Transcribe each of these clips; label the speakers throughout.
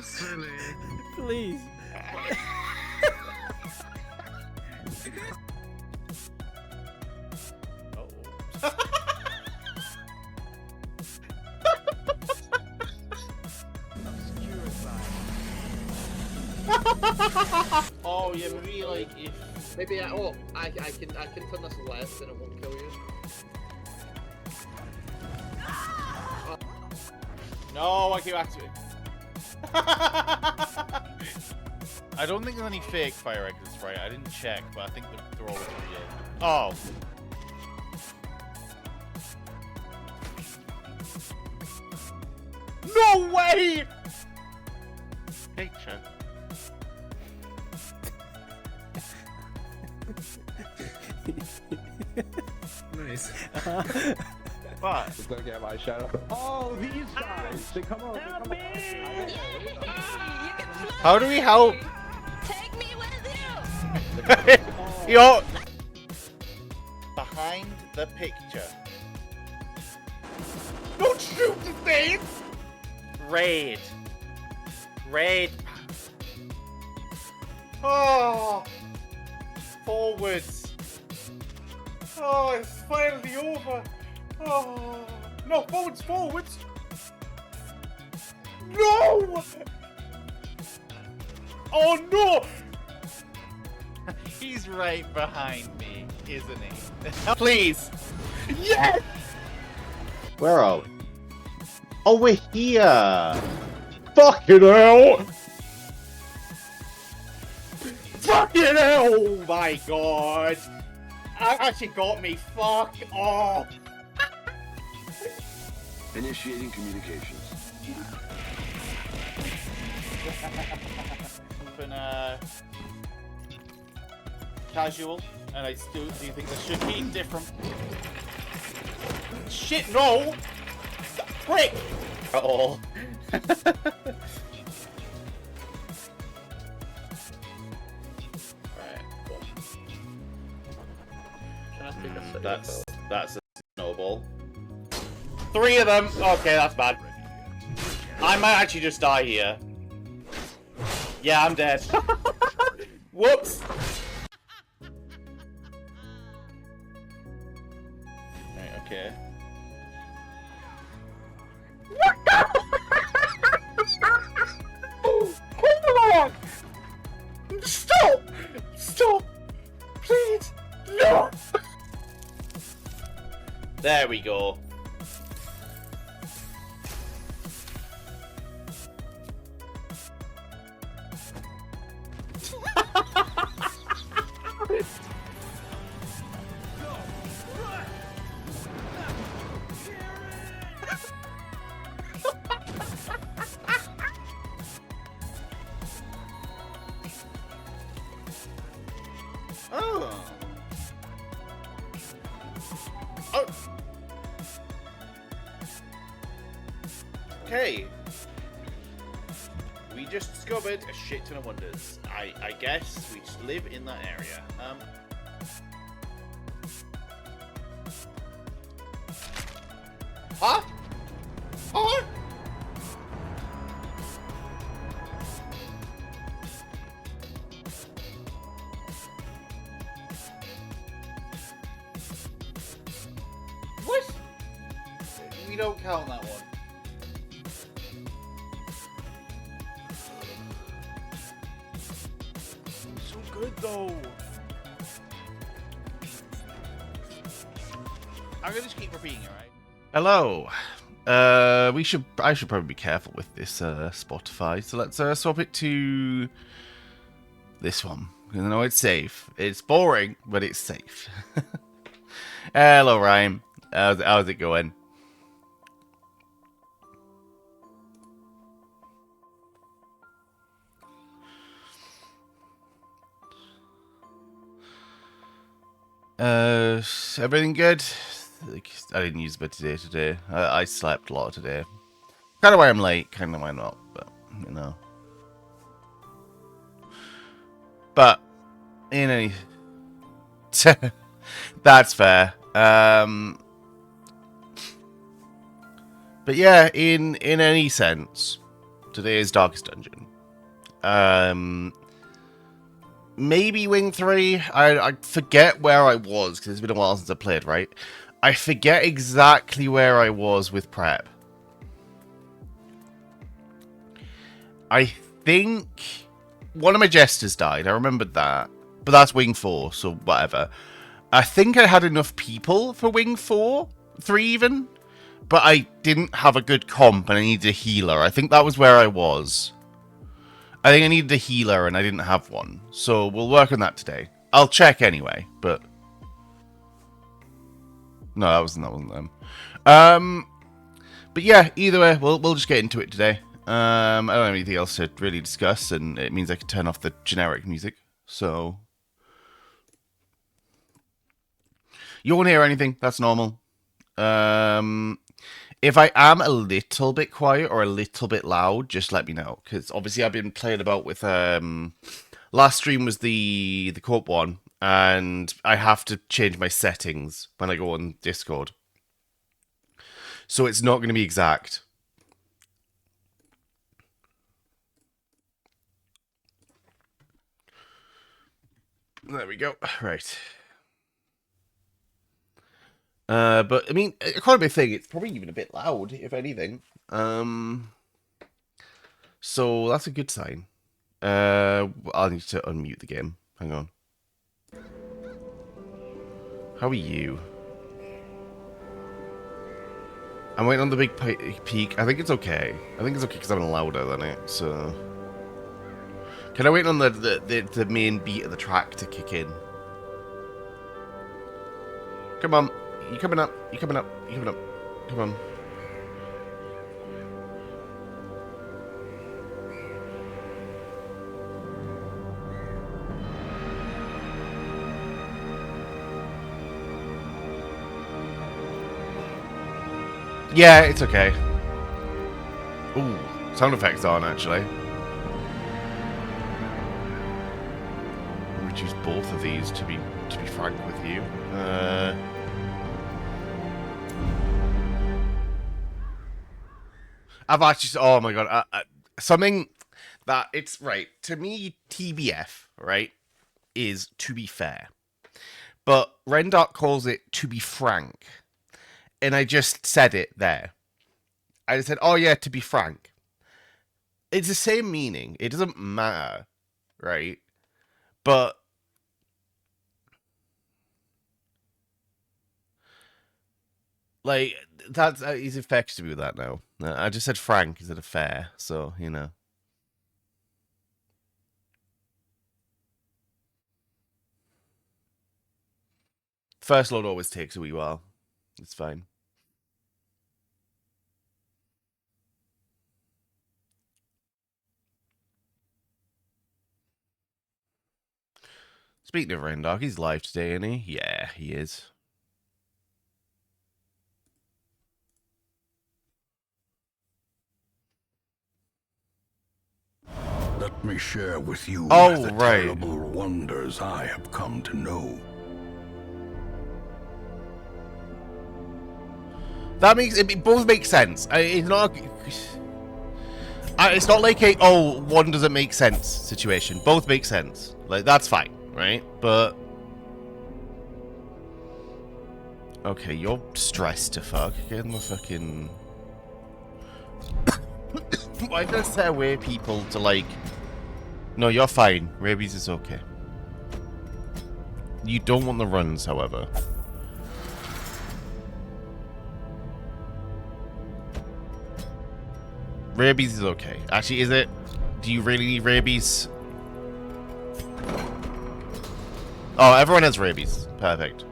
Speaker 1: Silly.
Speaker 2: Please.
Speaker 3: Oh yeah, maybe like if
Speaker 4: Maybe I can turn this left and it won't kill you.
Speaker 3: no, I keep activating. I don't think there's any fake fire exits, right? I didn't check, but I think they're all real. Oh. No way! Picture.
Speaker 1: Nice.
Speaker 3: What?
Speaker 5: Let's go get my shadow. Oh, these guys! They come over.
Speaker 6: Help me!
Speaker 3: How do we help?
Speaker 6: Take me with you!
Speaker 3: Yo! Behind the picture. Don't shoot the thing! Raid. Raid. Oh! Forwards. Oh, it's finally over. Oh. No, forwards, forwards. No! Oh no! He's right behind me, isn't he? Please! Yes!
Speaker 7: Where are we? Oh, we're here! Fucking hell!
Speaker 3: Fucking hell! Oh my god! That actually got me. Fuck off!
Speaker 8: Initiating communications.
Speaker 3: Something casual, and I still do think there should be different. Shit, no! Frick! At all. That's a snowball. 3 of them. Okay, that's bad. I might actually just die here. Yeah, I'm dead. Whoops. Right, okay. Hold on! Stop! Stop! Please! No! There we go. Oh. Oh. Okay. We just discovered a shit ton of wonders. I guess we just live in that area. Huh? Huh? What? We don't count that one. So good though. I'm gonna just keep repeating it, right? Hello. I should probably be careful with this Spotify. So let's swap it to this one. Because I know it's safe. It's boring, but it's safe. Hello, Ryan. How's it going? Everything good? I didn't use a bit today. I slept a lot today. Kind of why I'm late, kind of why not, but, you know. But, in any... That's fair. But yeah, in any sense, Today is Darkest Dungeon. Maybe Wing 3. I forget where I was, because it's been a while since I played, right? I forget exactly where I was with prep. I think one of my jesters died. I remembered that. But that's Wing 4, so whatever. I think I had enough people for Wing 4. 3 even. But I didn't have a good comp and I needed a healer. I think that was where I was. I think I needed a healer and I didn't have one. So we'll work on that today. I'll check anyway, but... No, that wasn't them. But yeah, either way, we'll just get into it today. I don't have anything else to really discuss, and it means I can turn off the generic music. So... You won't hear anything, that's normal. If I am a little bit quiet or a little bit loud, just let me know. Because obviously I've been playing about with... last stream was the co-op one. And I have to change my settings when I go on Discord. So it's not going to be exact. There we go. Right. But, I mean, according to my thing, it's probably even a bit loud, if anything. So, that's a good sign. I'll need to unmute the game. Hang on. How are you? I'm waiting on the big peak. I think it's okay. I think it's okay because I'm louder than it, so... Can I wait on the main beat of the track to kick in? Come on. You coming up? You coming up? You coming up? Come on. Yeah, it's okay. Ooh, sound effects on actually. I'll reduce both of these to be frank with you. I've actually, oh my god, something that it's right to me. TBF, right, is to be fair, but Rendoc calls it to be frank, and I just said it there. I just said, oh yeah, to be frank. It's the same meaning. It doesn't matter, right? But like that's he's infected me with that now. I just said frank instead of fair, so you know. First load always takes a wee while. It's fine. Speaking of Rendoc, he's live today, isn't he? Yeah, he is.
Speaker 1: Let me share with you
Speaker 3: Oh,
Speaker 1: the
Speaker 3: right.
Speaker 1: terrible wonders I have come to know.
Speaker 3: That makes it both make sense. It's not like a one doesn't make sense situation. Both make sense. Like that's fine, right? But okay, you're stressed to fuck. Get in the fucking. Why does stay away people to like? No, you're fine. Rabies is okay. You don't want the runs, however. Rabies is okay. Actually, is it? Do you really need rabies? Oh, everyone has rabies. Perfect.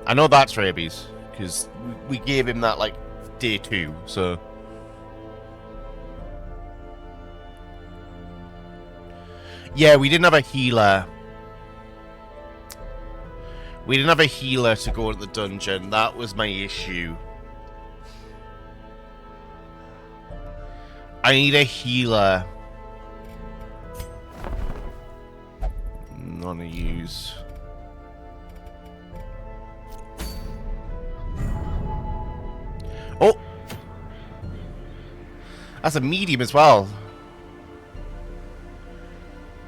Speaker 3: I know that's rabies, because we gave him that, like, day 2, so... Yeah, we didn't have a healer. We didn't have a healer to go into the dungeon. That was my issue. I need a healer. Not to use. Oh! That's a medium as well.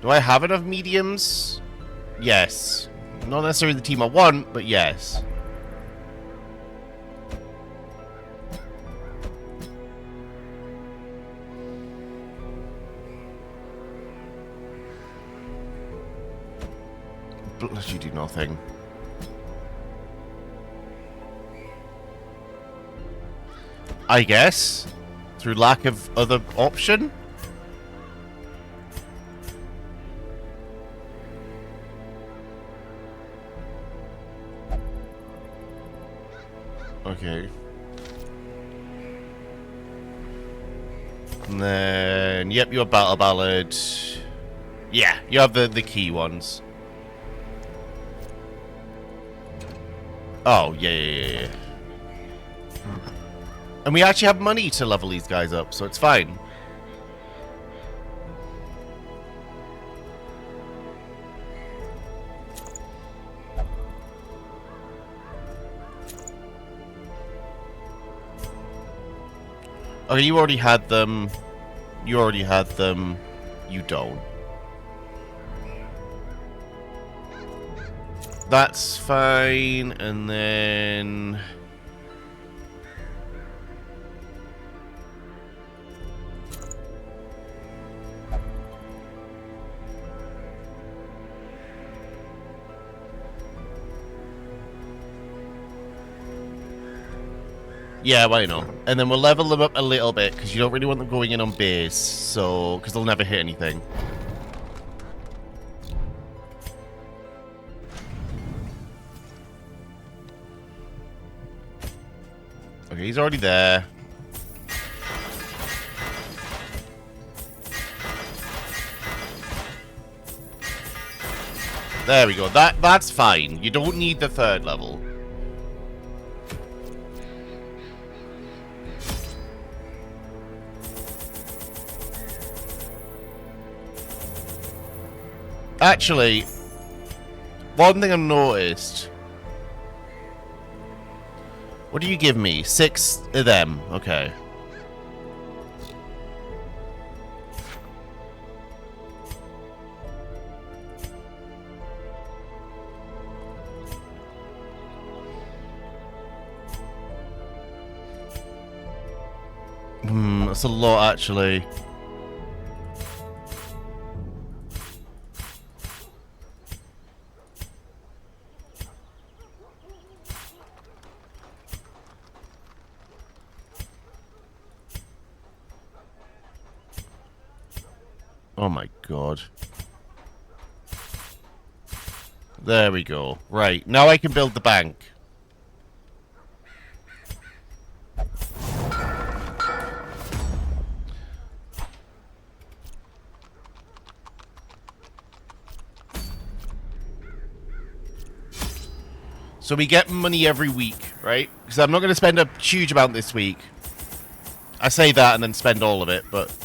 Speaker 3: Do I have enough mediums? Yes. Not necessarily the team I want, but yes. Let you do nothing. I guess. Through lack of other option? Okay. And then, yep, your battle ballad. Yeah, you have the key ones. Oh, yeah. And we actually have money to level these guys up, so it's fine. Okay, you already had them. You already had them. You don't. That's fine, and then... Yeah, why not? And then we'll level them up a little bit, because you don't really want them going in on base, so... because they'll never hit anything. Okay, he's already there. There we go. That's fine. You don't need the third level. Actually, one thing I've noticed. What do you give me? 6 of them. Okay. That's a lot, actually. Oh my god. There we go. Right, now I can build the bank. So we get money every week, right? Because I'm not going to spend a huge amount this week. I say that and then spend all of it, but...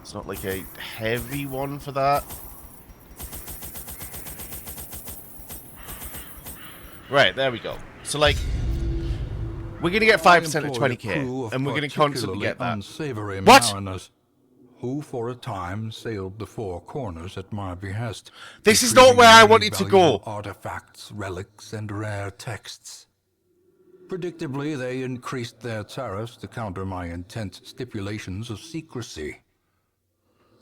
Speaker 3: it's not like a heavy one for that. Right, there we go. So, like, we're going to get 5% of 20k, and we're going to constantly get that. What?
Speaker 2: Mariners, who for a time sailed the four corners at my behest.
Speaker 3: This is not where I wanted to go.
Speaker 2: Artifacts, relics, and rare texts. Predictably, they increased their tariffs to counter my intense stipulations of secrecy.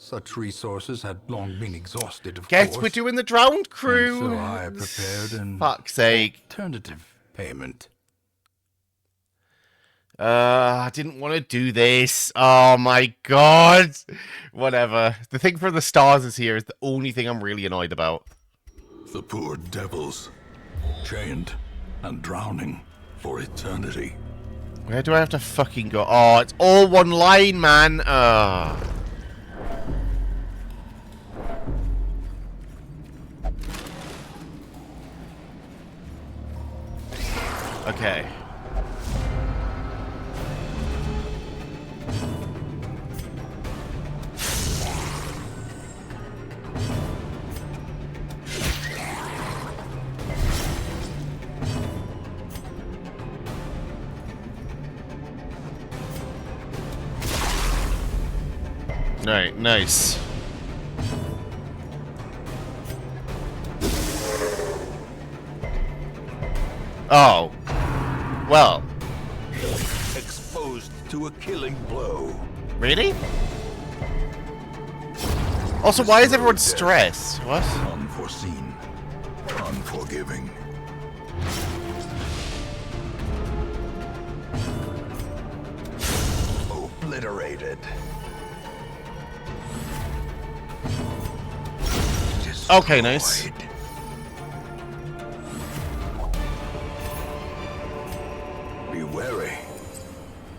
Speaker 2: Such resources had long been exhausted, of
Speaker 3: Guess
Speaker 2: course.
Speaker 3: we're doing the drowned crew.
Speaker 2: And so I prepared an
Speaker 3: Fuck's sake.
Speaker 2: alternative payment.
Speaker 3: I didn't want to do this. Oh my god. Whatever. The thing for the stars is here is the only thing I'm really annoyed about.
Speaker 1: The poor devils, chained and drowning for eternity.
Speaker 3: Where do I have to fucking go? Oh, it's all one line, man. Okay. Right, nice. Oh. Well.
Speaker 1: Exposed to a killing blow.
Speaker 3: Really? Also, why is everyone stressed? What?
Speaker 1: Unforeseen. Unforgiving. Obliterated.
Speaker 3: Okay, nice.
Speaker 1: Destroyed. Be wary.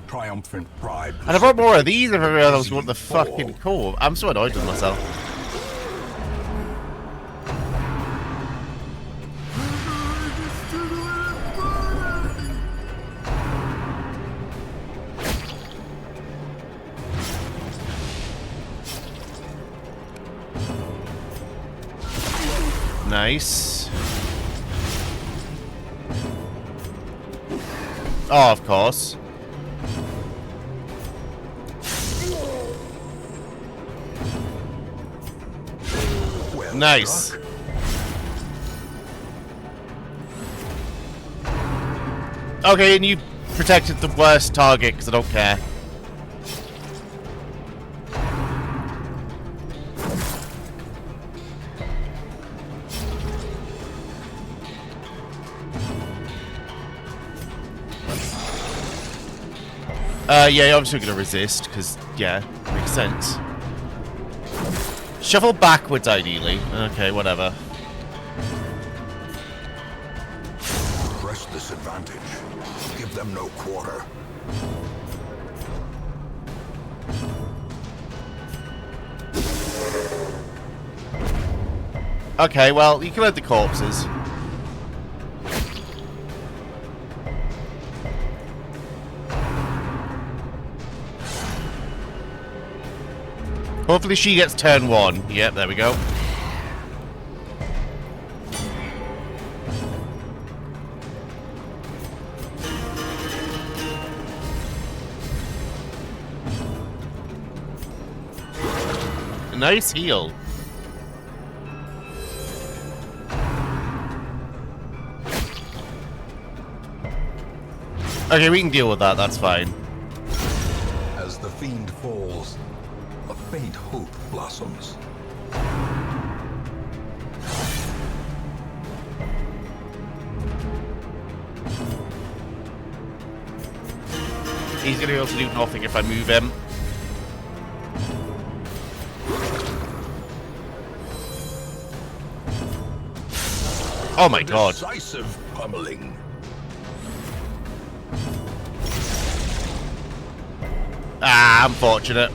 Speaker 2: Triumphant pride.
Speaker 3: And I've got more of these if I realised what the fucking cool. I'm so annoyed with myself. Nice. Oh, of course.
Speaker 1: Well
Speaker 3: Nice.
Speaker 1: struck.
Speaker 3: Okay, and you protected the worst target because I don't care. Yeah, you're obviously gonna resist, because, yeah, makes sense. Shuffle backwards, ideally. Okay, whatever.
Speaker 1: Press this advantage. Give them no quarter.
Speaker 3: Okay, well, you can let the corpses. Hopefully she gets turn 1. Yep, there we go. Nice heal. Okay, we can deal with that, that's fine.
Speaker 1: As the fiend falls, a faint hope blossoms.
Speaker 3: He's gonna be able to do nothing if I move him. Oh my god.
Speaker 1: Decisive pummeling.
Speaker 3: Ah, unfortunate.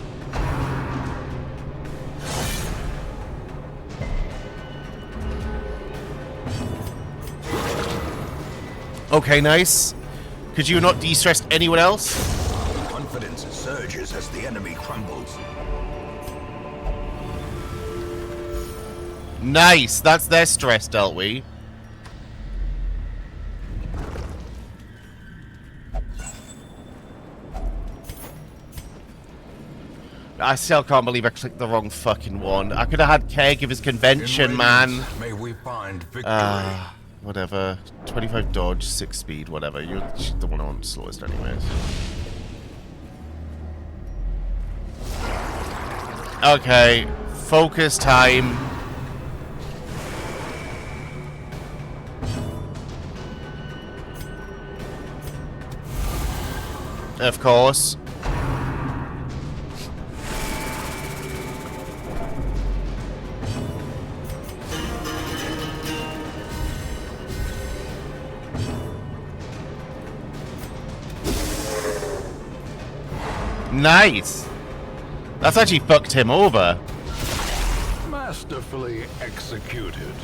Speaker 3: Okay, nice. Could you not de-stress anyone else?
Speaker 1: Confidence surges as the enemy crumbles.
Speaker 3: Nice. That's their stress dealt with. I still can't believe I clicked the wrong fucking one. I could have had Caregivers Convention,
Speaker 2: In
Speaker 3: man.
Speaker 2: radiance, may we find victory.
Speaker 3: Whatever. 25 dodge, 6 speed, whatever. You're the one I want slowest anyways. Okay. Focus time. Of course. Nice. That's actually fucked him over.
Speaker 2: Masterfully executed.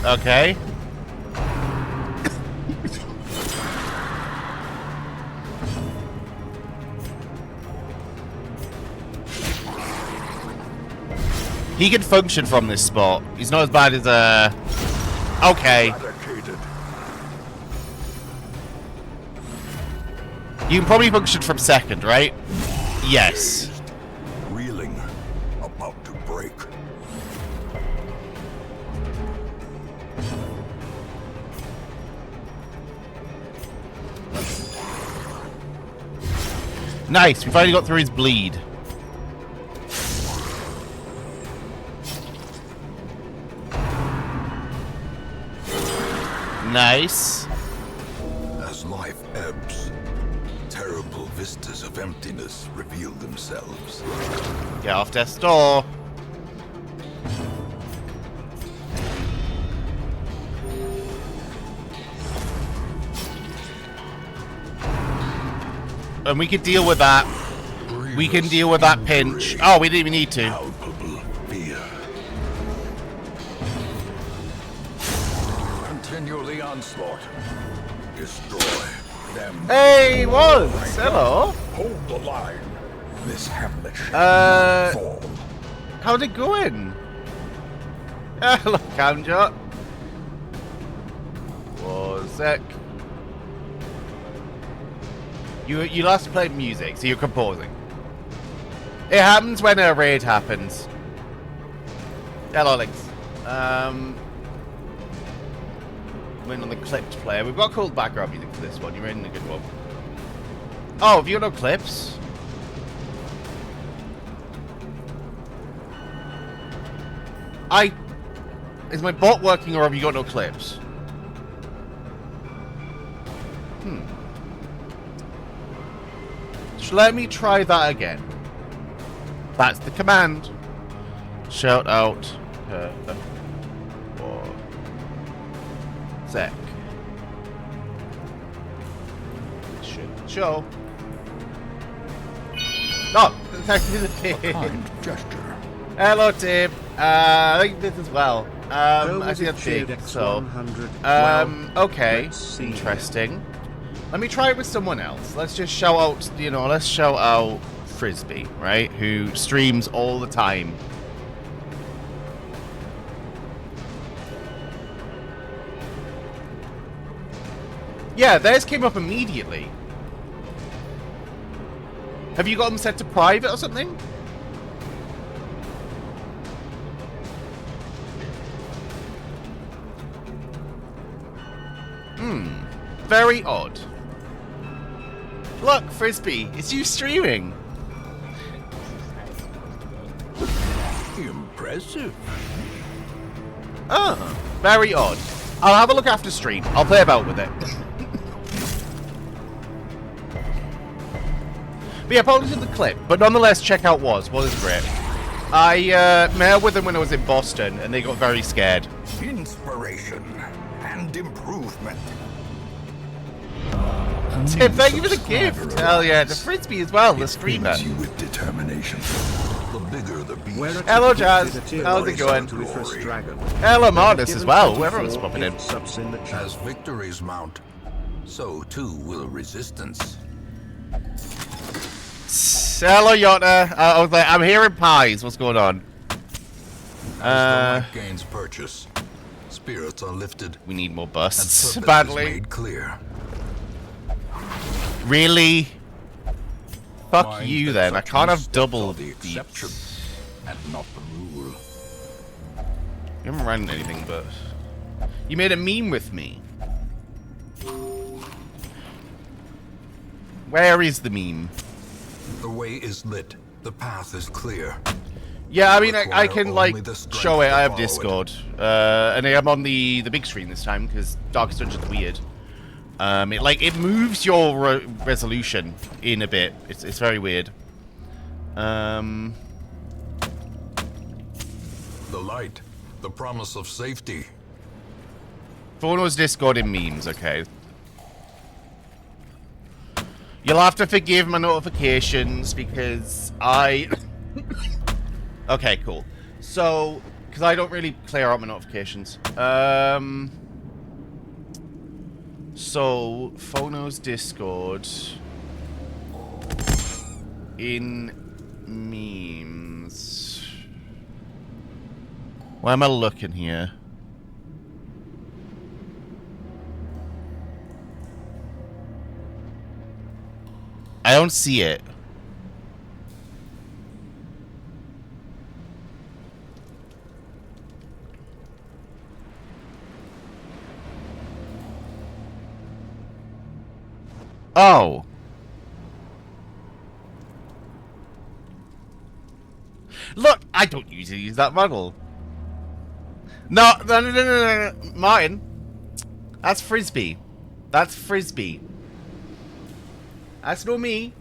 Speaker 3: Okay. He can function from this spot. He's not as bad as okay. You can probably function from second, right? Yes.
Speaker 1: Reeling, about to break.
Speaker 3: Nice. We finally got through his bleed. Nice.
Speaker 1: As life ebbs, terrible vistas of emptiness reveal themselves.
Speaker 3: Get off death's door. And we can deal with that. We can deal with that pinch. Oh, we didn't even need to.
Speaker 1: Palpable fear. Continue the onslaught. Destroy them.
Speaker 3: Hey, was. Hello.
Speaker 1: Hold the line. This hamlet shall fall.
Speaker 3: How'd it go in? Hello, Camjot. One sec. You last played music, so you're composing. It happens when a raid happens. Hello, Alex. Went on the clipped player. We've got cool background music for this one. You're in a good one. Oh, have you got no clips? Is my bot working or have you got no clips? Just let me try that again. That's the command. Shout out. For sec. Show. No, thank you, Tim.
Speaker 1: Kind gesture.
Speaker 3: Hello, Tim. I think this as well. I think that's big. So, okay, interesting. Let me try it with someone else. Let's just shout out, let's shout out Frisbee, right? Who streams all the time. Yeah, theirs came up immediately. Have you got them set to private or something? Very odd. Look, Frisbee, it's you streaming.
Speaker 1: Impressive.
Speaker 3: Oh, very odd. I'll have a look after stream. I'll play about with it. But yeah, apologies for the clip, but nonetheless, check out Was great. I met with them when I was in Boston, and they got very scared.
Speaker 1: Inspiration and improvement.
Speaker 3: Tim, thank you for the gift. Hell yeah, the Frisbee as well, the streamer.
Speaker 1: You with determination. The bigger the beast.
Speaker 3: Hello, Jazz. How's it going? Hello, Marnus as well. Whoever was popping in.
Speaker 2: As victories mount, so too will resistance.
Speaker 3: Hello, Yotta. I was like, I'm hearing pies. What's going on?
Speaker 2: As the gains purchase, spirits are lifted.
Speaker 3: We need more
Speaker 2: And
Speaker 3: busts
Speaker 2: purpose
Speaker 3: badly.
Speaker 2: is made clear.
Speaker 3: Really? Fuck
Speaker 2: Mind
Speaker 3: you
Speaker 2: that
Speaker 3: then. I
Speaker 2: such
Speaker 3: can't have
Speaker 2: missteps
Speaker 3: double
Speaker 2: are the exception and not the rule.
Speaker 3: You haven't ran anything, but you made a meme with me. Where is the meme?
Speaker 2: The way is lit. The path is clear.
Speaker 3: Yeah, I mean, I
Speaker 2: Require
Speaker 3: can
Speaker 2: only
Speaker 3: like
Speaker 2: the strength
Speaker 3: show it.
Speaker 2: to
Speaker 3: I have
Speaker 2: follow it.
Speaker 3: Discord, and I'm on the big screen this time because Darkest Dungeon's weird. It moves your resolution in a bit. It's very weird.
Speaker 2: The light, the promise of safety.
Speaker 3: Phono's Discord in memes, okay. You'll have to forgive my notifications because I... Okay, cool. So, because I don't really clear out my notifications. So, Phono's Discord in memes. Where am I looking here? I don't see it. Oh. Look, I don't usually use that model. No, no. Martin. That's Frisbee. That's Frisbee. That's not me.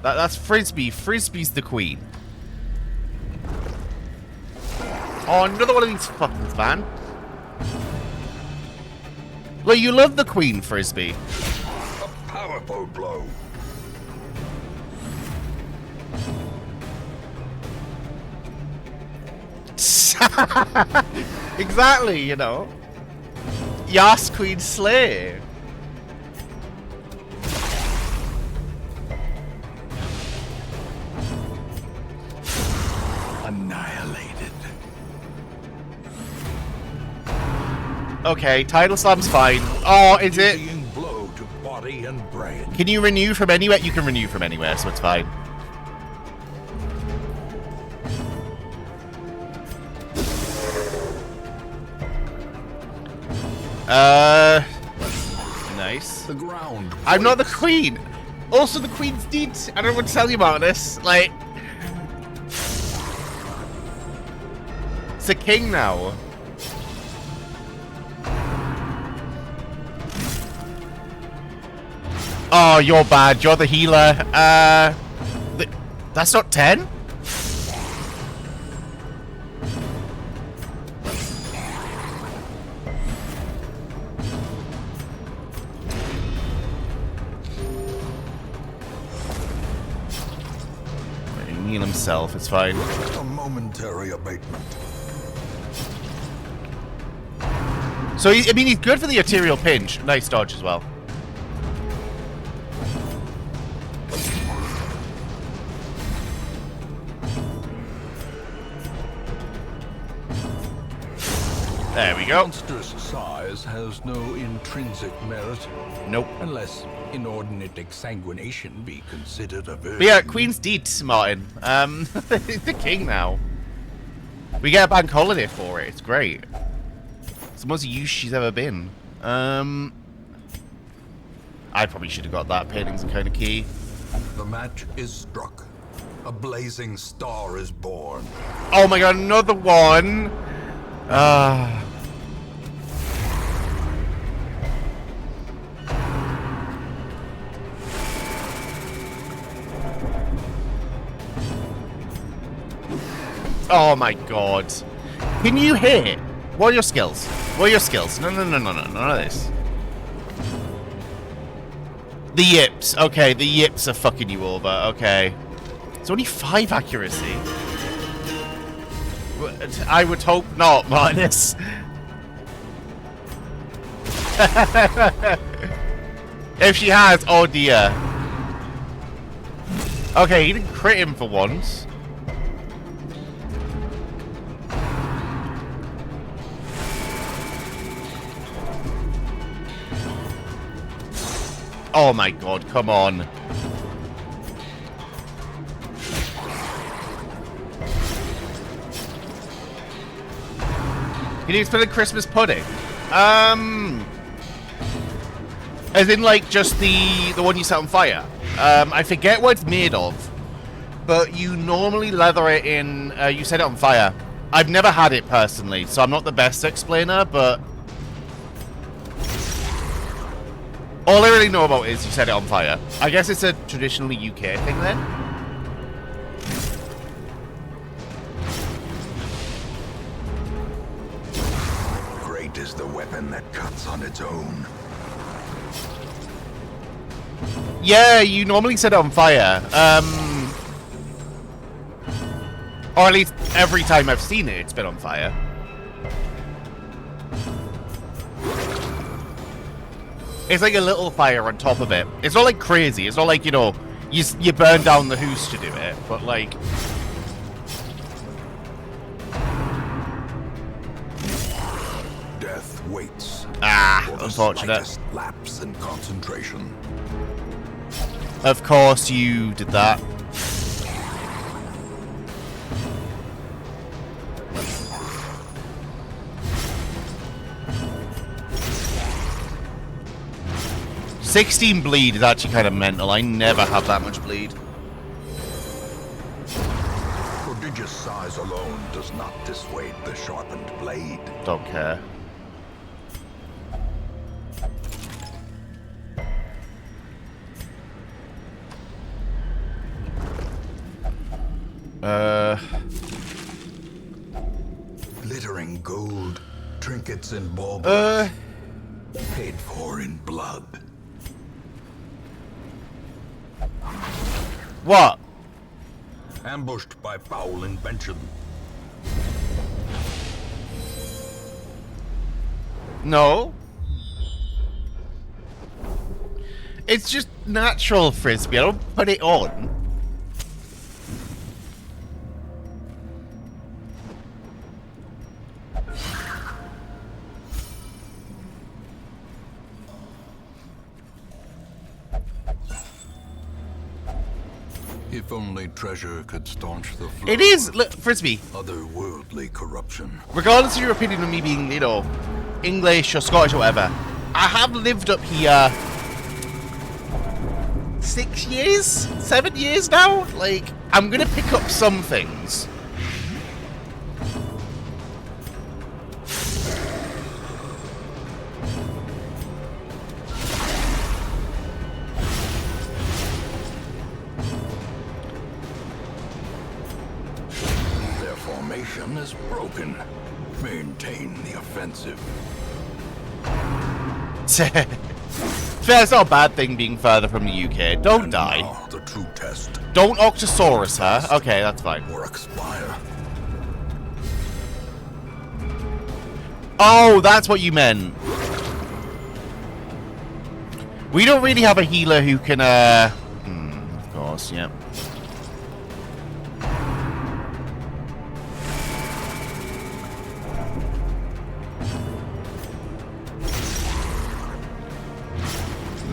Speaker 3: That's Frisbee. Frisbee's the queen. Oh, another one of these fuckers, man. Well, you love the queen, Frisbee.
Speaker 1: A powerful blow.
Speaker 3: Exactly, you know. Yas Queen Slay.
Speaker 1: Annihilated.
Speaker 3: Okay, Tidal Slam's fine. Oh, is it?
Speaker 1: Dizzying blow to body and brain.
Speaker 3: Can you renew from anywhere? You can renew from anywhere, so it's fine. Nice.
Speaker 1: The ground.
Speaker 3: I'm not the queen. Also, the queen's dead. I don't want to tell you about this. Like, it's a king now. Oh, you're bad. You're the healer. That's not 10? Heal himself, it's fine.
Speaker 1: A momentary abatement.
Speaker 3: So, I mean, he's good for the arterial pinch. Nice dodge as well. There we go.
Speaker 2: Monstrous size has no intrinsic merit.
Speaker 3: Nope.
Speaker 2: Unless inordinate exsanguination be considered a virtue.
Speaker 3: But yeah, Queen's deed, Martin. The king now. We get a bank holiday for it. It's great. It's the most use she's ever been. I probably should have got that. Painting's a kind of key.
Speaker 1: The match is struck. A blazing star is born.
Speaker 3: Oh my god, another one. Oh my god. Can you hit? What are your skills? What are your skills? No, none of this. The yips. Okay, the yips are fucking you over. Okay. It's only 5 accuracy. I would hope not, Martinus. If she has, oh dear. Okay, he didn't crit him for once. Oh my god, come on. You need to put a Christmas pudding. As in, like, just the one you set on fire. I forget what it's made of, but you normally leather it in. You set it on fire. I've never had it personally, so I'm not the best explainer, but all I really know about is you set it on fire. I guess it's a traditionally UK thing then.
Speaker 1: Great is the weapon that cuts on its own.
Speaker 3: Yeah, you normally set it on fire. Or at least every time I've seen it, it's been on fire. It's like a little fire on top of it. It's not like crazy. It's not like, you know, You burn down the house to do it, but like...
Speaker 1: Death waits.
Speaker 3: Ah,
Speaker 1: for the
Speaker 3: unfortunate.
Speaker 1: slightest lapse in concentration.
Speaker 3: Of course you did that. $16 bleed is actually kind of mental. I never have that much bleed.
Speaker 1: Prodigious size alone does not dissuade the sharpened blade.
Speaker 3: Don't care.
Speaker 1: Glittering gold, trinkets and baubles, paid for in blood.
Speaker 3: What?
Speaker 1: Ambushed by foul invention.
Speaker 3: No. It's just natural frisbee. I don't put it on.
Speaker 2: If only treasure could staunch the flow
Speaker 3: It is, look, frisbee.
Speaker 2: of otherworldly corruption.
Speaker 3: Regardless of your opinion of me being, you know, English or Scottish or whatever, I have lived up here 6 years? 7 years now? Like, I'm gonna pick up some things.
Speaker 2: Their formation is broken. Maintain the offensive.
Speaker 3: It's not a bad thing being further from the UK. Don't
Speaker 2: And
Speaker 3: die.
Speaker 2: now the true test.
Speaker 3: Don't Octosaurus her. Okay, that's fine.
Speaker 2: Or expire.
Speaker 3: Oh, that's what you meant. We don't really have a healer who can, of course, yeah.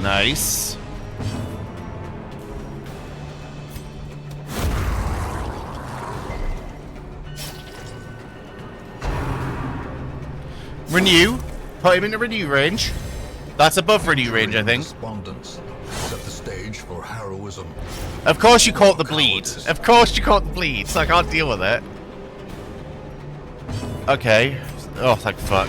Speaker 3: Nice. Renew. Put him into renew range. That's above renew range, I think.
Speaker 2: Despondence set the stage for heroism.
Speaker 3: Of course you caught the bleed. Of course you caught the bleed, so I can't deal with it. Okay. Oh, thank fuck.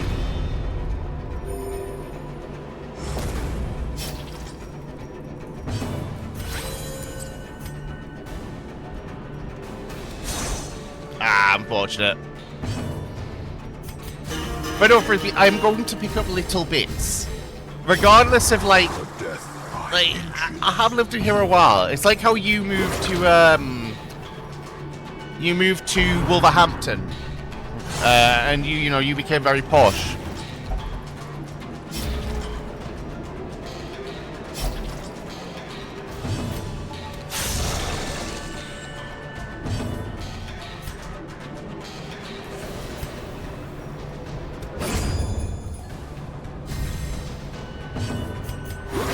Speaker 3: Ah, unfortunate. But no, Frisbee, I'm going to pick up little bits. Regardless of, like... I have lived here a while. It's like how you moved to, You moved to Wolverhampton. And you know, you became very posh.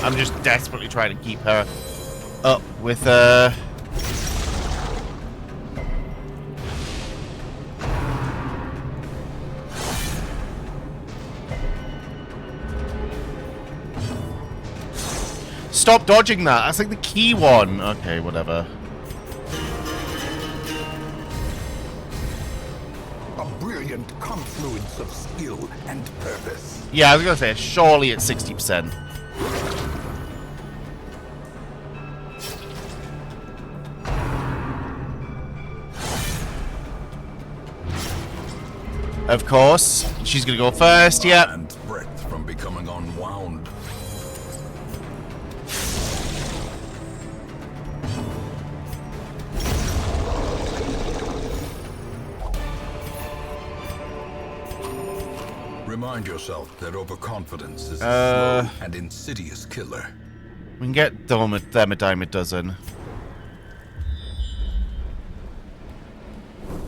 Speaker 3: I'm just desperately trying to keep her up with Stop dodging that. That's like the key one. Okay, whatever.
Speaker 1: A brilliant confluence of skill and purpose.
Speaker 3: Yeah, I was gonna say, surely it's 60%. Of course. She's gonna go first, yeah.
Speaker 2: And breadth from becoming unwound. Remind yourself that overconfidence is a slow and insidious killer.
Speaker 3: We can get them a dime a dozen.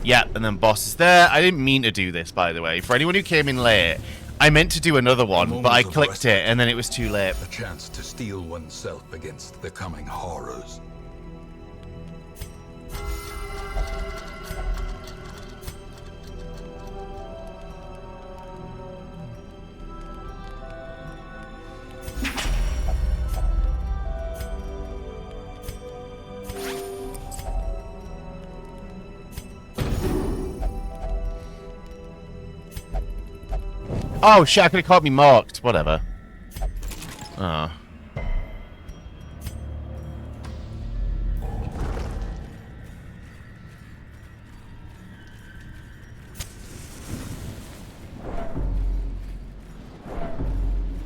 Speaker 3: Yep, and then boss is there. I didn't mean to do this, by the way. For anyone who came in late, I meant to do another one, but I clicked it, and then it was too late.
Speaker 1: A chance to steel oneself against the coming horrors.
Speaker 3: Oh shit, I could have caught me marked. Whatever. Oh.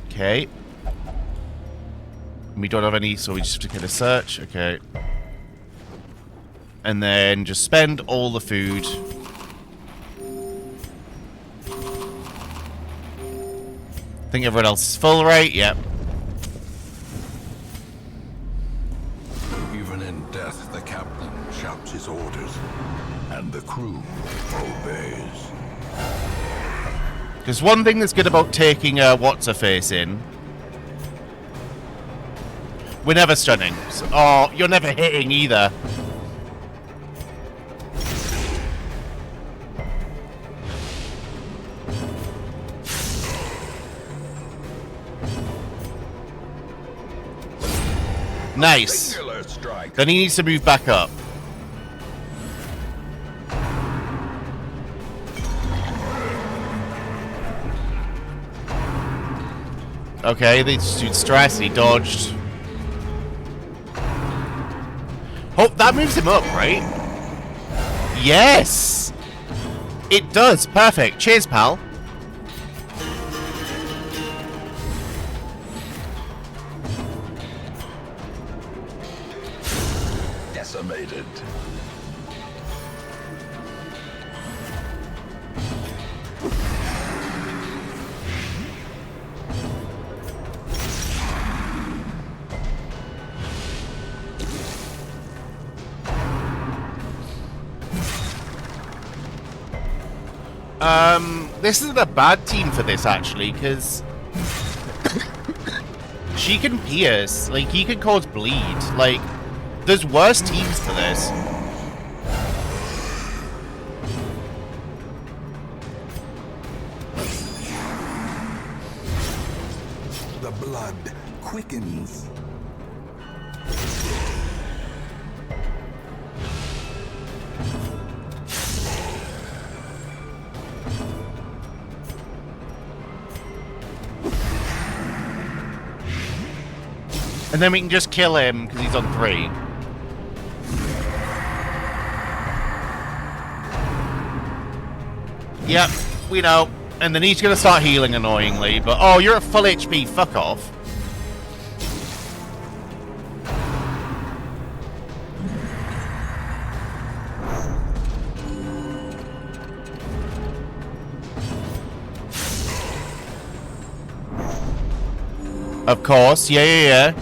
Speaker 3: Okay. We don't have any, so we just have to get a search. Okay. And then just spend all the food. I think everyone else is full, right? Yep.
Speaker 1: Even in death, the captain shouts his orders, and the crew obeys.
Speaker 3: There's one thing that's good about taking what's-her-face in. We're never stunning. So, oh, you're never hitting either. Nice. Then he needs to move back up. Okay, they stood stress, he dodged. Oh, that moves him up, right? Yes! It does, perfect. Cheers, pal.
Speaker 1: Decimated.
Speaker 3: This isn't a bad team for this, actually, because she can pierce. Like, he can cause bleed. Like, there's worse teams for this.
Speaker 1: The blood quickens.
Speaker 3: And then we can just kill him because he's on 3. Yep, we know. And then he's going to start healing annoyingly. But, oh, you're at full HP. Fuck off. Of course. Yeah.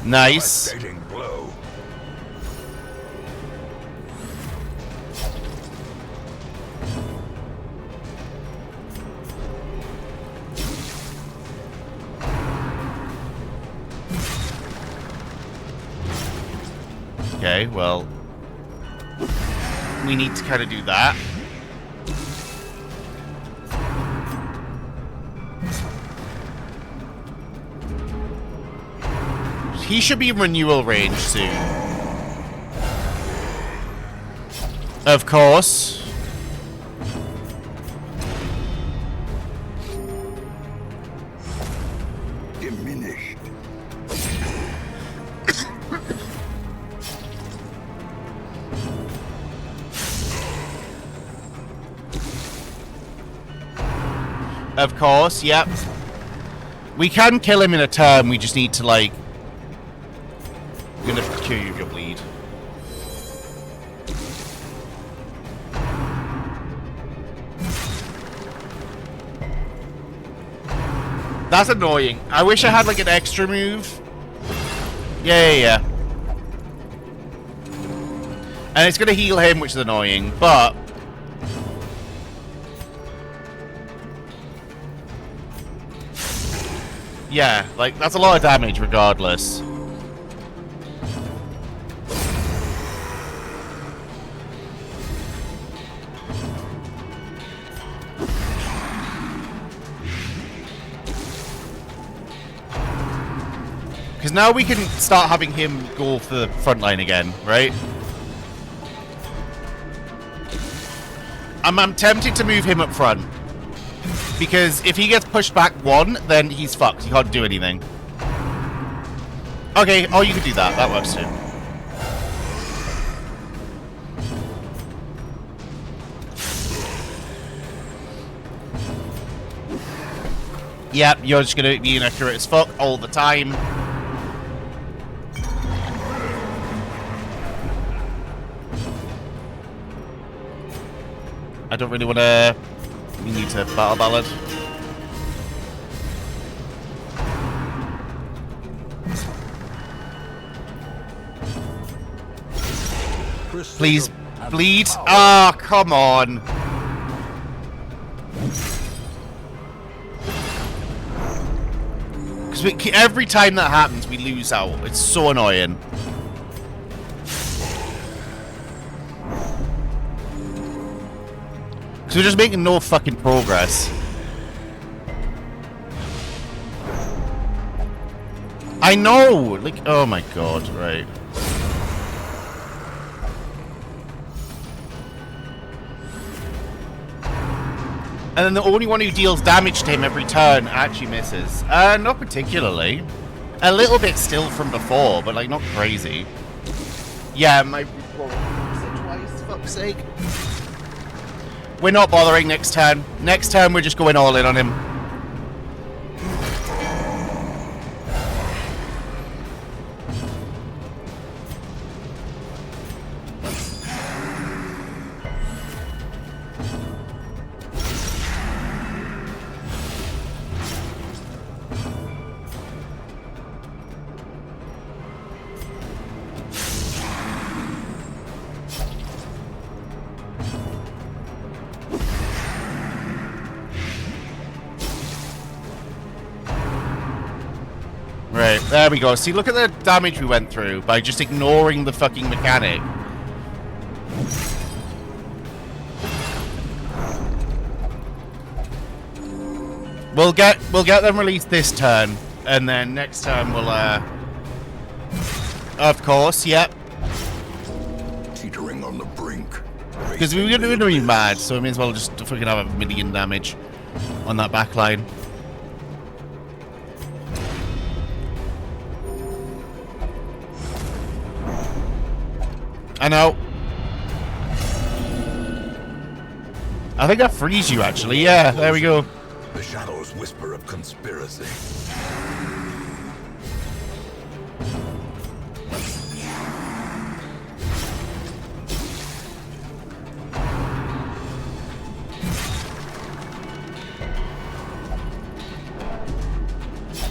Speaker 3: Nice.
Speaker 1: Blow.
Speaker 3: Okay, well, we need to kind of do that. He should be in renewal range soon. Of course.
Speaker 1: Diminished.
Speaker 3: Of course, yep. We can kill him in a turn, we just need to, like... I'm gonna cure you of your bleed. That's annoying. I wish I had, like, an extra move. Yeah. And it's going to heal him, which is annoying, but... yeah, like, that's a lot of damage regardless. Because now we can start having him go for the front line again, right? I'm tempted to move him up front. Because if he gets pushed back one, then he's fucked. He can't do anything. Okay, oh, you can do that. That works too. Yep, you're just going to be inaccurate as fuck all the time. I don't really want to... we need to battle ballad. Please, bleed. Ah, oh, come on. Because every time that happens, we lose out. It's so annoying. We're just making no fucking progress. I know! Like, oh my god, right. And then the only one who deals damage to him every turn actually misses. Not particularly. A little bit still from before, but like not crazy. Yeah, my... twice, fuck's sake. We're not bothering next turn. Next turn, we're just going all in on him. Right, there we go. See, look at the damage we went through by just ignoring the fucking mechanic. We'll get them released this turn, and then next turn we'll of course, yep.
Speaker 1: Teetering on the brink.
Speaker 3: Because we're gonna be mad, so we may as well just fucking have 1,000,000 damage on that back line. I know. I think that frees you, actually. Yeah, there we go.
Speaker 1: The shadows whisper of conspiracy.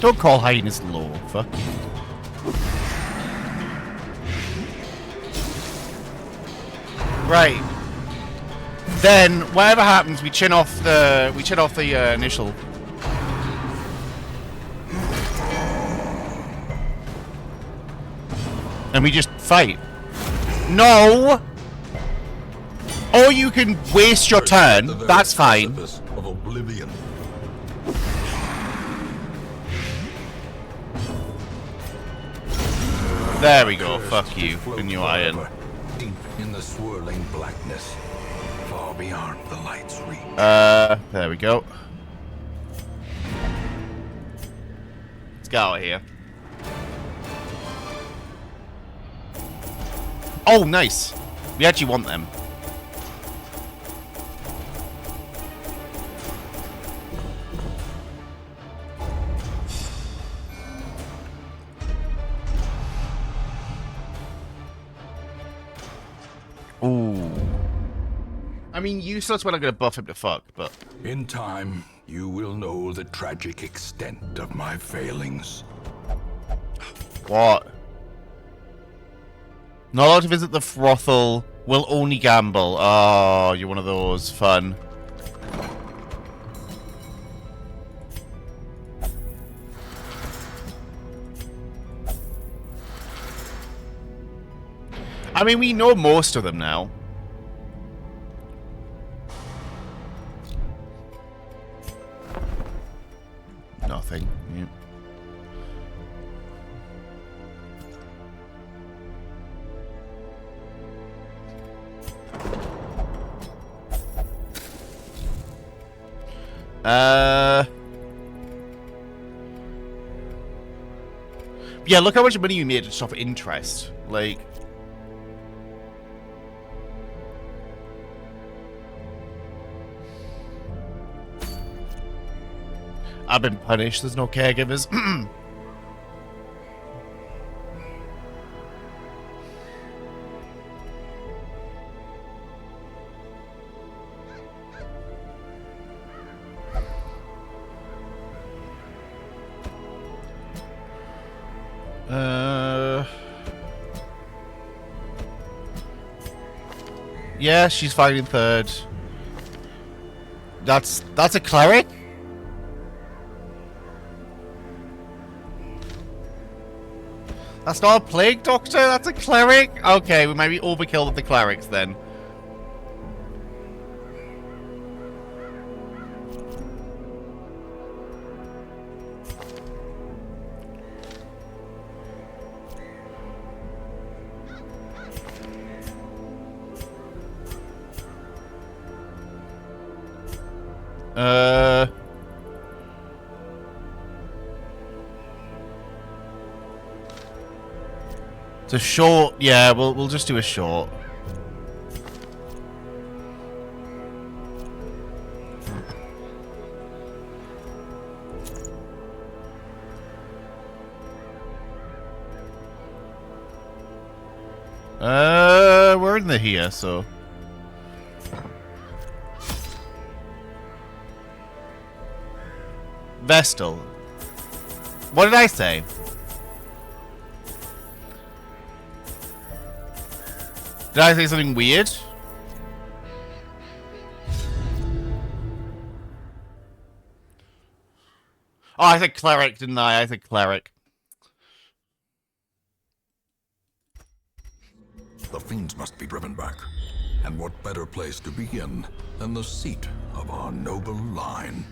Speaker 3: Don't call hyenas low. Fuck you. Right. Then whatever happens, we chin off the initial. And we just fight. No. Or you can waste your turn. That's fine.
Speaker 1: Of oblivion.
Speaker 3: There we go. Fuck you, and you iron.
Speaker 1: Deep in the swirling blackness, far beyond the light's reach.
Speaker 3: There we go. Let's get out of here. Oh, nice. We actually want them. Ooh. I mean, useless when I'm gonna buff him to fuck, but...
Speaker 1: In time, you will know the tragic extent of my failings.
Speaker 3: What? Not allowed to visit the brothel Will only gamble. Oh, you're one of those. Fun. I mean, we know most of them now. Nothing. Yep. Yeah, look how much money you made just off interest. Like... I've been punished. There's no caregivers. Yeah, she's fighting third. That's a cleric? That's not a plague doctor, that's a cleric? Okay, we might be overkill with the clerics then. It's a short. Yeah, we'll just do a short. We're in the here, so. Vestal. What did I say? Did I say something weird? Oh, I said cleric, didn't I? I said cleric.
Speaker 1: The fiends must be driven back. And what better place to begin than the seat of our noble line?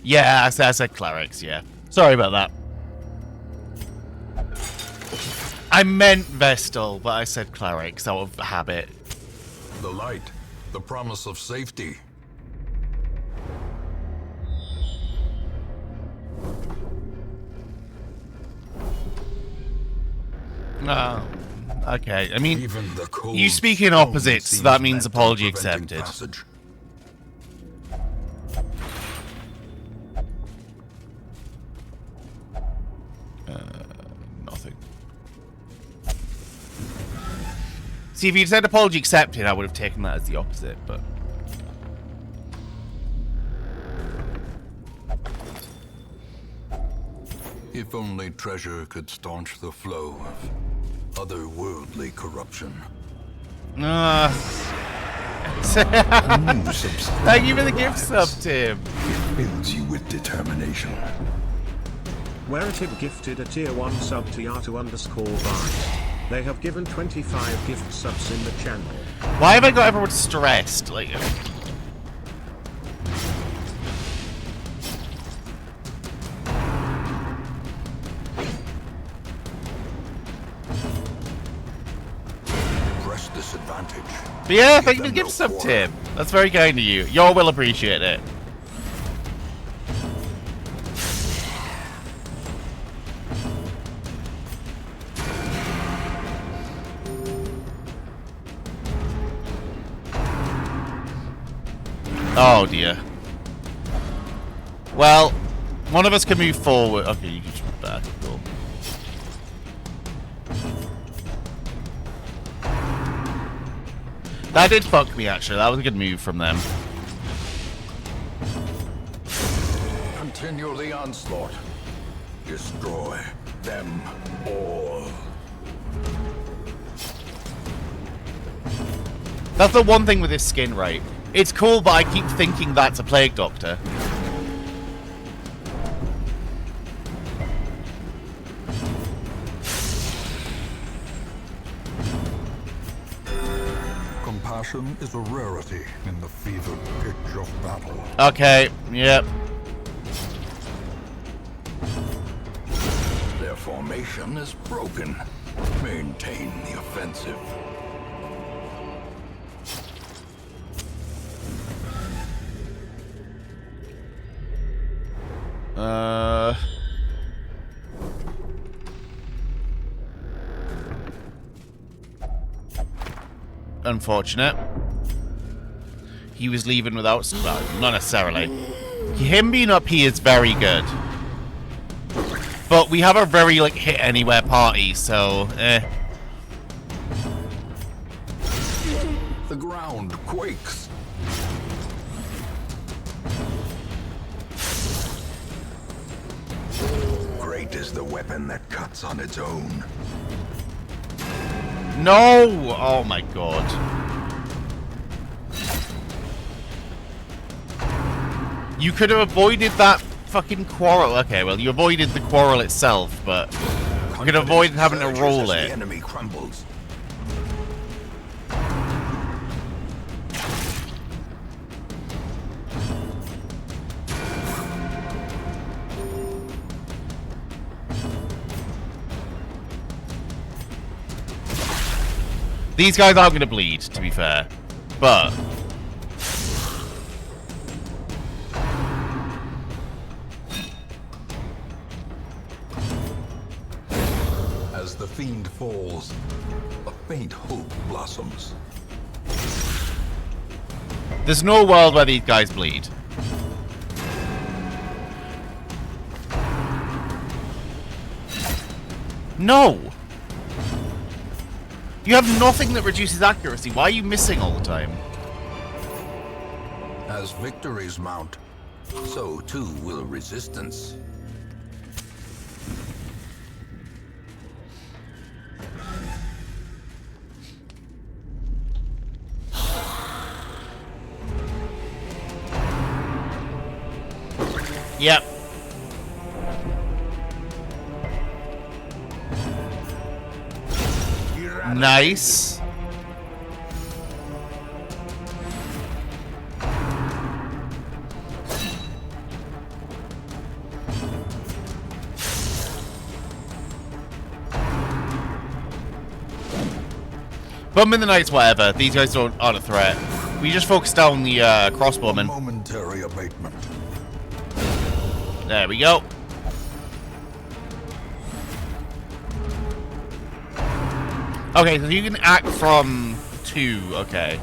Speaker 3: Yeah, I said clerics, yeah. Sorry about that. I meant Vestal, but I said clerics out of habit.
Speaker 1: The light, the promise of safety.
Speaker 3: No. Okay, I mean,
Speaker 1: Even the cold
Speaker 3: you speak in
Speaker 1: stone
Speaker 3: opposites,
Speaker 1: seems
Speaker 3: that means
Speaker 1: bent
Speaker 3: apology
Speaker 1: on preventing
Speaker 3: accepted.
Speaker 1: passage.
Speaker 3: Nothing. See, if you'd said apology accepted, I would have taken that as the opposite, but...
Speaker 1: If only treasure could staunch the flow of otherworldly corruption.
Speaker 3: Thank you for the gift sub, Tim.
Speaker 1: It fills you with determination.
Speaker 9: Werative gifted a tier 1 sub to Yatu_Vines. They have given 25 gift subs in the channel.
Speaker 3: Why have I got everyone stressed? Like...
Speaker 1: Press disadvantage.
Speaker 3: But yeah, thank you
Speaker 1: Give
Speaker 3: for the
Speaker 1: them
Speaker 3: gift
Speaker 1: no
Speaker 3: sub,
Speaker 1: quarter.
Speaker 3: Tim. That's very kind of you. Y'all will appreciate it. Oh dear. Well, one of us can move forward. Okay, you can just move back. Cool. That did fuck me, actually. That was a good move from them.
Speaker 2: Continue the onslaught.
Speaker 1: Destroy them all.
Speaker 3: That's the one thing with this skin, right? It's cool, but I keep thinking that's a Plague Doctor.
Speaker 1: Compassion is a rarity in the fevered pitch of battle.
Speaker 3: Okay, yep.
Speaker 1: Their formation is broken. Maintain the offensive.
Speaker 3: Unfortunate. He was leaving without... Well, not necessarily. Him being up here is very good. But we have a very, like, hit-anywhere party, so,
Speaker 1: The ground quakes. Great is the weapon that cuts on its own.
Speaker 3: No! Oh my god. You could have avoided that fucking quarrel. Okay, well, you avoided the quarrel itself, but you could avoid having to roll
Speaker 1: The
Speaker 3: it.
Speaker 1: enemy crumbles.
Speaker 3: These guys aren't going to bleed, to be fair. But...
Speaker 1: As the fiend falls, a faint hope blossoms.
Speaker 3: there's no world where these guys bleed. No! You have nothing that reduces accuracy. Why are you missing all the time?
Speaker 1: As victories mount, so too will resistance.
Speaker 3: Yep. Nice. Bum in the Knights, whatever. These guys aren't a threat. We just focus down the crossbowmen.
Speaker 1: Momentary abatement.
Speaker 3: There we go. Okay, so you can act from 2. Okay.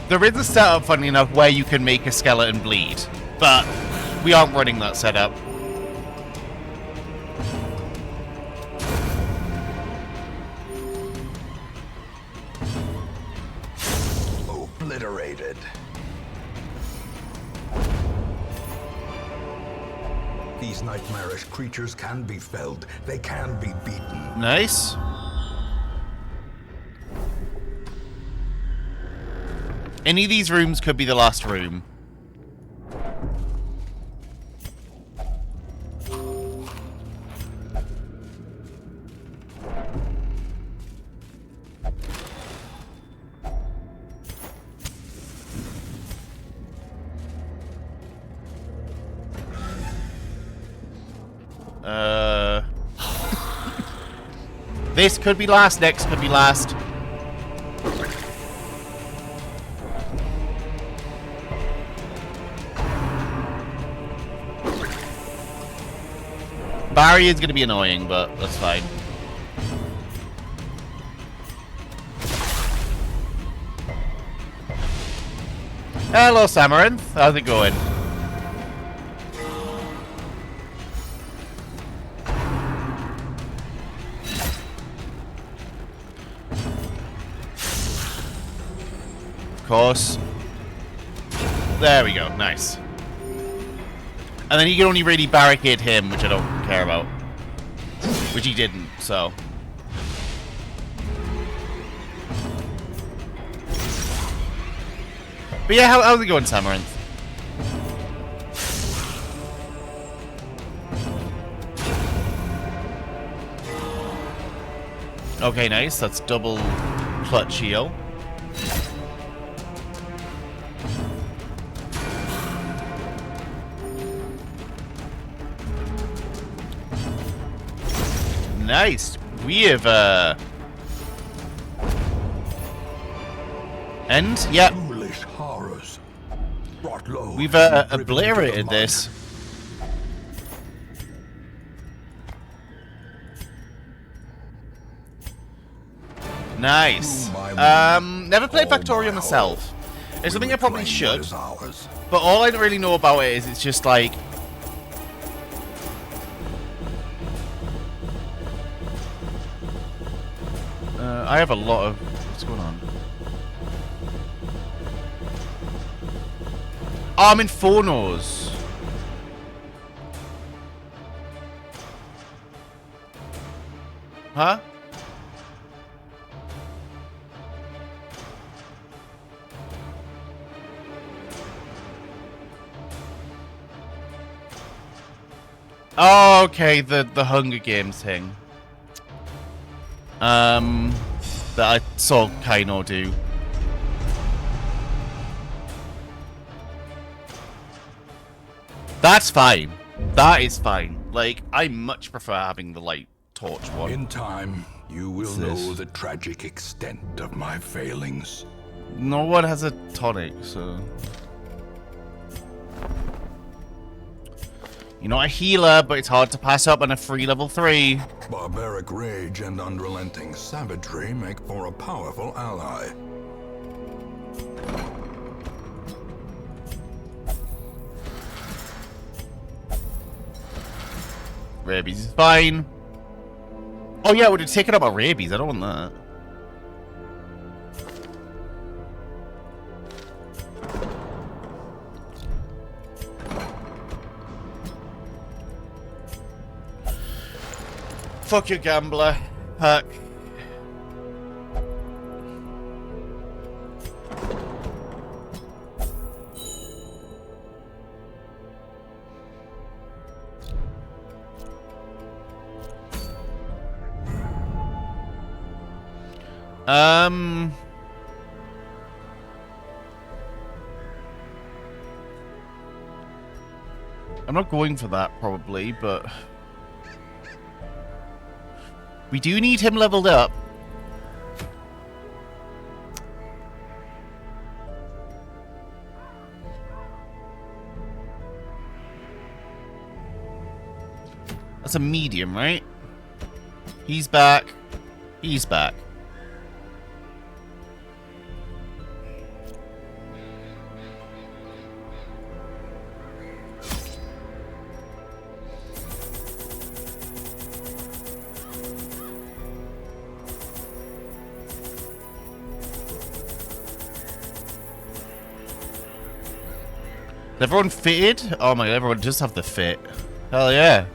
Speaker 3: There is a setup, funny enough, where you can make a skeleton bleed, but we aren't running that setup.
Speaker 1: Obliterated. These nightmarish creatures can be felled. They can be beaten.
Speaker 3: Nice. Any of these rooms could be the last room. This could be last, next could be last. Barry is going to be annoying, but that's fine. Hello, Samaranth. How's it going? Of course. There we go. Nice. And then he can only really barricade him, which I don't care about. Which he didn't, so. But yeah, how's it going, Samaranth? Okay, nice. That's double clutch heal. Nice. We have, End? Yep.
Speaker 1: Foolish horrors. Brought low.
Speaker 3: We've,
Speaker 1: and driven
Speaker 3: obliterated
Speaker 1: into the
Speaker 3: this. Nice. Never played Factorio myself. It's something I probably should. But all I don't really know about it is it's just like... I have a lot of... What's going on? Oh, I'm in Phonos. Huh? Oh, okay, the Hunger Games thing. That I saw Kaino do. That's fine. That is fine. Like, I much prefer having the light torch one.
Speaker 1: In time, you will know the tragic extent of my failings.
Speaker 3: No one has a tonic, so... You're not a healer, but it's hard to pass up on a free level 3.
Speaker 1: Barbaric rage and unrelenting savagery make for a powerful ally.
Speaker 3: Rabies is fine. Oh yeah, we're taking up our rabies. I don't want that. Fuck you, gambler. Heck. I'm not going for that, probably, but... We do need him leveled up. That's a medium, right? He's back. He's back. Is everyone fitted? Oh my god, everyone does have the fit. Hell yeah.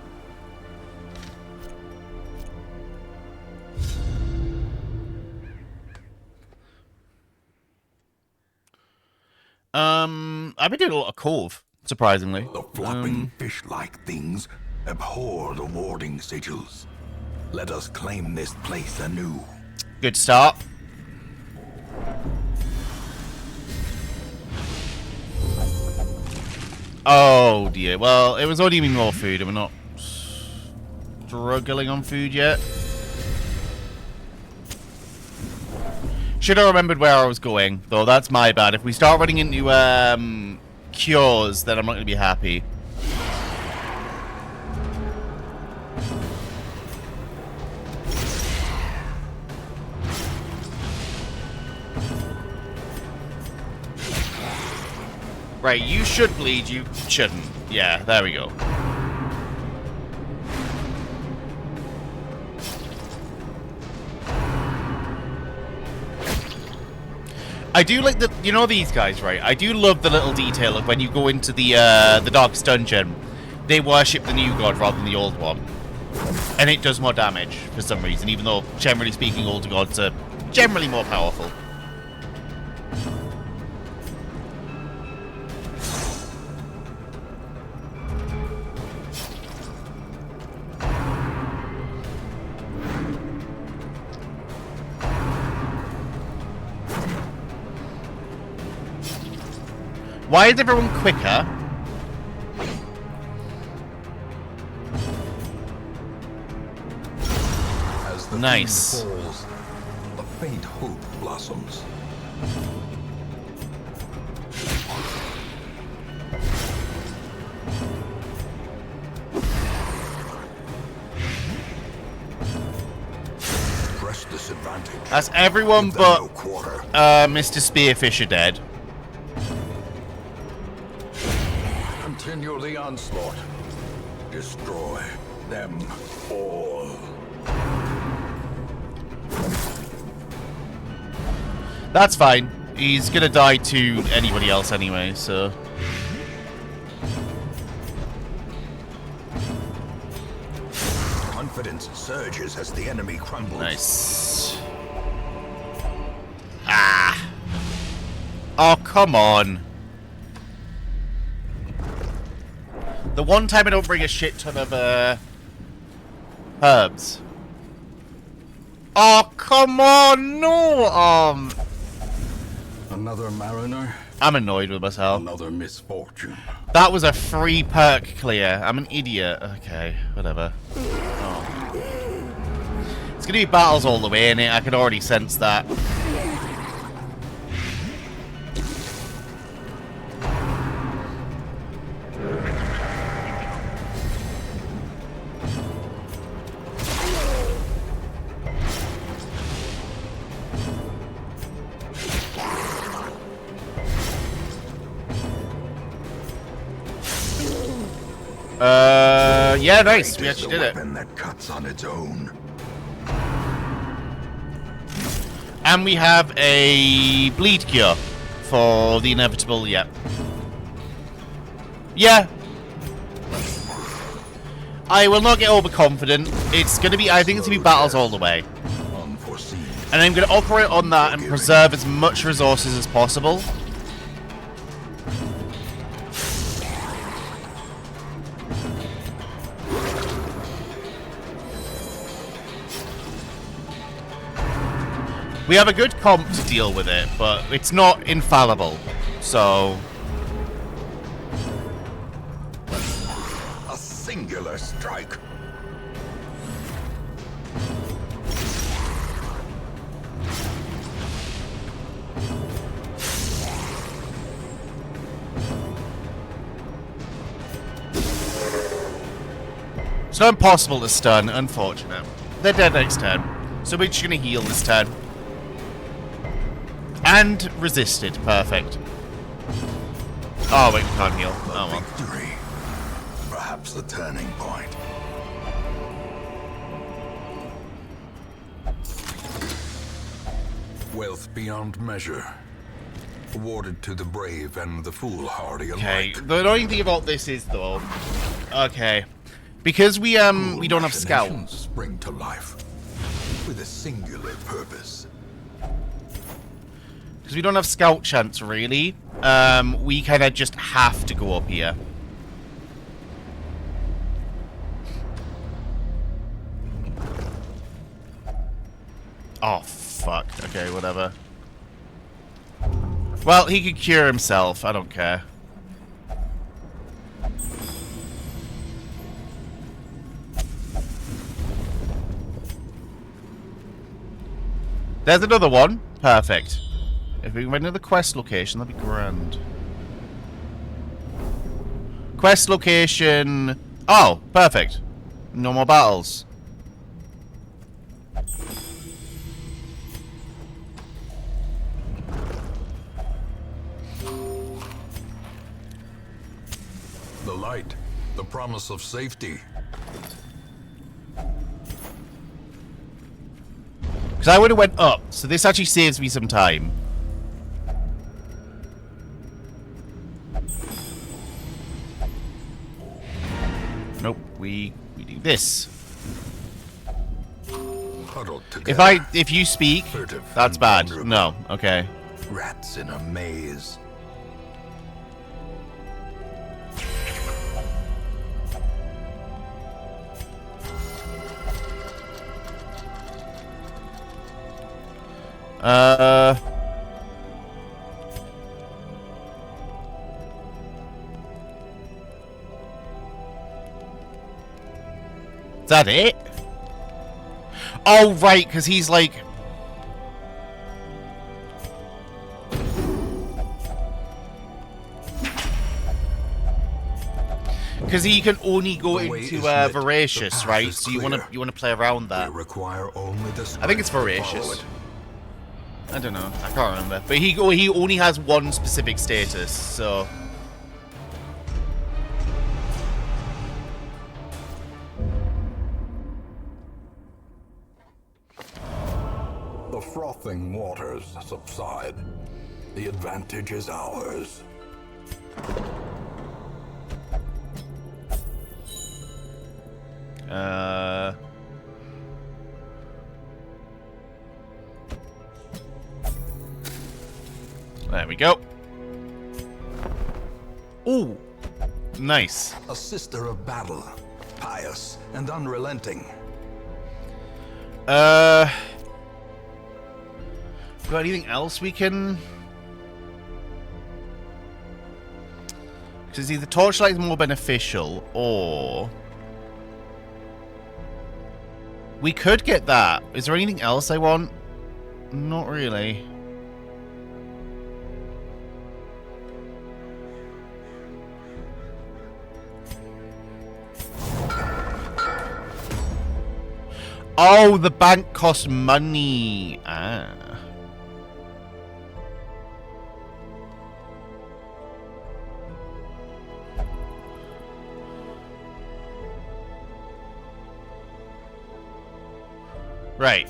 Speaker 3: I've been doing a lot of Cove, surprisingly.
Speaker 1: The flopping fish-like things abhor the warding sigils. Let us claim this place anew.
Speaker 3: Good start. Oh dear. Well, it was only more food, and we're not struggling on food yet. Should have remembered where I was going, though. That's my bad. If we start running into cures, then I'm not going to be happy. Right, you should bleed, you shouldn't. Yeah, there we go. I do like the, you know, these guys, right? I do love the little detail of when you go into the Darkest Dungeon, they worship the new god rather than the old one. And it does more damage for some reason, even though, generally speaking, older gods are generally more powerful. Why is everyone quicker?
Speaker 1: As the
Speaker 3: Nice.
Speaker 1: moon falls, a faint hope blossoms. Press disadvantage.
Speaker 3: That's everyone
Speaker 1: Give them
Speaker 3: but
Speaker 1: no quarter.
Speaker 3: Mr. Spearfish are dead.
Speaker 1: Continue the onslaught. Destroy them all.
Speaker 3: That's fine. He's gonna die to anybody else anyway, so...
Speaker 1: Confidence surges as the enemy crumbles.
Speaker 3: Nice. Ah! Oh, come on. The one time I don't bring a shit ton of, herbs. Oh, come on! No!
Speaker 1: Another mariner,
Speaker 3: I'm annoyed with myself.
Speaker 1: another misfortune.
Speaker 3: That was a free perk clear. I'm an idiot. Okay, whatever. Oh. It's gonna be battles all the way in it. I can already sense that. Yeah, nice. We actually did it.
Speaker 1: Weapon that cuts on its own.
Speaker 3: And we have a bleed cure for the inevitable, yeah. Yeah. I will not get overconfident. It's gonna be, I think it's gonna be battles all the way.
Speaker 1: Unforeseen.
Speaker 3: And I'm gonna operate on that and preserve as much resources as possible. We have a good comp to deal with it, but it's not infallible, so...
Speaker 1: A singular strike.
Speaker 3: It's not impossible to stun, unfortunate. They're dead next turn, so we're just gonna heal this turn. And resisted, perfect. Oh wait, we can't heal. Oh well.
Speaker 1: Victory. Perhaps the turning point. Wealth beyond measure. Awarded to the brave and the foolhardy
Speaker 3: Okay,
Speaker 1: alike.
Speaker 3: the annoying thing about this is though... Okay. Because we don't have scout.
Speaker 1: Machinations spring to life. With a singular purpose.
Speaker 3: Because we don't have scout chance, really. We kind of just have to go up here. Oh, fuck. Okay, whatever. Well, he could cure himself. I don't care. There's another one. Perfect. If we can find another quest location, that'd be grand. Quest location... Oh, perfect. No more battles.
Speaker 1: The light. The promise of safety.
Speaker 3: Because I would have went up, so this actually saves me some time. Nope, we do this.
Speaker 2: Huddled together.
Speaker 3: If you speak,
Speaker 2: Furtive
Speaker 3: that's
Speaker 2: and
Speaker 3: bad.
Speaker 2: vulnerable.
Speaker 3: No, okay.
Speaker 2: Rats in a maze.
Speaker 3: Is that it? Oh, right, because he's like... Because he can only go
Speaker 2: The way
Speaker 3: into
Speaker 2: is lit.
Speaker 3: voracious,
Speaker 2: The path
Speaker 3: right?
Speaker 2: is
Speaker 3: So you
Speaker 2: clear.
Speaker 3: want to play around that.
Speaker 2: We require only the
Speaker 3: I think it's
Speaker 2: strength to follow
Speaker 3: voracious.
Speaker 2: it.
Speaker 3: I don't know. I can't remember. But he only has one specific status, so...
Speaker 2: The frothing waters subside. The advantage is ours.
Speaker 3: There we go. Ooh, nice.
Speaker 2: A sister of battle, pious and unrelenting.
Speaker 3: Got anything else we can? Because either torchlight is more beneficial, or we could get that. Is there anything else I want? Not really. Oh, the bank costs money. Ah. Right.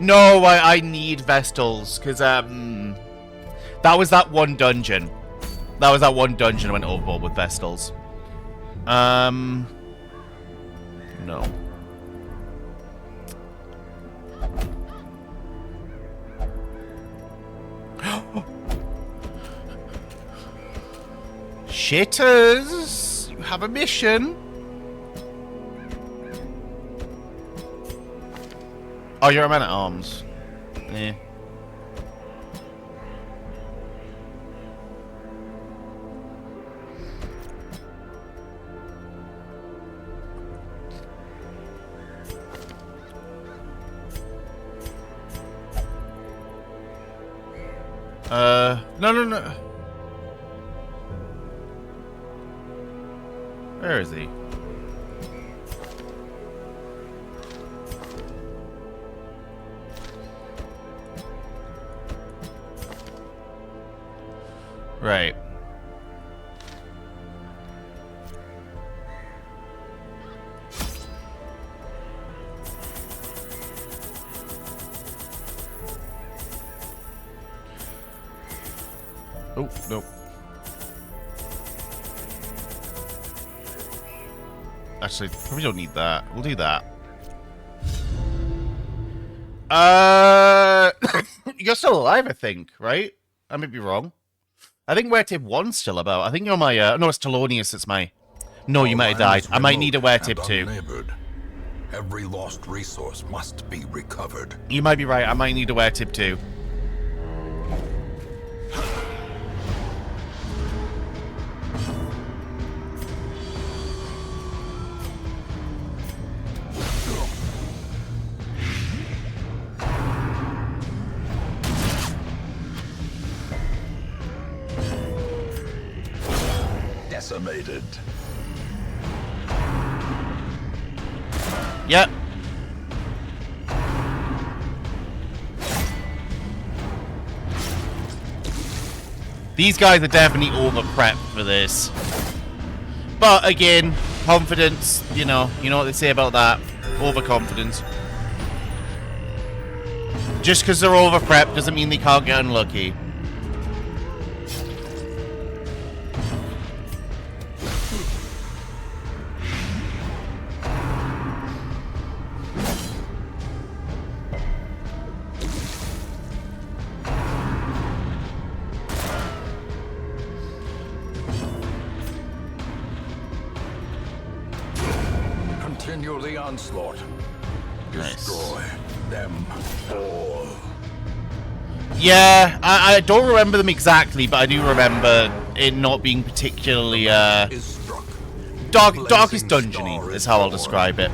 Speaker 3: No, I need Vestals, because, that was that one dungeon. That was that one dungeon I went overboard with Vestals. No. Shitters! You have a mission? Oh, you're a man at arms. Yeah. No. Where is he? Right. Oh, nope. Actually, probably don't need that. We'll do that. You're still alive, I think, right? I may be wrong. I think Wear Tip 1's still about. I think you're my, no, it's Telonius, it's my... No, you might have died. I might need a Wear Tip 2.
Speaker 2: Every lost resource must be recovered.
Speaker 3: You might be right, I might need a Wear Tip 2.
Speaker 2: Decimated.
Speaker 3: Yep. These guys are definitely over-prepped for this. But again, confidence, you know what they say about that. Overconfidence. Just because they're over prepped doesn't mean they can't get unlucky.
Speaker 2: Continue the onslaught. Destroy them all.
Speaker 3: Yeah, I don't remember them exactly, but I do remember it not being particularly darkest dungeony is how I'll describe it.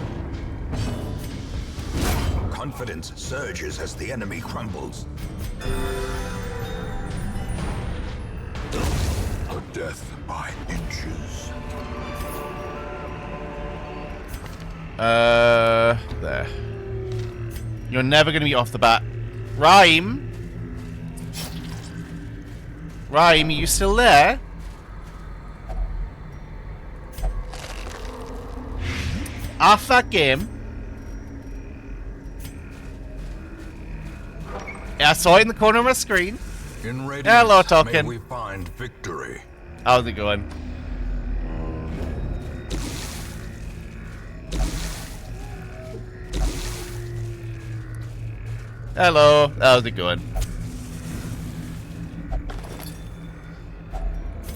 Speaker 1: Confidence surges as the enemy crumbles. A death by inches.
Speaker 3: There. You're never gonna be off the bat. Rhyme? Rhyme, are you still there? Off that game. Yeah, I saw it in the corner of my screen.
Speaker 1: In radiance,
Speaker 3: Hello, Tolkien.
Speaker 1: may we find victory.
Speaker 3: How's it going? Hello, how's it going?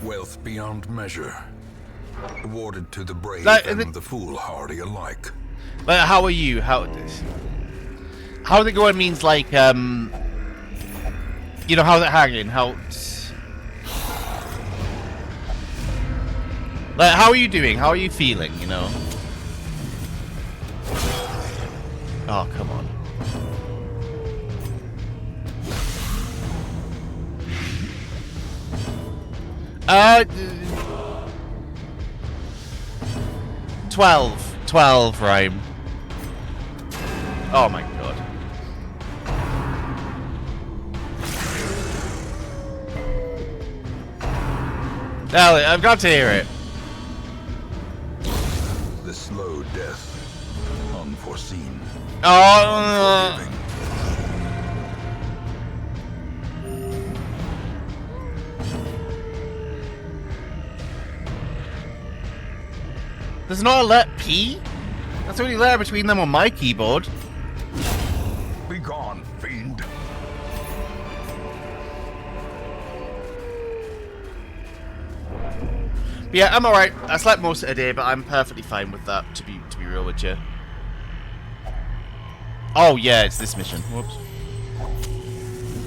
Speaker 1: Wealth beyond measure. Awarded to the brave and the foolhardy alike.
Speaker 3: But how are you? How's it going means like, you know, how's it hanging? Like, how are you doing? How are you feeling, you know? Oh, come on. Uh, 12, Rhyme. Oh my god. Ellie, I've got to hear it.
Speaker 1: The slow death, unforeseen.
Speaker 3: Oh. There's not a let P? That's the only letter between them on my keyboard.
Speaker 1: Be gone, fiend.
Speaker 3: But yeah, I'm alright. I slept most of the day, but I'm perfectly fine with that, to be real with you. Oh yeah, it's this mission. Whoops.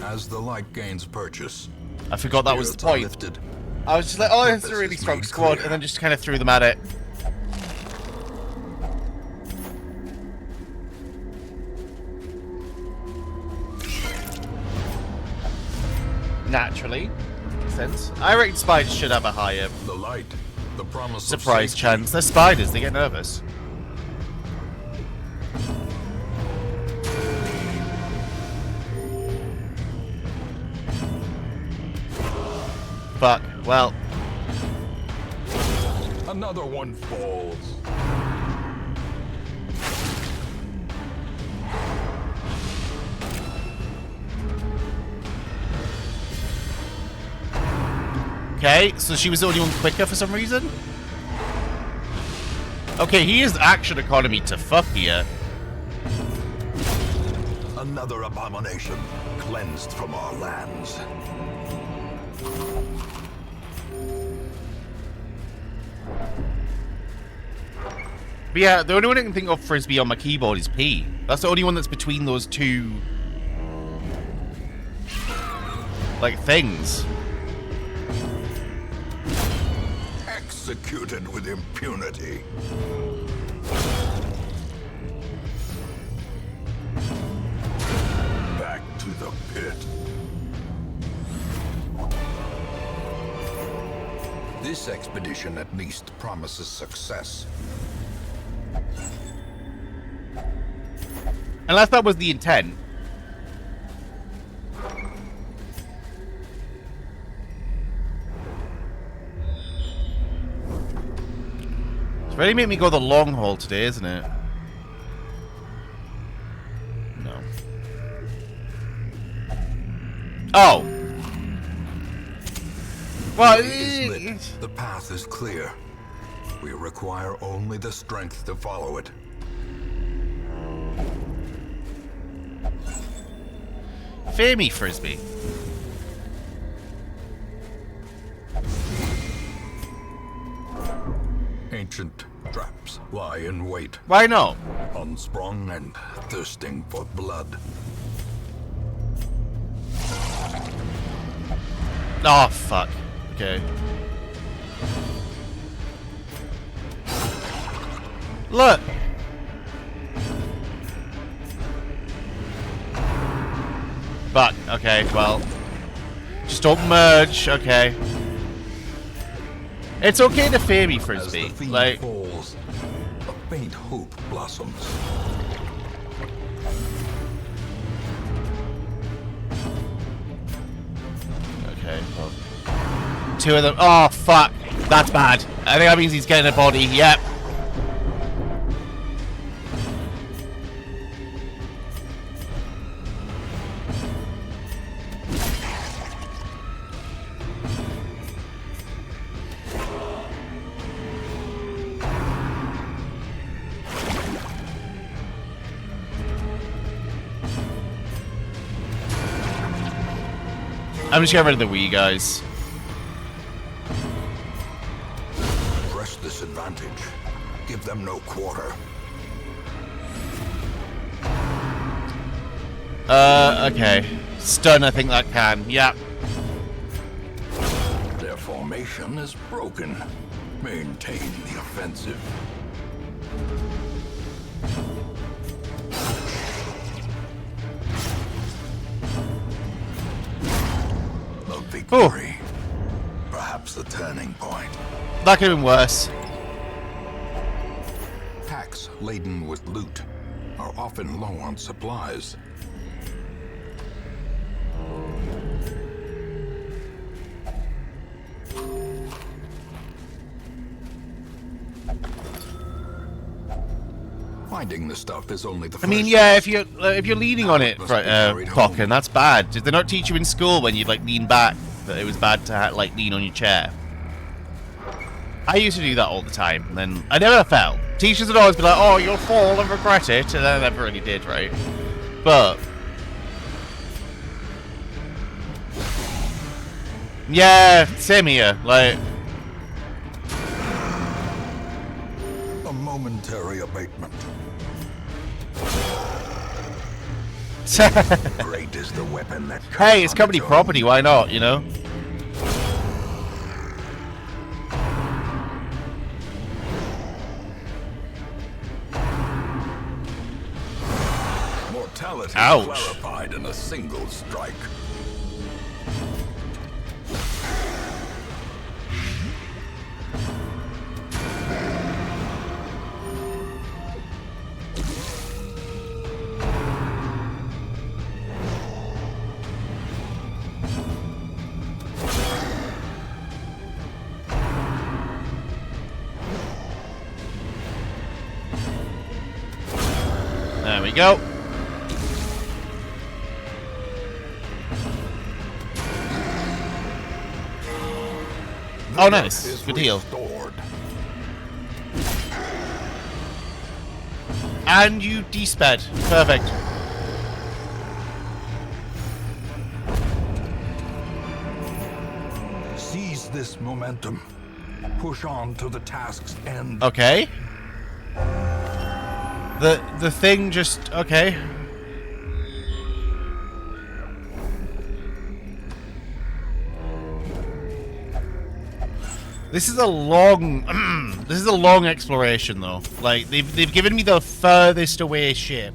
Speaker 1: As the light gains purchase,
Speaker 3: I forgot that was the
Speaker 1: spirits are
Speaker 3: point.
Speaker 1: lifted.
Speaker 3: I was just like, oh, it's a
Speaker 1: Purpose
Speaker 3: really
Speaker 1: is
Speaker 3: strong
Speaker 1: made
Speaker 3: squad,
Speaker 1: clear.
Speaker 3: and then just kind of threw them at it. Naturally. Makes sense. I reckon spiders should have a higher
Speaker 1: The light, the promise
Speaker 3: surprise
Speaker 1: of safety.
Speaker 3: chance. They're spiders, they get nervous. Fuck. Well.
Speaker 1: Another one falls.
Speaker 3: Okay, so she was the only one quicker for some reason? Okay, he is action economy to fuck here.
Speaker 1: Another abomination cleansed from our lands.
Speaker 3: But yeah, the only one I can think of Frisbee on my keyboard is P. That's the only one that's between those two... like, things.
Speaker 1: Executed with impunity. Back to the pit. This expedition at least promises success.
Speaker 3: Unless that was the intent. It's really made me go the long haul today, isn't it? No. Oh. Well,
Speaker 2: Is lit. The path is clear. We require only the strength to follow it.
Speaker 3: Fame Frisbee.
Speaker 2: Ancient traps lie in wait,
Speaker 3: Why not?
Speaker 2: unsprung and thirsting for blood.
Speaker 3: Oh, fuck. Okay. Look! Fuck. Okay, well. Just don't merge. Okay. It's okay to Fame
Speaker 2: As
Speaker 3: Frisbee.
Speaker 2: the fiend
Speaker 3: Like,
Speaker 2: falls, a faint hope blossoms.
Speaker 3: okay, well. Two of them. Oh, fuck. That's bad. I think that means he's getting a body. Yep. I'm just getting rid of the Wii guys.
Speaker 2: Press this advantage. Give them no quarter.
Speaker 3: Okay. Stun, I think that can. Yep.
Speaker 2: Their formation is broken. Maintain the offensive. The victory. Perhaps the turning point.
Speaker 3: That could have been worse.
Speaker 2: Packs laden with loot are often low on supplies. Finding the stuff is only the first.
Speaker 3: I mean, yeah, if you're leaning on it, fucking, that's bad. Did they not teach you in school when you'd like lean back that it was bad to like lean on your chair? I used to do that all the time, and then I never fell. Teachers would always be like, "Oh, you'll fall and regret it," and I never really did, right? But yeah, same here. Like,
Speaker 2: A momentary abatement. Great is the weapon that.
Speaker 3: hey, it's company property. Why not? You know.
Speaker 2: Mortality
Speaker 3: Ouch.
Speaker 2: clarified in a single strike.
Speaker 3: There we go. Oh, nice.
Speaker 2: Is
Speaker 3: Good deal.
Speaker 2: restored.
Speaker 3: And you desped. Perfect.
Speaker 2: Seize this momentum. Push on to the task's end.
Speaker 3: Okay. The thing just okay. This is a long this is a long exploration though. Like they've given me the furthest away ship.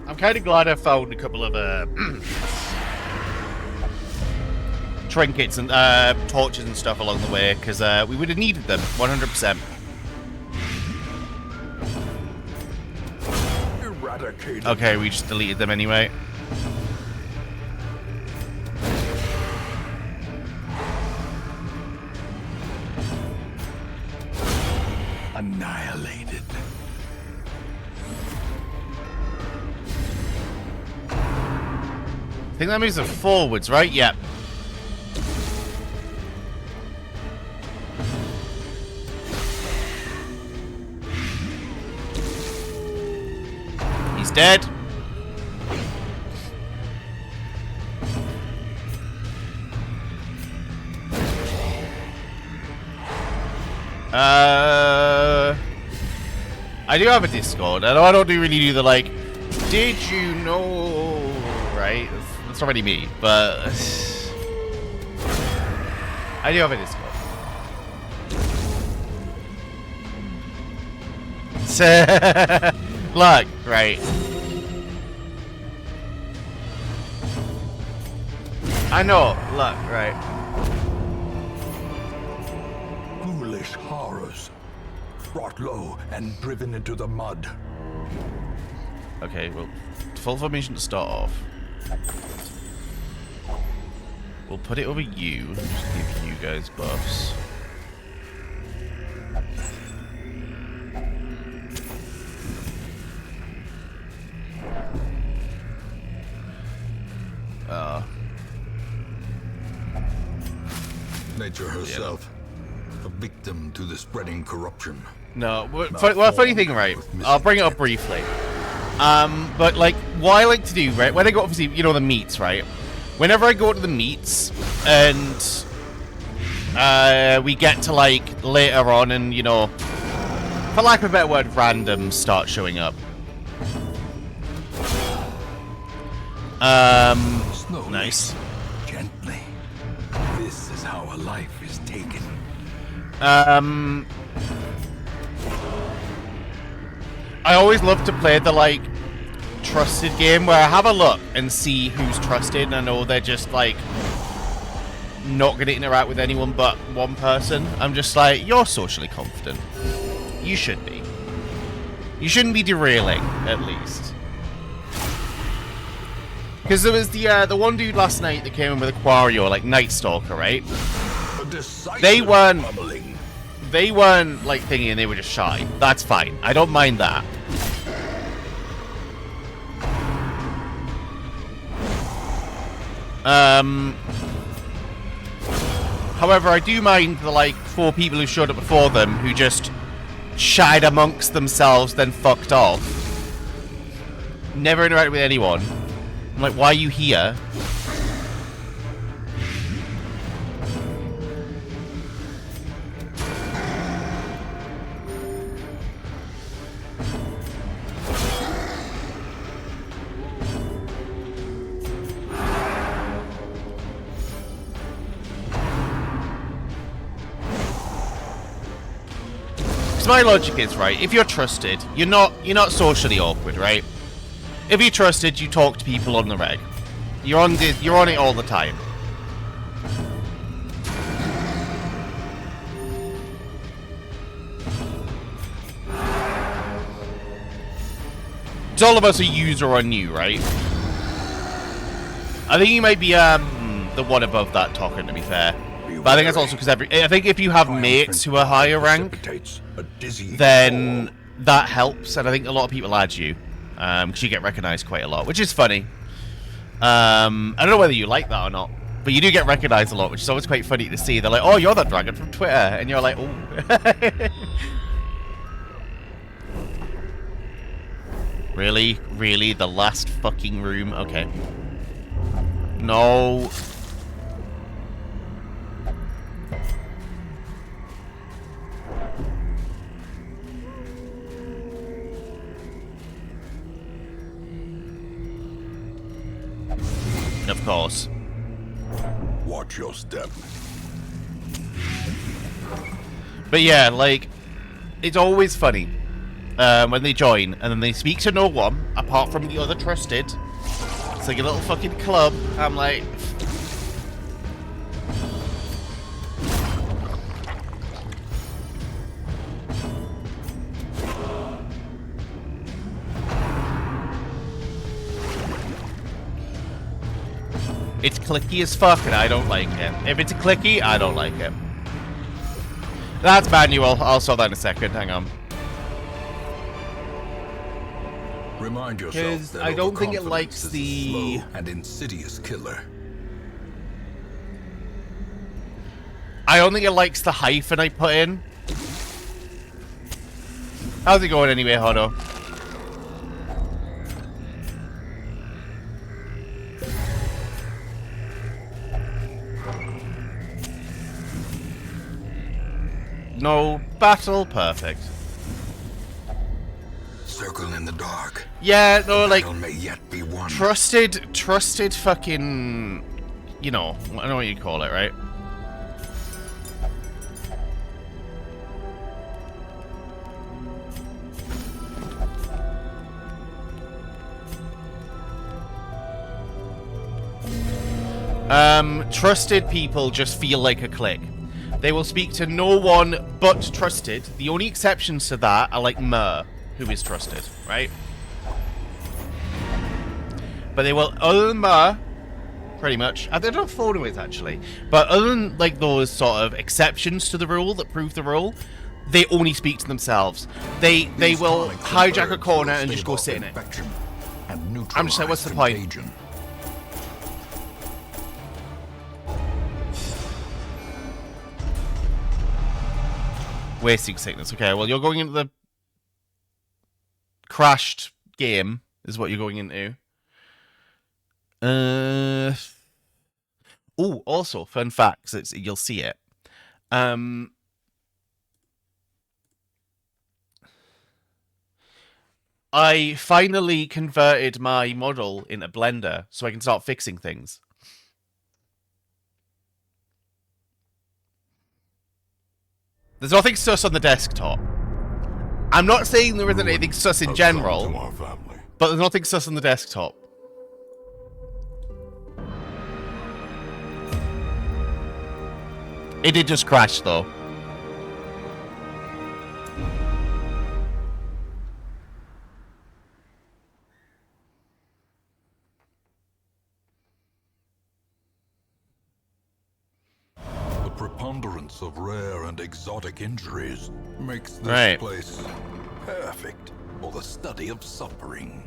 Speaker 3: I'm kind of glad I found a couple of trinkets and torches and stuff along the way, because we would have needed them 100%.
Speaker 2: Eradicated.
Speaker 3: Okay, we just deleted them anyway.
Speaker 2: annihilated.
Speaker 3: I think that moves it forwards, right? Yep. He's dead. I do have a Discord. I know I don't really do the like, did you know, right? That's not really me, but I do have a Discord. Look, right. I know, look, right.
Speaker 2: Foolish horrors. Brought low and driven into the mud.
Speaker 3: Okay, well, full formation to start off. We'll put it over you, and just give you guys buffs.
Speaker 1: Nature herself, a victim to the spreading corruption.
Speaker 3: No, funny thing, right? I'll bring it up briefly. But like, what I like to do, right? When I go, obviously, you know, the meets, right? Whenever I go to the meets, and we get to like later on, and you know, for lack of a better word, random start showing up.
Speaker 2: Slowly,
Speaker 3: Nice.
Speaker 2: gently. This is how a life is taken.
Speaker 3: I always love to play the like trusted game where I have a look and see who's trusted, and I know they're just like not gonna interact with anyone but one person. I'm just like, you're socially confident. You should be. You shouldn't be derailing, at least. Because there was the one dude last night that came in with a Quario, like Night Stalker, right? They weren't like thingy, and they were just shy. That's fine. I don't mind that. However, I do mind the like 4 people who showed up before them who just shied amongst themselves, then fucked off. Never interacted with anyone. I'm like, why are you here? Because my logic is, right, if you're trusted, you're not socially awkward, right? If you're trusted, you talk to people on the reg. You're on it all the time. So all of us are user or new, right? I think you might be the one above that talking, to be fair. But I think that's also because I think if you have mates who are higher rank, then that helps, and I think a lot of people add you. Because you get recognized quite a lot, which is funny. I don't know whether you like that or not, but you do get recognized a lot, which is always quite funny to see. They're like, oh, you're that dragon from Twitter, and you're like, oh. Really? Really? The last fucking room? Okay. No. Of course.
Speaker 1: Watch your step.
Speaker 3: But yeah, like, it's always funny when they join and then they speak to no one apart from the other trusted. It's like a little fucking club. I'm like... It's clicky as fuck and I don't like it. If it's clicky, I don't like it. That's manual. I'll solve that in a second. Hang on.
Speaker 1: Remind yourself
Speaker 3: 'Cause
Speaker 1: that
Speaker 3: I don't think it
Speaker 1: overconfidence
Speaker 3: likes
Speaker 1: is a
Speaker 3: the-
Speaker 1: slow and insidious killer.
Speaker 3: I don't think it likes the hyphen I put in. How's it going anyway, Hodo? No battle, perfect.
Speaker 1: Circle in the dark.
Speaker 3: Yeah, no, like
Speaker 1: Battle may yet be won.
Speaker 3: trusted fucking, you know, I know what you call it, right? Trusted people just feel like a clique. They will speak to no one but trusted. The only exceptions to that are like Mer, who is trusted, right? But they will, other than Mer, pretty much. I don't know if Photo is actually, but other than like those sort of exceptions to the rule that prove the rule, they only speak to themselves. They will hijack a corner and just go sit in it. I'm just like, what's the point? Wasting sickness. Okay, well, you're going into the crashed game, is what you're going into. Oh, also, fun fact, 'cause you'll see it. I finally converted my model into Blender so I can start fixing things. There's nothing sus on the desktop. I'm not saying there isn't anything sus in general, but there's nothing sus on the desktop. It did just crash, though.
Speaker 1: The preponderance of rare and exotic injuries makes this place perfect for the study of suffering.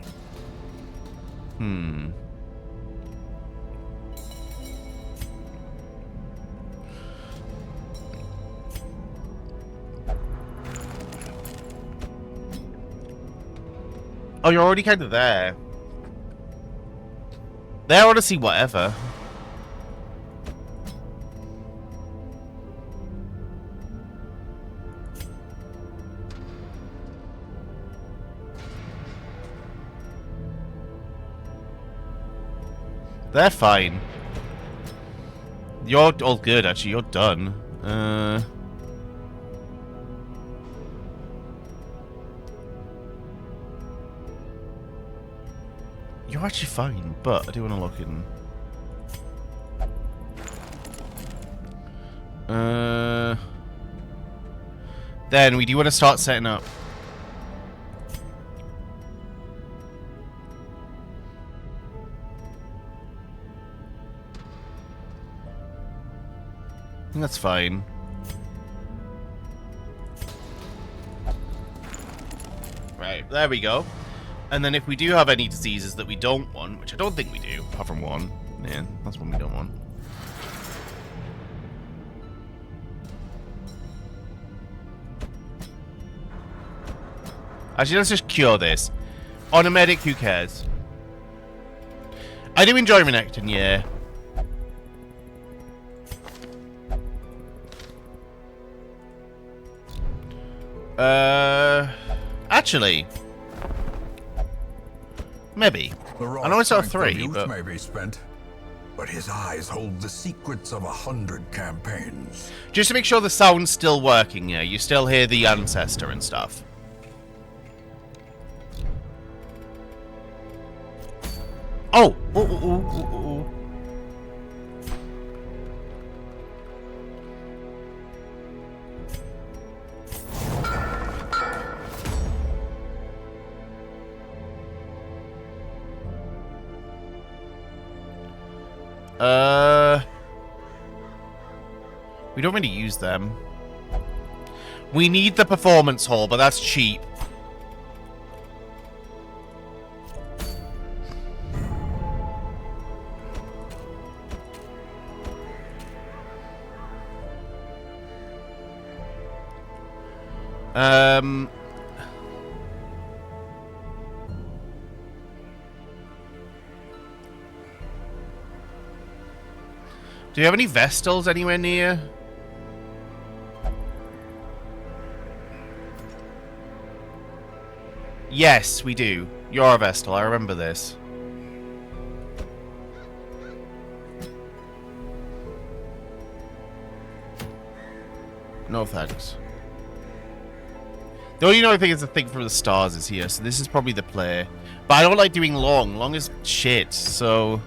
Speaker 3: Oh, you're already kind of there. There, honestly, whatever. They're fine. You're all good, actually. You're done. You're actually fine, but I do want to look in. Then we do want to start setting up. I think that's fine. Right, there we go. And then if we do have any diseases that we don't want, which I don't think we do, apart from one. Yeah, that's one we don't want. Actually, let's just cure this. On a medic, who cares? I do enjoy Renekton, yeah. Actually... Maybe. I know I saw 3, but...
Speaker 1: may be spent, but his eyes hold the secrets of 100 campaigns.
Speaker 3: Just to make sure the sound's still working, yeah. You still hear the ancestor and stuff. Oh! Ooh. We don't really use them. We need the performance hall, but that's cheap. Do you have any Vestals anywhere near? Yes, we do. You're a Vestal, I remember this. No thanks. The only other thing is the thing from the stars is here, so this is probably the play. But I don't like doing long. Long is shit, so...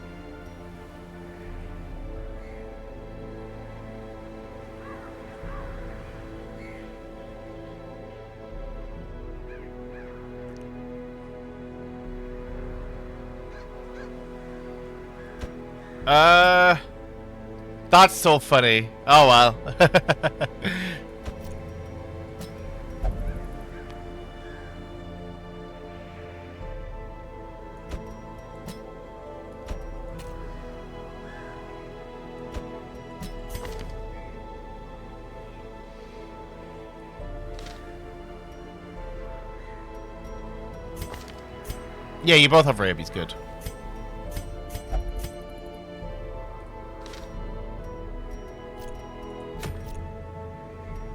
Speaker 3: That's so funny. Oh well. Yeah, you both have rabies, good.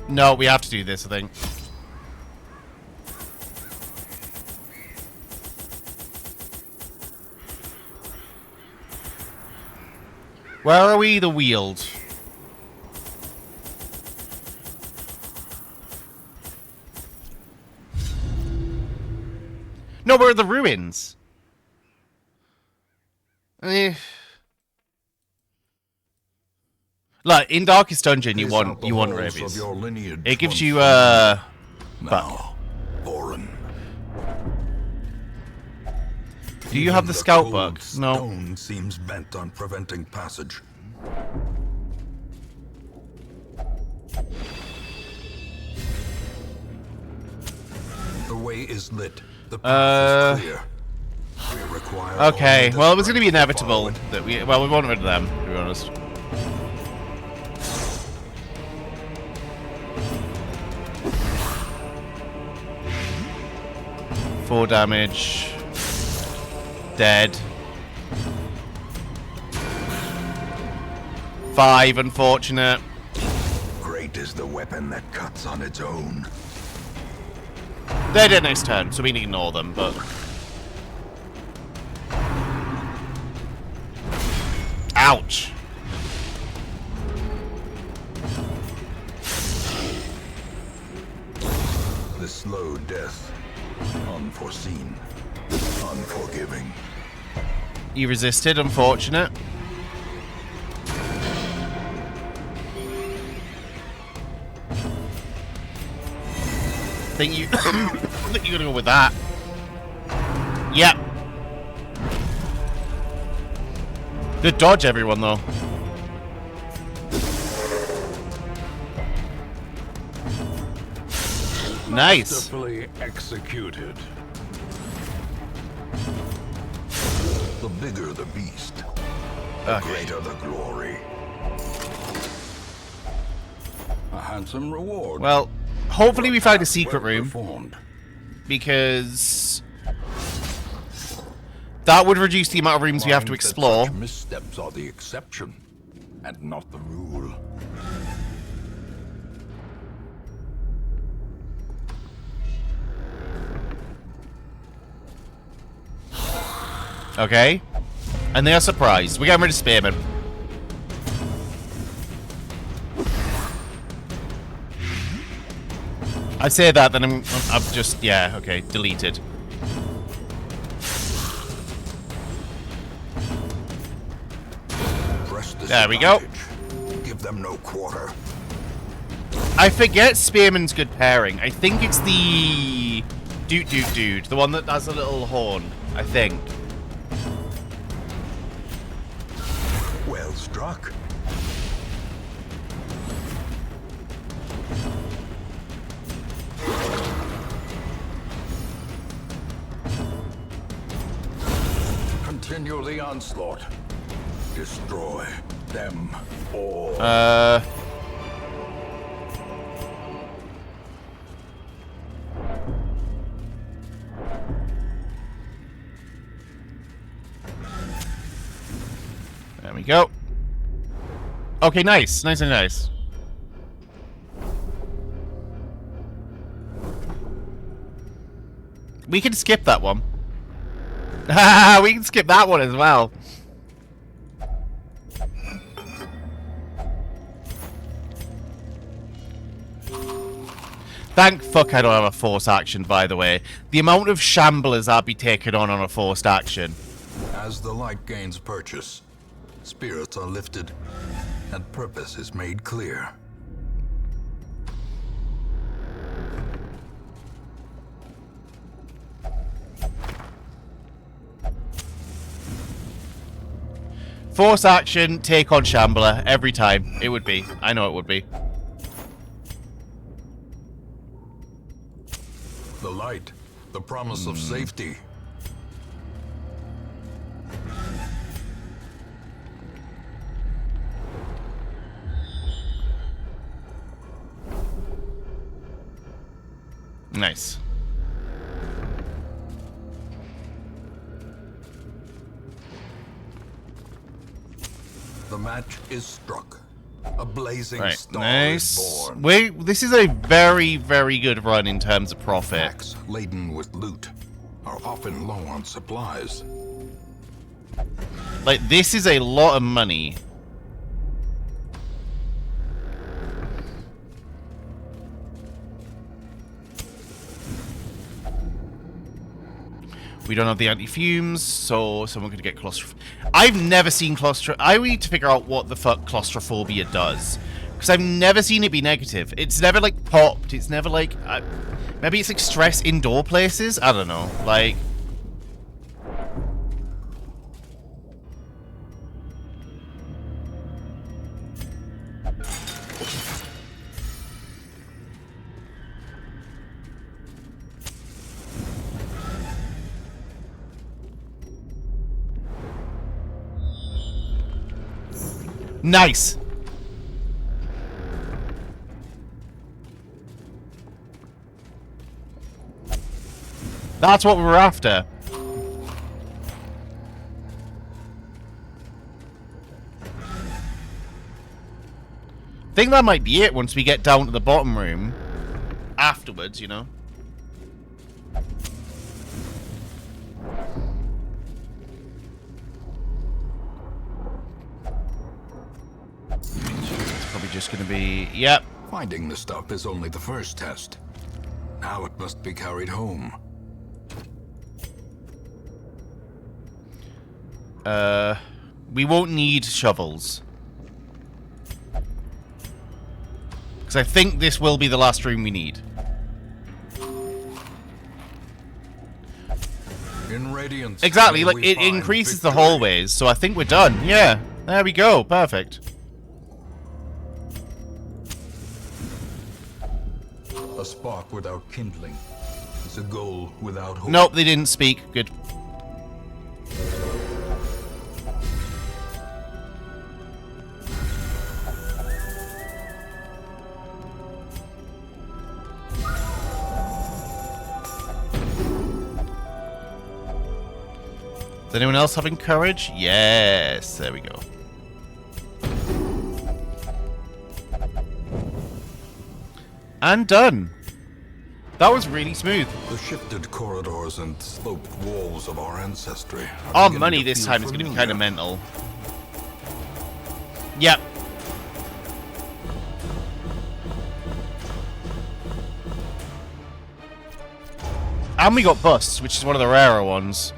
Speaker 3: No, we have to do this, I think. Where are we? The Weald. No, we're at the ruins. Look, in Darkest Dungeon, you want rabies. It gives you
Speaker 1: now,
Speaker 3: Borin. Do you have the scout book? No.
Speaker 1: Stone seems bent on preventing passage. The way is lit. The path is clear. We require
Speaker 3: okay, well, it was going to be inevitable that we want rid of them, to be honest. Four damage. Dead. 5, unfortunate.
Speaker 1: Great is the weapon that cuts on its own.
Speaker 3: They're dead next turn, so we can ignore them, but... Ouch!
Speaker 1: The slow death. Unforeseen. Unforgiving.
Speaker 3: You resisted, unfortunate. Think you're gonna go with that. Yep. Good dodge, everyone, though. Nice.
Speaker 1: Masterfully executed. The bigger the beast, the greater the glory.
Speaker 2: A handsome reward.
Speaker 3: Well, hopefully we find a secret
Speaker 2: Well
Speaker 3: room,
Speaker 2: performed.
Speaker 3: because that would reduce the amount of rooms we have to
Speaker 2: Mind that
Speaker 3: explore.
Speaker 2: such missteps are the exception, and not the rule.
Speaker 3: Okay. And they are surprised. We're getting rid of Spearman. I say that, then I'm just, yeah, okay, deleted. There we go.
Speaker 1: Give them no quarter.
Speaker 3: I forget Spearman's good pairing. I think it's the dude, the one that has a little horn, I think.
Speaker 1: Well struck.
Speaker 2: Continue the onslaught. Destroy them all.
Speaker 3: There we go. Okay, nice. Nice and nice. We can skip that one. We can skip that one as well. Thank fuck I don't have a forced action, by the way. The amount of shamblers I'd be taking on a forced action.
Speaker 2: As the light gains purchase, spirits are lifted, and purpose is made clear.
Speaker 3: Force action, take on Shambler, every time. It would be. I know it would be.
Speaker 2: The light, the promise of safety.
Speaker 3: Nice.
Speaker 2: The match is struck. A blazing
Speaker 3: Right,
Speaker 2: star
Speaker 3: nice.
Speaker 2: is born.
Speaker 3: Wait, this is a very, very good run in terms of profit.
Speaker 2: Packs laden with loot are often low on supplies.
Speaker 3: Like, this is a lot of money. We don't have the anti-fumes, so someone could get claustrophobia. I've never seen I need to figure out what the fuck claustrophobia does. Because I've never seen it be negative. It's never, like, popped. It's never, like... maybe it's, like, stress indoor places? I don't know. Like... Nice! That's what we were after. I think that might be it once we get down to the bottom room. Afterwards, you know. Probably just gonna be... Yep.
Speaker 2: Finding the stuff is only the first test. Now it must be carried home.
Speaker 3: We won't need shovels. Because I think this will be the last room we need.
Speaker 2: In Radiance,
Speaker 3: Exactly, like,
Speaker 2: we
Speaker 3: it
Speaker 2: find
Speaker 3: increases the
Speaker 2: victory.
Speaker 3: hallways, so I think we're done. Yeah, there we go. Perfect.
Speaker 2: A spark without kindling is a goal without hope.
Speaker 3: Nope, they didn't speak. Good. Is anyone else having courage? Yes, there we go. And done. That was really smooth.
Speaker 2: The shifted corridors and sloped walls of our ancestry. are
Speaker 3: Our
Speaker 2: beginning
Speaker 3: money
Speaker 2: to
Speaker 3: this
Speaker 2: feel
Speaker 3: time is going to be
Speaker 2: familiar.
Speaker 3: kind of mental. Yep. And we got busts, which is one of the rarer ones.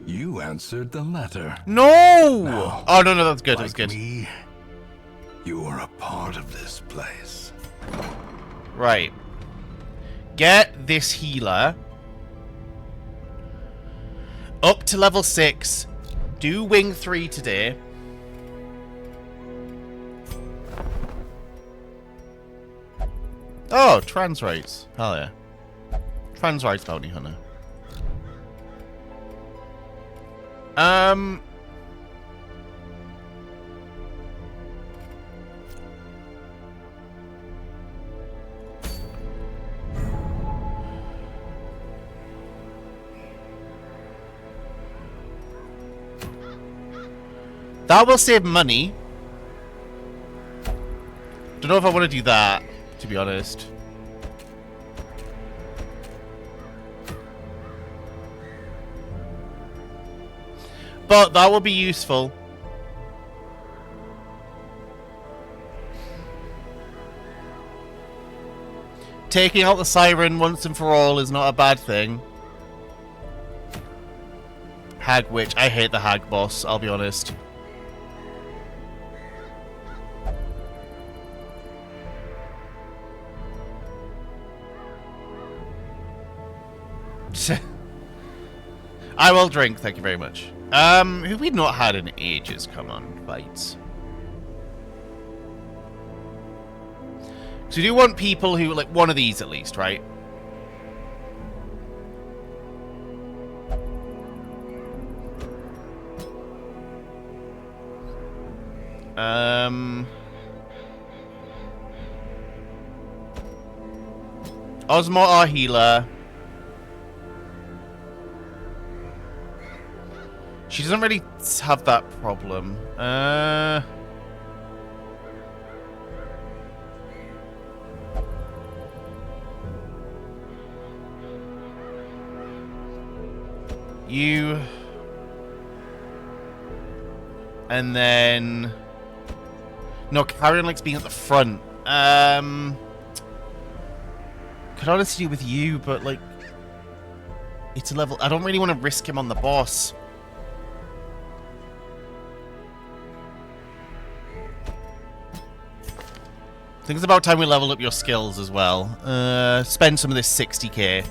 Speaker 2: You answered the letter.
Speaker 3: No!
Speaker 2: Now,
Speaker 3: Oh, no, that's good, that's
Speaker 2: like
Speaker 3: good.
Speaker 2: me, you are a part of this place.
Speaker 3: Right. Get this healer up to level 6. Do wing 3 today. Oh, trans rights. Hell yeah. Trans rights bounty hunter. That will save money. Don't know if I want to do that, to be honest. But that will be useful. Taking out the siren once and for all is not a bad thing. Hag Witch. I hate the Hag boss, I'll be honest. I will drink, thank you very much. Who we've not had in ages, come on, fights. So we do want people who, like, one of these at least, right? Osmo, our healer. She doesn't really have that problem. You. And then... No, Carrion likes being at the front. Could honestly do with you, but, like... It's a level... I don't really want to risk him on the boss. I think it's about time we leveled up your skills as well. Spend some of this 60k.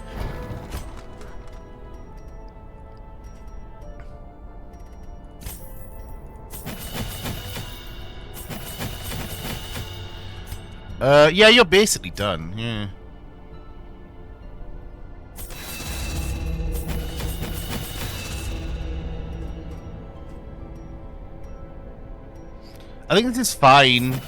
Speaker 3: Yeah, you're basically done. Yeah. I think this is fine.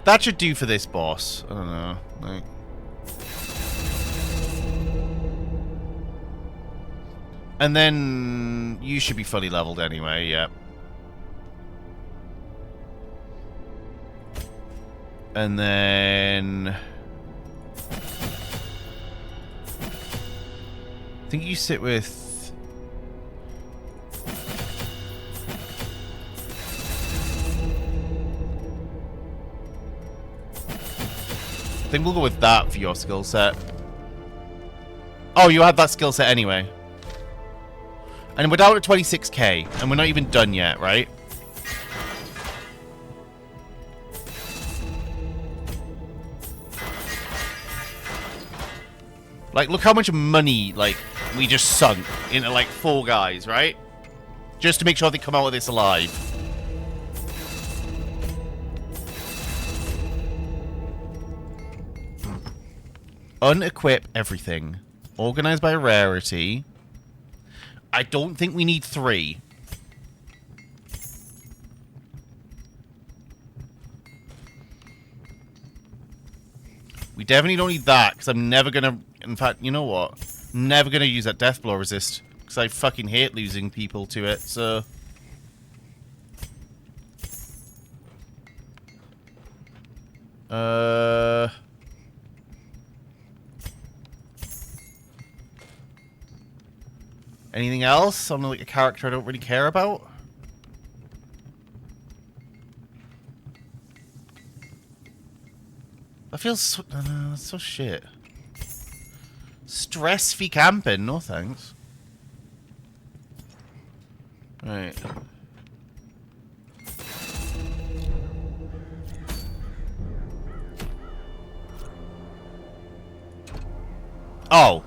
Speaker 3: That should do for this boss. I don't know. Like... And then you should be fully leveled anyway, yeah. And then... I think you sit with... I think we'll go with that for your skill set. Oh, you had that skill set anyway. And we're down to 26k, and we're not even done yet, right? Like, look how much money, like, we just sunk into, like, 4 guys, right? Just to make sure they come out of this alive. Unequip everything. Organized by rarity. I don't think we need 3. We definitely don't need that, because I'm never gonna... In fact, you know what? I'm never gonna use that death blow resist, because I fucking hate losing people to it, so... Anything else? Something like a character I don't really care about? That feels so... that's so shit. Stress fee camping, no thanks. Right. Oh.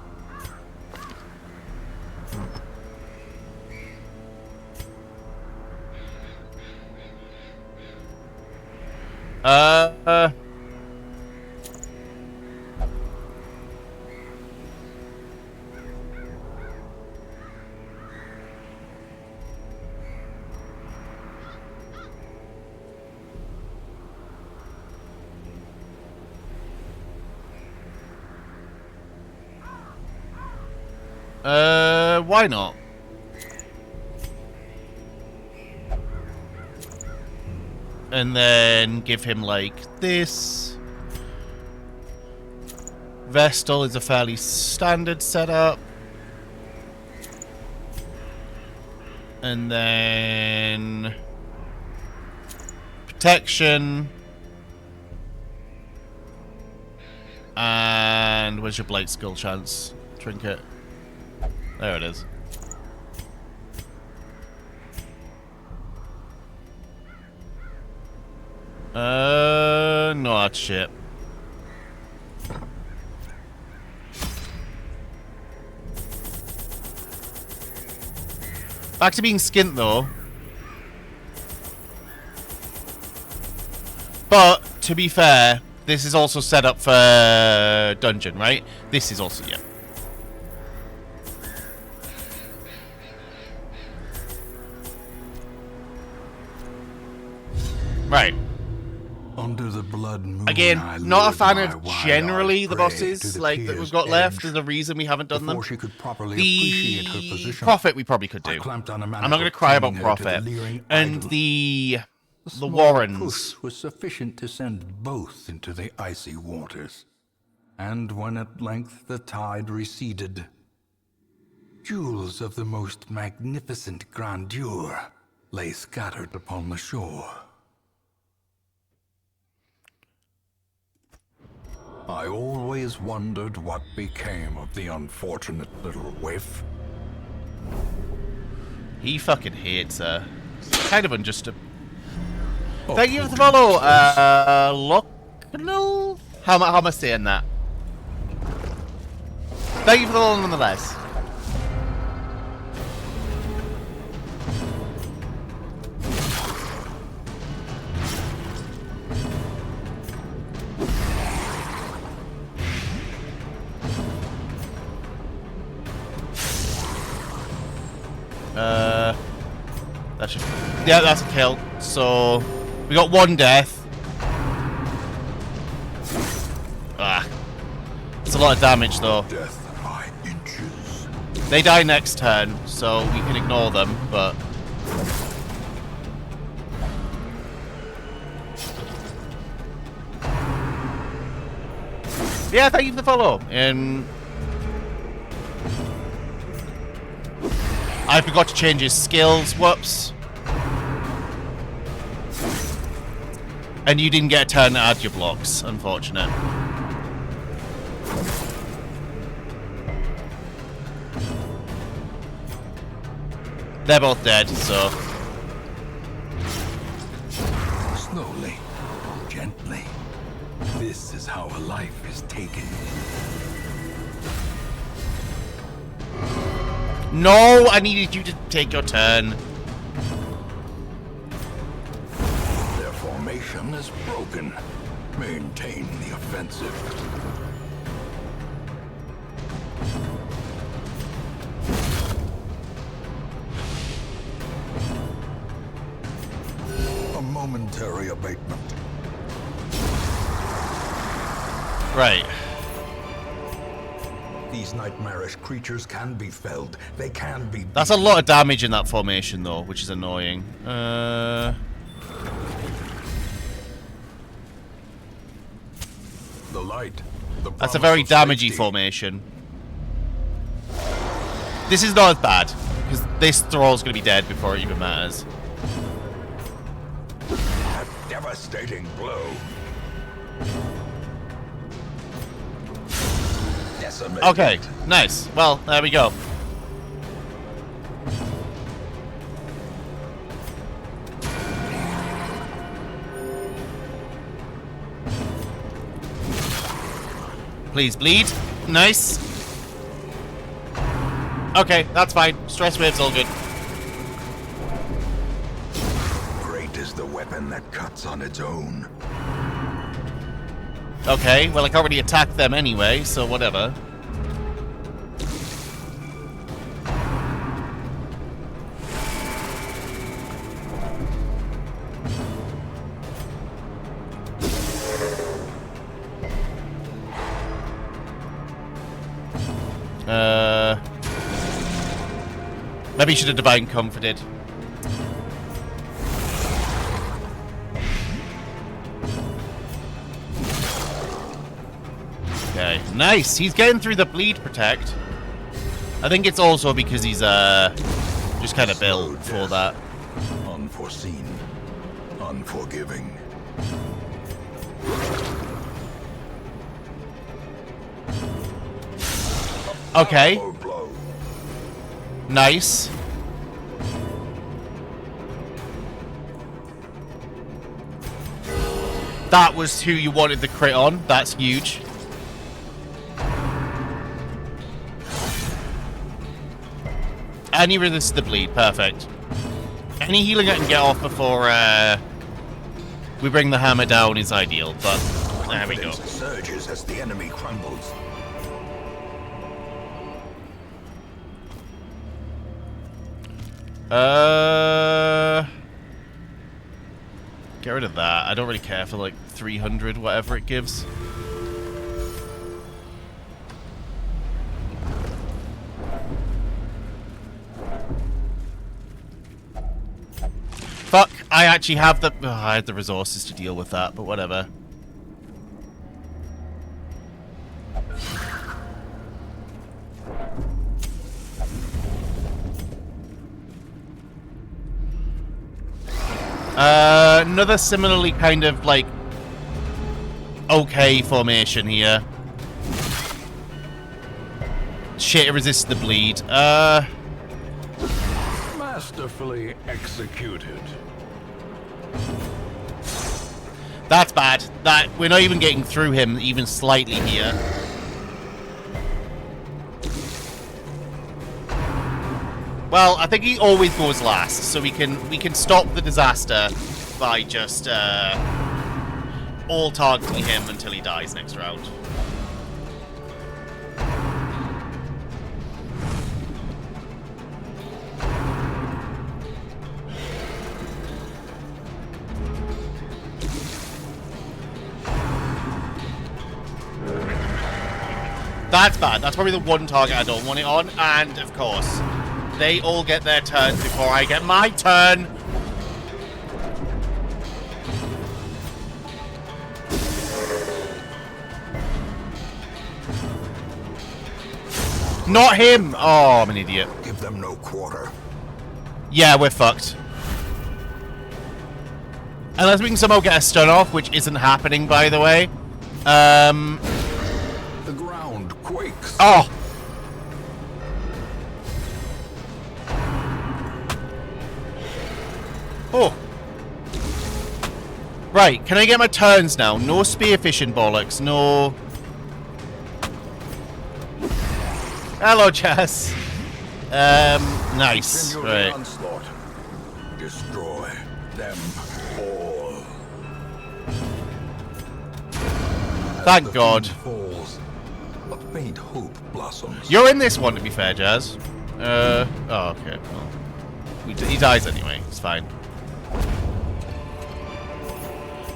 Speaker 3: Why not? And then give him, like, this. Vestal is a fairly standard setup. And then... Protection. And where's your Blight skill chance? Trinket. There it is. No, that's shit. Back to being skint, though. But, to be fair, this is also set up for dungeon, right? This is also, yeah. Right.
Speaker 2: Under the blood moon,
Speaker 3: again,
Speaker 2: I
Speaker 3: not a fan
Speaker 2: lured
Speaker 3: of
Speaker 2: my
Speaker 3: generally
Speaker 2: wide-eyed
Speaker 3: the
Speaker 2: prey
Speaker 3: bosses
Speaker 2: to the
Speaker 3: like that we've
Speaker 2: pier's
Speaker 3: got left.
Speaker 2: edge.
Speaker 3: There's a reason we haven't done them.
Speaker 2: Before she could properly appreciate her
Speaker 3: The
Speaker 2: position,
Speaker 3: Prophet we probably could
Speaker 2: I
Speaker 3: do.
Speaker 2: clamped on a
Speaker 3: I'm not
Speaker 2: manacle,
Speaker 3: going to cry about
Speaker 2: pinning her to the
Speaker 3: Prophet.
Speaker 2: leering
Speaker 3: And
Speaker 2: idol.
Speaker 3: the
Speaker 2: small
Speaker 3: Warrens.
Speaker 2: push was sufficient to send both into the icy waters. And when at length the tide receded, jewels of the most magnificent grandeur lay scattered upon the shore. I always wondered what became of the unfortunate little waif.
Speaker 3: He fucking hates her. It's kind of unjust. Thank you for the follow, Locknell? How am I saying that? Thank you for the follow nonetheless. That should... Yeah, that's a kill. So, we got one death. Ah. It's a lot of damage, though.
Speaker 2: Death by inches.
Speaker 3: They die next turn, so we can ignore them, but... Yeah, thank you for the follow. And... I forgot to change his skills. Whoops. And you didn't get a turn to add your blocks. Unfortunate. They're both dead, so...
Speaker 2: Slowly, gently. This is how a life is taken.
Speaker 3: No, I needed you to take your turn.
Speaker 2: Their formation is broken. Maintain the offensive. A momentary abatement.
Speaker 3: Right.
Speaker 2: These nightmarish creatures can be felled. They can be...
Speaker 3: That's a lot of damage in that formation, though, which is annoying.
Speaker 2: The light.
Speaker 3: That's a very damagey formation. This is not as bad, because this thrall's going to be dead before it even matters.
Speaker 2: A devastating blow. Decimated.
Speaker 3: Okay, nice. Well, there we go. Please bleed. Nice. Okay, that's fine. Stress wave's all good.
Speaker 2: Great is the weapon that cuts on its own.
Speaker 3: Okay, well I can't really attack them anyway, so whatever. Maybe you should have Divine Comforted. Okay, nice. He's getting through the bleed protect. I think it's also because he's just kind of built for that.
Speaker 1: Unforeseen, unforgiving.
Speaker 3: Okay. Nice. That was who you wanted the crit on. That's huge. And he resisted the bleed. Perfect. Any healing I can get off before we bring the hammer down is ideal, but there we go.
Speaker 1: Surges as the enemy crumbles.
Speaker 3: Get rid of that. I don't really care for like 300, whatever it gives. Fuck, I actually have the... Oh, I had the resources to deal with that, but whatever. Another similarly kind of, like, okay formation here. Shit, it resists the bleed.
Speaker 2: Masterfully executed.
Speaker 3: That's bad. That we're not even getting through him even slightly here. Well, I think he always goes last, so we can stop the disaster by just all targeting him until he dies next round. That's bad. That's probably the one target I don't want it on. And, of course, they all get their turns before I get my turn. Not him! Oh, I'm an idiot.
Speaker 1: Give them no quarter.
Speaker 3: Yeah, we're fucked. Unless we can somehow get a stun off, which isn't happening, by the way.
Speaker 1: The ground quakes.
Speaker 3: Oh! Oh. Right, can I get my turns now? No spearfishing bollocks, no... Hello, Chess. Nice.
Speaker 1: Continue
Speaker 3: Right.
Speaker 1: the onslaught. Destroy them all.
Speaker 3: Thank
Speaker 1: As the
Speaker 3: God.
Speaker 1: fiend falls, a faint hope blossoms.
Speaker 3: You're in this one, to be fair, Jazz. Oh, okay. Well, he dies anyway. It's fine.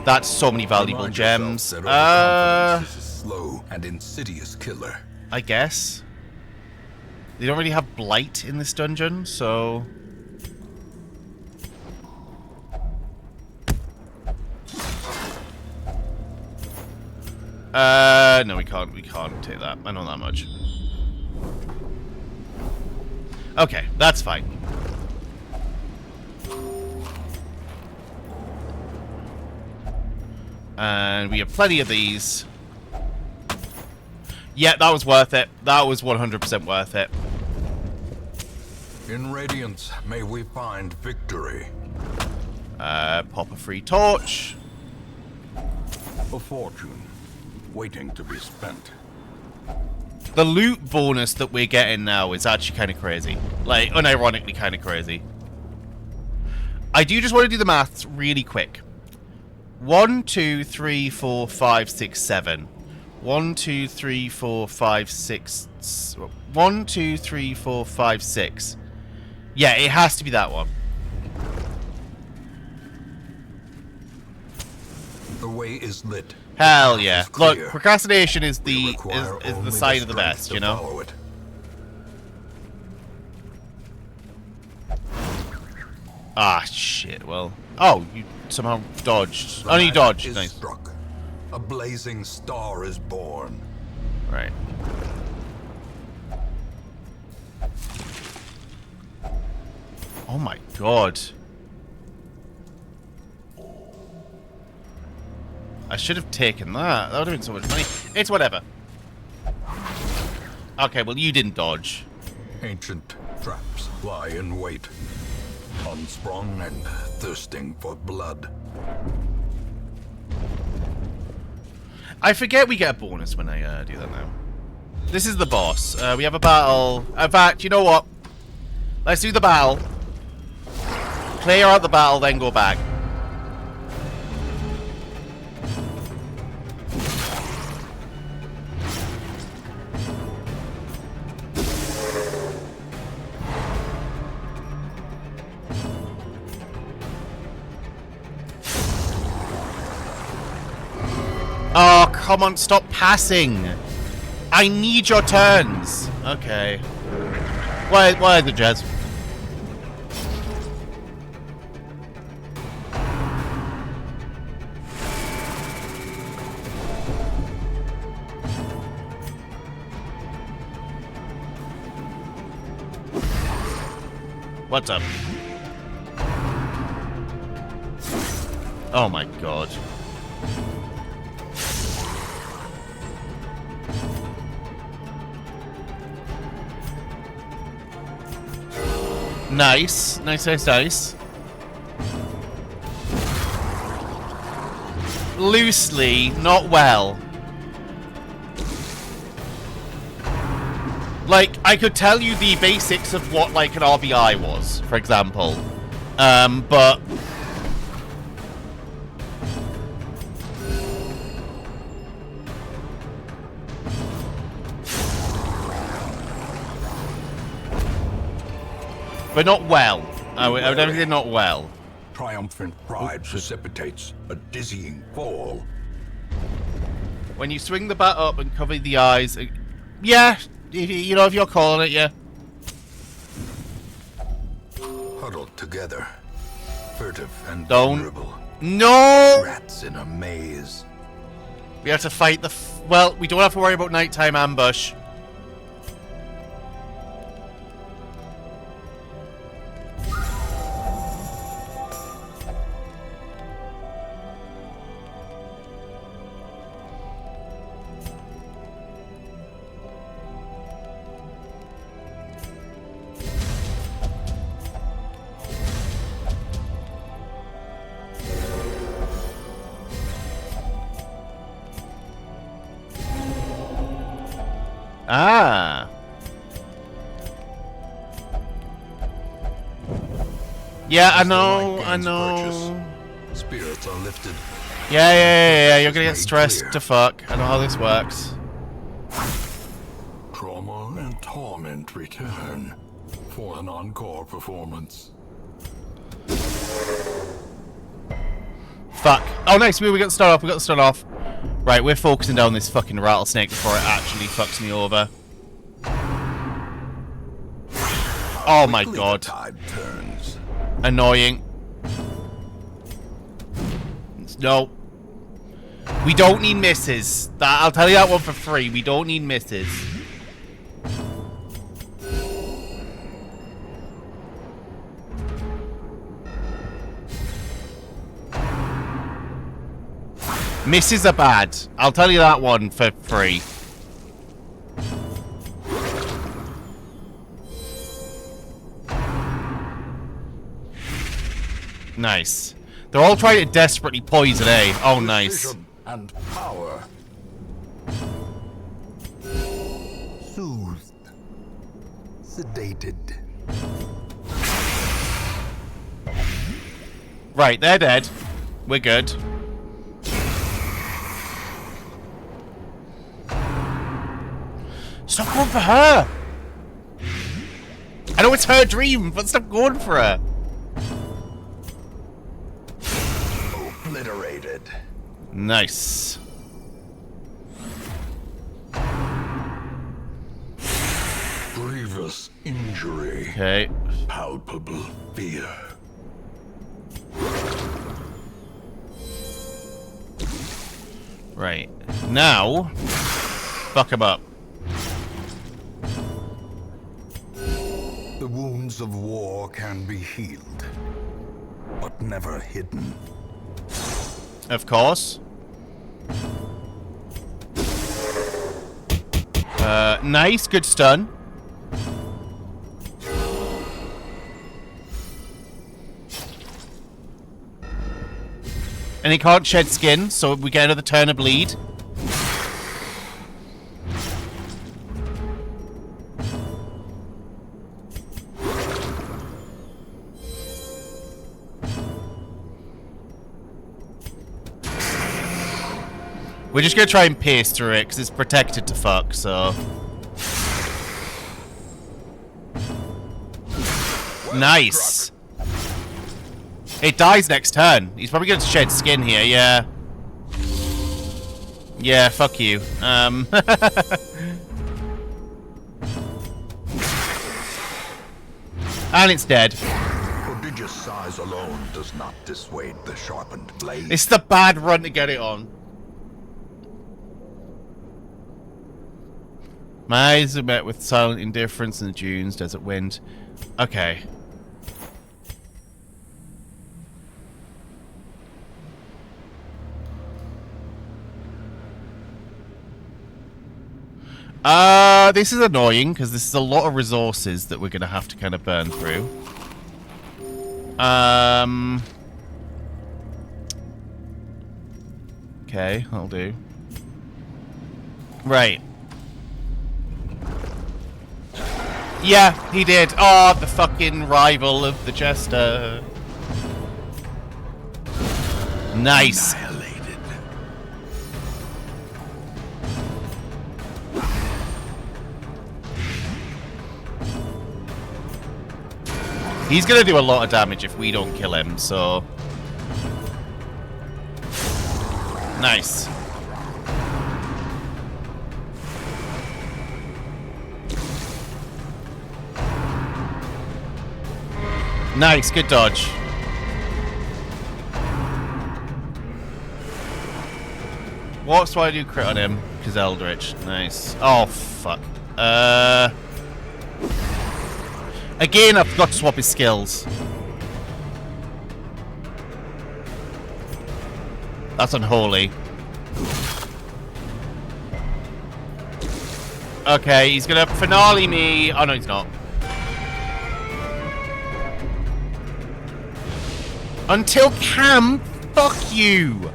Speaker 3: That's so many valuable
Speaker 1: Remind yourself
Speaker 3: gems.
Speaker 1: that overconfidence is a slow and insidious killer.
Speaker 3: I guess. They don't really have blight in this dungeon, so... No, we can't take that. I know that much. Okay, that's fine. And we have plenty of these. Yeah, that was worth it. That was 100% worth it.
Speaker 1: In Radiance, may we find victory.
Speaker 3: Pop a free torch.
Speaker 1: A fortune waiting to be spent.
Speaker 3: The loot bonus that we're getting now is actually kind of crazy. Like, unironically kind of crazy. I do just want to do the maths really quick. 1, 2, 3, 4, 5, 6, 7. 1, 2, 3, 4, 5, 6. 1, 2, 3, 4, 5, 6. Yeah, it has to be that one.
Speaker 2: The way is lit.
Speaker 3: Hell yeah.
Speaker 2: Clear.
Speaker 3: Look, procrastination is
Speaker 2: We
Speaker 3: the
Speaker 2: require
Speaker 3: is
Speaker 2: only
Speaker 3: the sign of the
Speaker 2: strength
Speaker 3: best,
Speaker 2: to
Speaker 3: you know?
Speaker 2: follow it.
Speaker 3: Ah, shit, well. Oh, you somehow dodged.
Speaker 2: The
Speaker 3: Only
Speaker 2: match
Speaker 3: dodged.
Speaker 2: is
Speaker 3: Nice.
Speaker 2: struck. A blazing star is born.
Speaker 3: Right. Oh my god. I should have taken that. That would have been so much money. It's whatever. Okay, well, you didn't dodge.
Speaker 2: Ancient traps lie in wait, unsprung and thirsting for blood.
Speaker 3: I forget we get a bonus when I do that now. This is the boss. We have a battle. In fact, you know what? Let's do the battle. Clear out the battle, then go back. Oh, come on, stop passing. I need your turns. Okay. Why are the jazz? What's up? Oh my god. Nice. Nice, nice, nice. Loosely, not well. Like, I could tell you the basics of what, like, an RBI was, for example. But... But not well. I would never say not well.
Speaker 2: Triumphant pride precipitates a dizzying fall.
Speaker 3: When you swing the bat up and cover the eyes... Yeah, you know, if you're calling it, yeah.
Speaker 2: Huddled together, furtive and
Speaker 3: Don't.
Speaker 2: vulnerable.
Speaker 3: No!
Speaker 2: Rats in a maze.
Speaker 3: We have to fight the... Well, we don't have to worry about nighttime ambush. Ah. Yeah, I know, I know.
Speaker 2: Spirits are lifted.
Speaker 3: Yeah, you're gonna get
Speaker 2: Made
Speaker 3: stressed
Speaker 2: clear.
Speaker 3: to fuck. I know how this works.
Speaker 2: Trauma and torment return for an encore performance.
Speaker 3: Fuck. Oh, nice. We got to start off. We got to start off. Right, we're focusing down this fucking rattlesnake before it actually fucks me over. Oh my
Speaker 2: Quickly
Speaker 3: god.
Speaker 2: the tide turns.
Speaker 3: Annoying. No. We don't need misses. I'll tell you that one for free. We don't need misses. Misses are bad. I'll tell you that one for free. Nice. They're all trying to desperately poison, eh? Oh, nice.
Speaker 2: Precision and power. Soothed. Sedated.
Speaker 3: Right, they're dead. We're good. Stop going for her! I know it's her dream, but stop going for her!
Speaker 1: Obliterated.
Speaker 3: Nice.
Speaker 1: Grievous injury.
Speaker 3: Okay.
Speaker 1: Palpable fear.
Speaker 3: Right. Now, fuck him up.
Speaker 1: The wounds of war can be healed, but never hidden.
Speaker 3: Of course. Nice, good stun. And he can't shed skin, so we get another turn of bleed. We're just gonna try and pierce through it, because it's protected to fuck, so... Nice! It dies next turn. He's probably gonna shed skin here, yeah. Yeah, fuck you. And it's dead.
Speaker 1: Prodigious size alone does not dissuade the sharpened blade.
Speaker 3: It's the bad run to get it on. My eyes are met with silent indifference in the dunes, desert wind. Okay. This is annoying, because this is a lot of resources that we're going to have to kind of burn through. Okay, that'll do. Right. Yeah, he did. Oh, the fucking rival of the Jester. Nice.
Speaker 1: Annihilated.
Speaker 3: He's gonna do a lot of damage if we don't kill him, so... Nice. Nice, good dodge. What's why I do crit on him? Because Eldritch. Nice. Oh, fuck. Again, I forgot to swap his skills. That's unholy. Okay, he's gonna finale me. Oh, no, he's not. Until camp? Fuck you!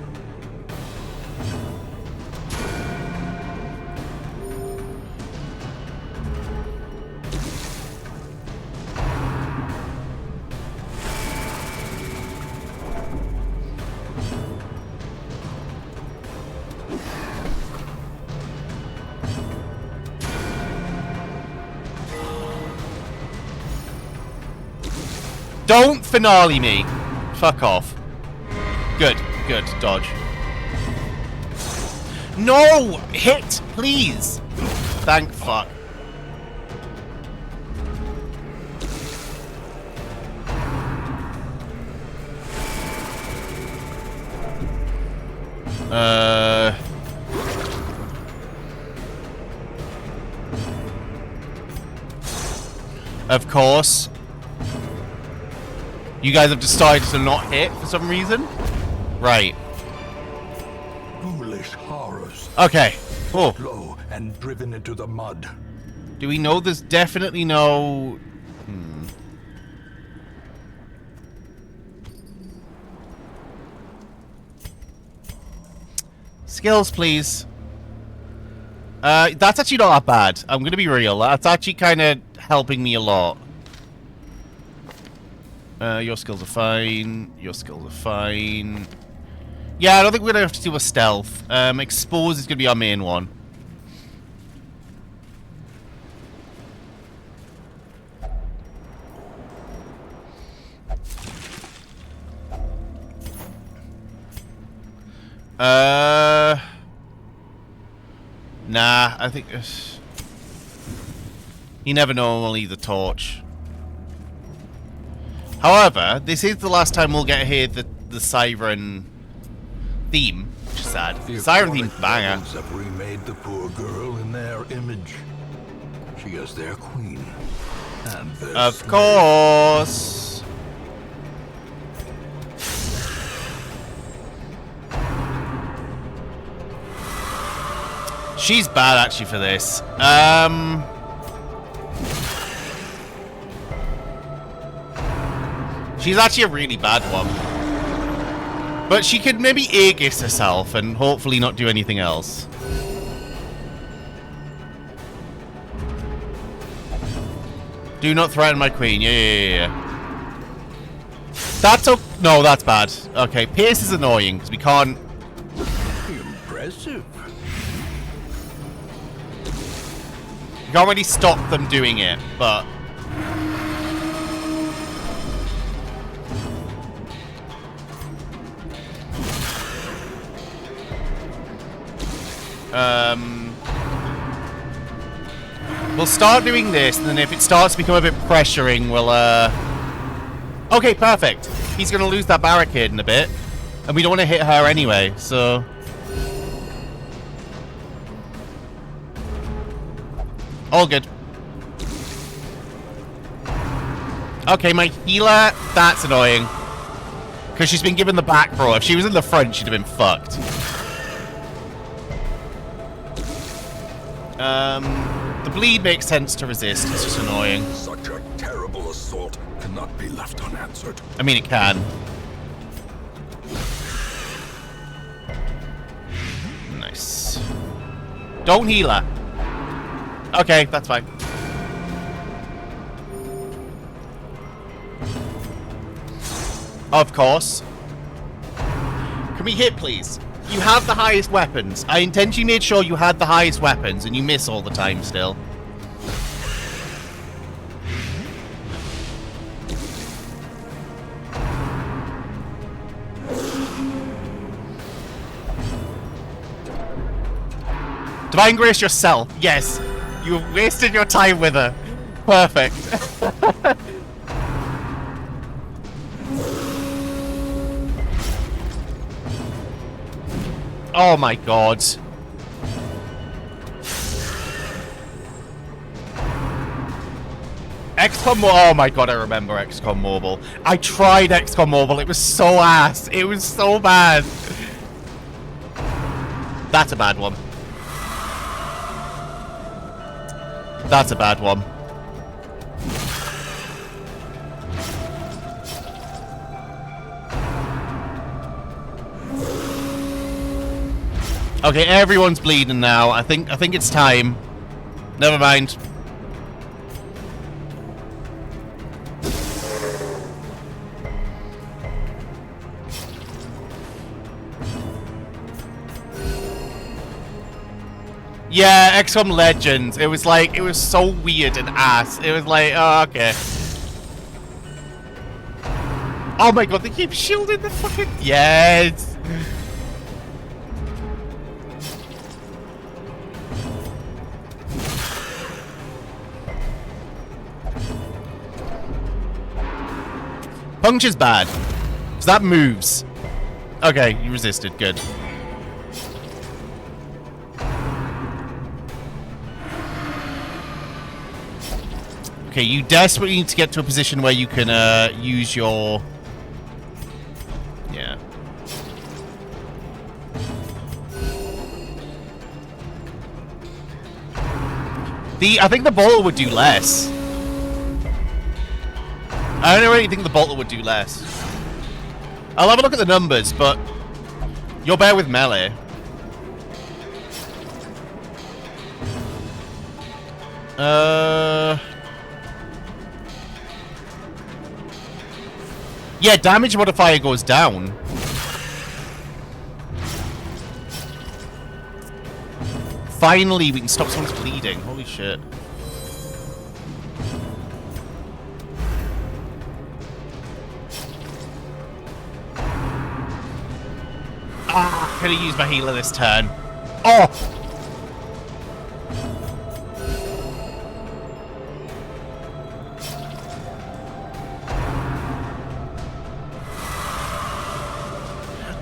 Speaker 3: Don't finale me! Fuck off. Good, good, dodge. No! Hit, please! Thank fuck. Of course. You guys have decided to not hit for some reason? Right.
Speaker 1: Foolish horrors.
Speaker 3: Okay. Oh.
Speaker 1: Low and driven into the mud.
Speaker 3: Do we know there's definitely no... Skills, please. That's actually not that bad. I'm gonna be real. That's actually kind of helping me a lot. Your skills are fine. Your skills are fine. Yeah, I don't think we're gonna have to do a stealth. Expose is gonna be our main one. Nah, I think... You never know when we'll leave the torch. However, this is the last time we'll get to hear the Siren theme, which is sad. The Siren theme banger.
Speaker 2: Have remade the poor girl in their image. She is their queen. And their
Speaker 3: Of
Speaker 2: slave.
Speaker 3: course. She's bad actually for this. She's actually a really bad one. But she could maybe Aegis herself and hopefully not do anything else. Do not threaten my queen. Yeah. That's okay. No, that's bad. Okay, Pierce is annoying because we can't...
Speaker 2: Impressive.
Speaker 3: We can't really stop them doing it, but... We'll start doing this, and then if it starts to become a bit pressuring, we'll, Okay, perfect. He's gonna lose that barricade in a bit, and we don't want to hit her anyway, so... All good. Okay, my healer, that's annoying. Because she's been given the back row. If she was in the front, she'd have been fucked. The bleed makes sense to resist. It's just annoying.
Speaker 1: Such a terrible assault cannot be left unanswered.
Speaker 3: I mean, it can. Nice. Don't heal her. Okay, that's fine. Of course. Can we hit, please? You have the highest weapons. I intentionally made sure you had the highest weapons, and you miss all the time still. Divine Grace yourself. Yes. You wasted your time with her. Perfect. Oh my god. XCOM Mobile. Oh my god, I remember XCOM Mobile. I tried XCOM Mobile. It was so ass. It was so bad. That's a bad one. That's a bad one. Okay, everyone's bleeding now. I think it's time. Never mind. Yeah, XCOM Legends. It was like, it was so weird and ass. It was like, oh, okay. Oh my god, they keep shielding the fucking... Yes! Puncture's bad. So that moves. Okay, you resisted. Good. Okay, you desperately need to get to a position where you can use your... Yeah. I think the bolter would do less. I don't really think the bolter would do less. I'll have a look at the numbers, but you're better with melee. Yeah, damage modifier goes down. Finally, we can stop someone's bleeding. Holy shit. Ah, could have used my healer this turn. Oh!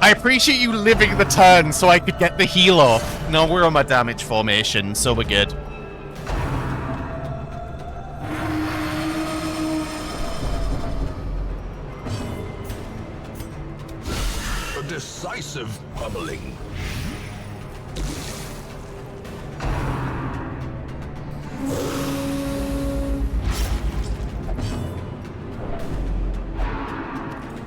Speaker 3: I appreciate you living the turn so I could get the heal off. No, we're on my damage formation, so we're good.
Speaker 1: A decisive pummeling.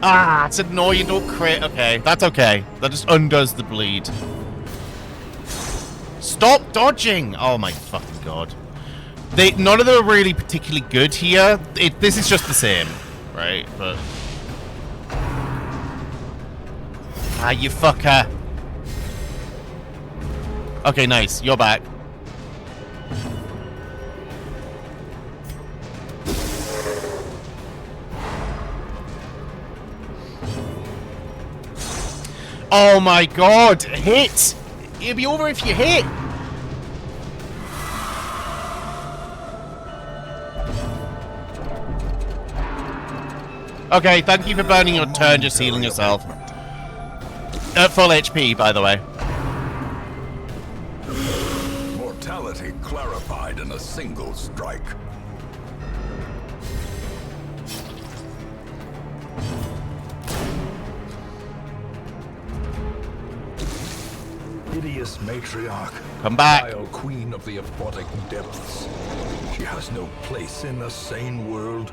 Speaker 3: Ah, it's annoying, don't crit. Okay, that's okay. That just undoes the bleed. Stop dodging! Oh my fucking god. None of them are really particularly good here. This is just the same, right? But... Ah, you fucker. Okay, nice. You're back. Oh my god! Hit! It'll be over if you hit! Okay, thank you for burning your turn, just healing yourself. At full HP, by the way.
Speaker 1: Mortality clarified in a single strike. Hideous matriarch.
Speaker 3: Come back.
Speaker 1: Vile queen of the aquatic depths. She has no place in a sane world.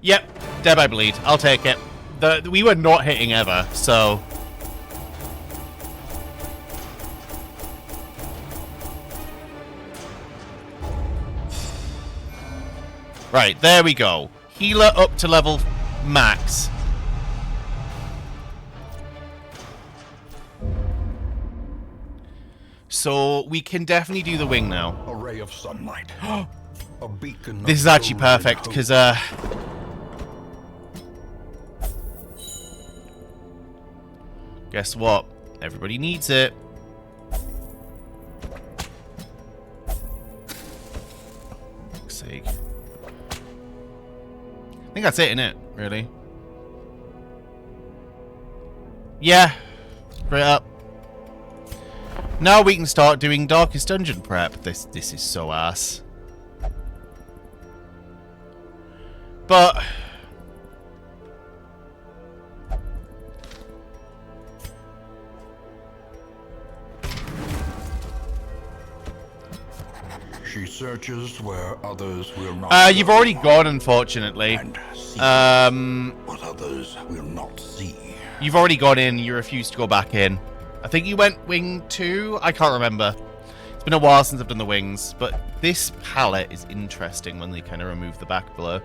Speaker 3: Yep, dead by bleed. I'll take it. We were not hitting ever, so... Right, there we go. Healer up to level max. So we can definitely do the wing now.
Speaker 1: A ray of sunlight. A beacon.
Speaker 3: This is actually perfect, because, guess what? Everybody needs it. For fuck's sake. I think that's it, innit? Really? Yeah. Straight up. Now we can start doing Darkest Dungeon prep. This is so ass. But...
Speaker 1: She searches where others will not.
Speaker 3: You've already gone, unfortunately.
Speaker 1: And sees what others will not see.
Speaker 3: You've already gone in. You refused to go back in. I think you went wing 2. I can't remember. It's been a while since I've done the wings, but this palette is interesting when they kind of remove the back blur.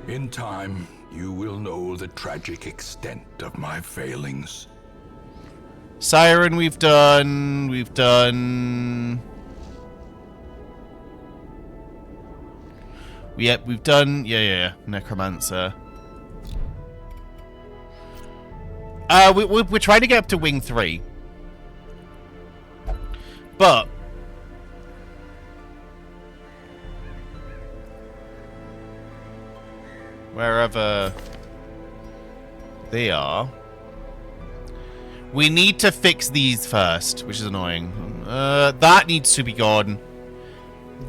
Speaker 1: In time, you will know the tragic extent of my failings.
Speaker 3: Siren, we've done. Yep, we've done. Yeah. Necromancer. We're trying to get up to wing 3, but wherever they are. We need to fix these first, which is annoying. That needs to be gone.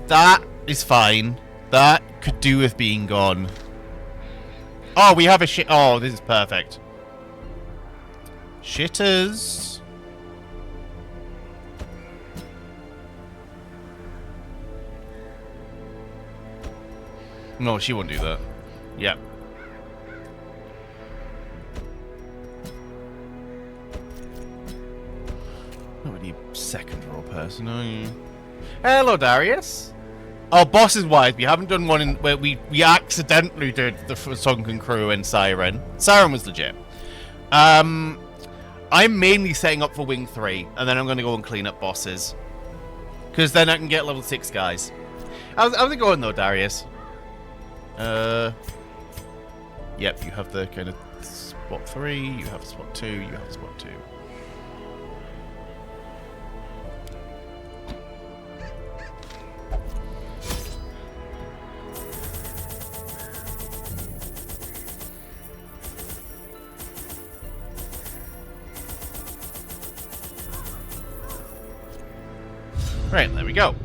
Speaker 3: That is fine. That could do with being gone. Oh, we have a shit. Oh, this is perfect. Shitters. No, she won't do that. Yep. Not really second row person, are you? Hello, Darius. Oh, boss's wise. We haven't done one in where we accidentally did the Sunken Crew and Siren. Siren was legit. I'm mainly setting up for Wing 3, and then I'm going to go and clean up bosses. Because then I can get level 6 guys. How's it going, though, Darius? Yep, you have the kind of spot 3, you have spot 2, you have spot 2. Right, there we go.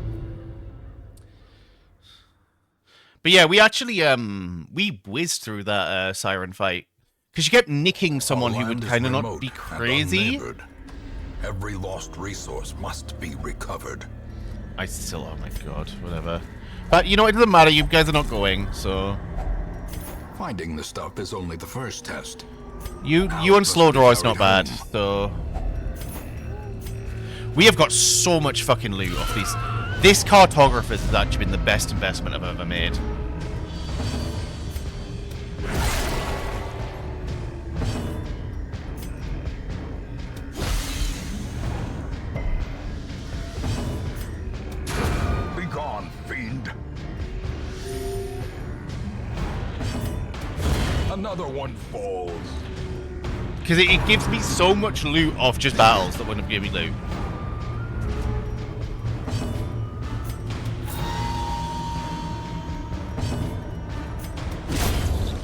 Speaker 3: But yeah, we actually we whizzed through that siren fight because you kept nicking someone who would kind of not be crazy.
Speaker 1: Every lost resource must be recovered.
Speaker 3: I still, oh my god, whatever. But you know, it doesn't matter. You guys are not going, so
Speaker 2: Finding the stuff is only the first test.
Speaker 3: you on slow draw is not bad. So we have got so much fucking loot off these. This cartographer has actually been the best investment I've ever made.
Speaker 1: Be gone, fiend. Another one falls.
Speaker 3: Because it gives me so much loot off just battles that wouldn't give me loot.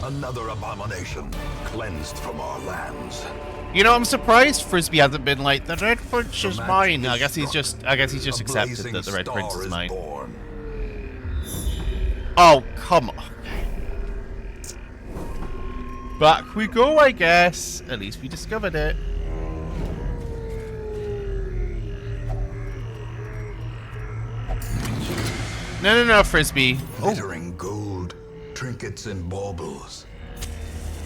Speaker 1: Another abomination cleansed from our lands.
Speaker 3: You know, I'm surprised Frisbee hasn't been like, the Red Prince is mine. I guess he's just accepted that the Red Prince is mine. Oh, come on. Back we go, I guess. At least we discovered it. No, Frisbee.
Speaker 1: Glittering gold, trinkets and baubles,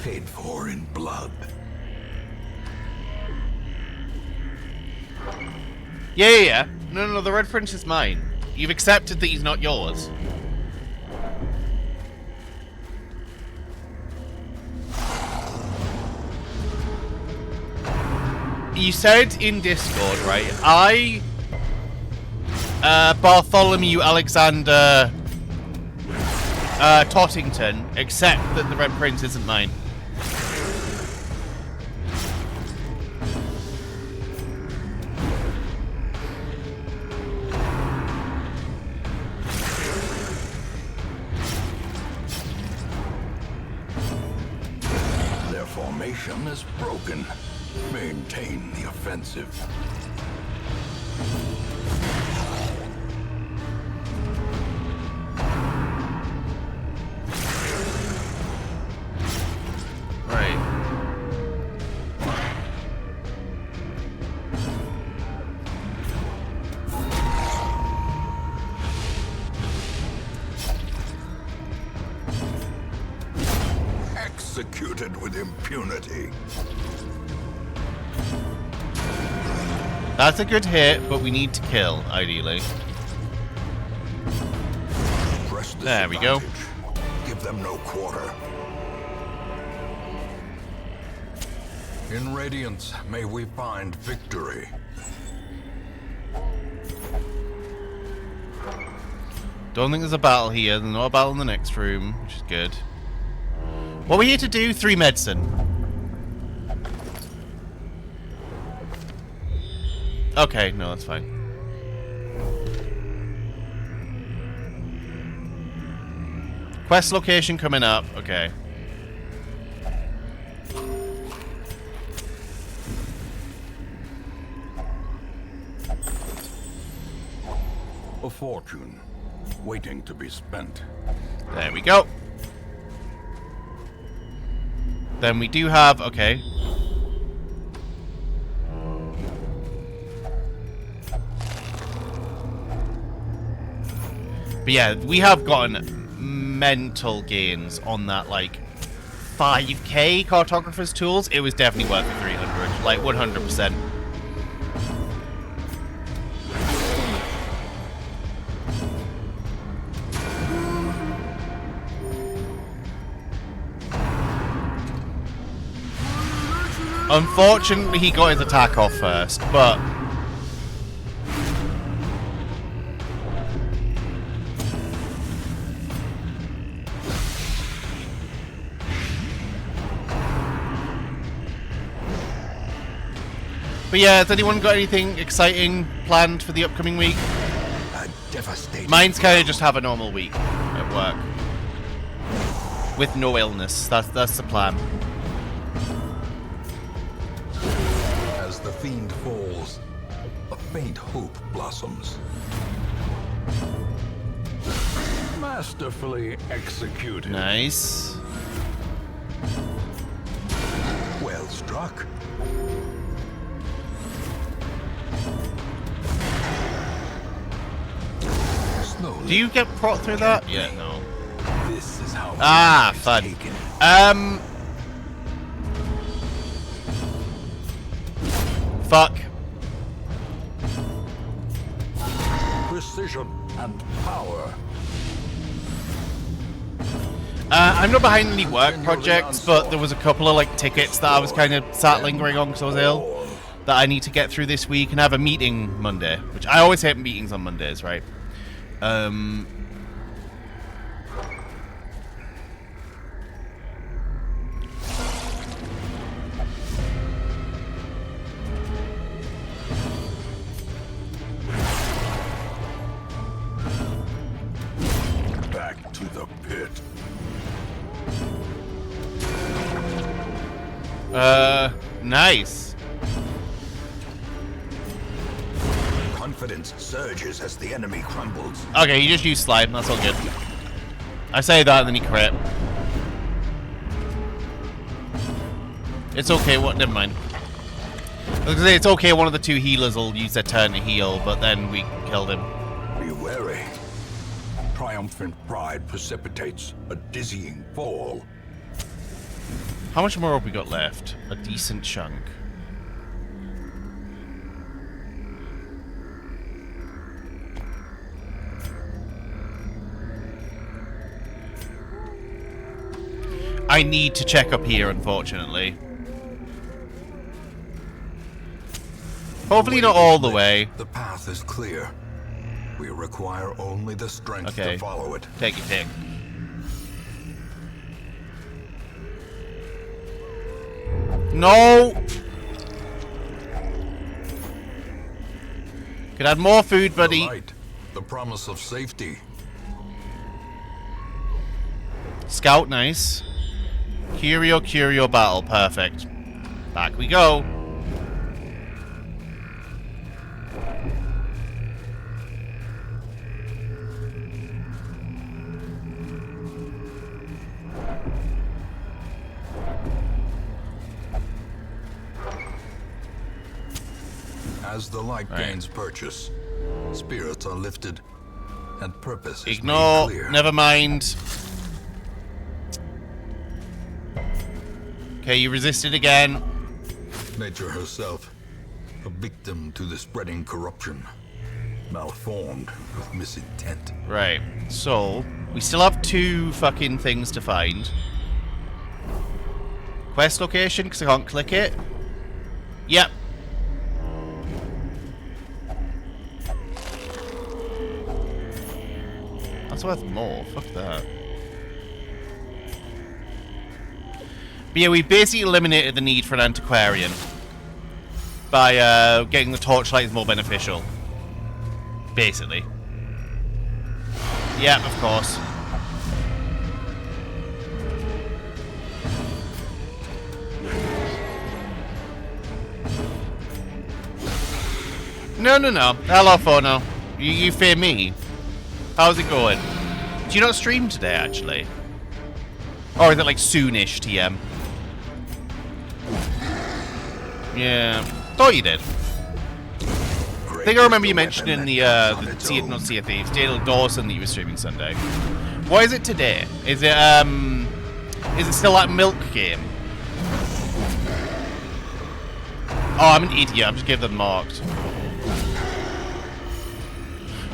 Speaker 1: paid for in blood.
Speaker 3: Yeah. No, the Red Prince is mine. You've accepted that he's not yours. You said in Discord, right? Bartholomew Alexander Tottington, accept that the Red Prince isn't mine.
Speaker 1: Their formation is broken. Maintain the offensive. Executed with impunity.
Speaker 3: That's a good hit, but we need to kill, ideally. There we go.
Speaker 1: Give them no quarter. In Radiance, may we find victory.
Speaker 3: Don't think there's a battle here. There's not a battle in the next room, which is good. What are we here to do? 3 medicine. Okay, no, that's fine. Quest location coming up. Okay.
Speaker 1: A fortune, waiting to be spent.
Speaker 3: There we go. Then we do have, okay. But yeah, we have gotten mental gains on that, like, 5k cartographer's tools. It was definitely worth the 300, like 100%. Unfortunately, he got his attack off first, but... But yeah, has anyone got anything exciting planned for the upcoming week? Mine's kind of just have a normal week at work. With no illness. That's the plan.
Speaker 2: As the fiend falls, a faint hope blossoms. Masterfully executed.
Speaker 3: Nice.
Speaker 2: Well struck. Slowly.
Speaker 3: Do you get prot through that? Yeah, no.
Speaker 2: This is how
Speaker 3: Fun.
Speaker 2: taken.
Speaker 3: Fuck.
Speaker 2: Precision and power.
Speaker 3: I'm not behind any work projects, but there was a couple of like tickets that I was kind of sat lingering on because I was ill that I need to get through this week, and I have a meeting Monday, which I always hate meetings on Mondays, right?
Speaker 2: Back to the pit.
Speaker 3: Nice.
Speaker 2: Confidence surges as the enemy crumbles.
Speaker 3: Okay, you just use slide, that's all good. I say that and then you crit. It's okay, what? Never mind. I was gonna say, it's okay, one of the two healers will use their turn to heal, but then we killed him.
Speaker 2: Be wary. Triumphant pride precipitates a dizzying fall.
Speaker 3: How much more have we got left? A decent chunk. I need to check up here, unfortunately. Hopefully not all the way.
Speaker 2: The path is clear. We require only the strength to follow it.
Speaker 3: Take your pick. No! Could add more food, buddy.
Speaker 2: The light, the promise of safety.
Speaker 3: Scout, nice. Curio battle, perfect. Back we go.
Speaker 2: As the light gains purchase, spirits are lifted, and purpose is
Speaker 3: Ignore.
Speaker 2: made clear.
Speaker 3: Never mind. Okay, you resisted again.
Speaker 2: Nature herself, a victim to the spreading corruption, malformed with misintent.
Speaker 3: Right. So we still have 2 fucking things to find. Quest location, because I can't click it. Yep. That's worth more. Fuck that. But yeah, we basically eliminated the need for an antiquarian by getting the torchlight more beneficial. Basically. Yeah, of course. No. Hello, Phono. You fear me. How's it going? Do you not stream today, actually? Or is it like soonish, TM? Yeah. Thought you did. I think I remember you mentioning the Sea of Thieves, Dale Dawson, that you were streaming Sunday. What is it today? Is it still that milk game? Oh, I'm an idiot. I've just given them marked.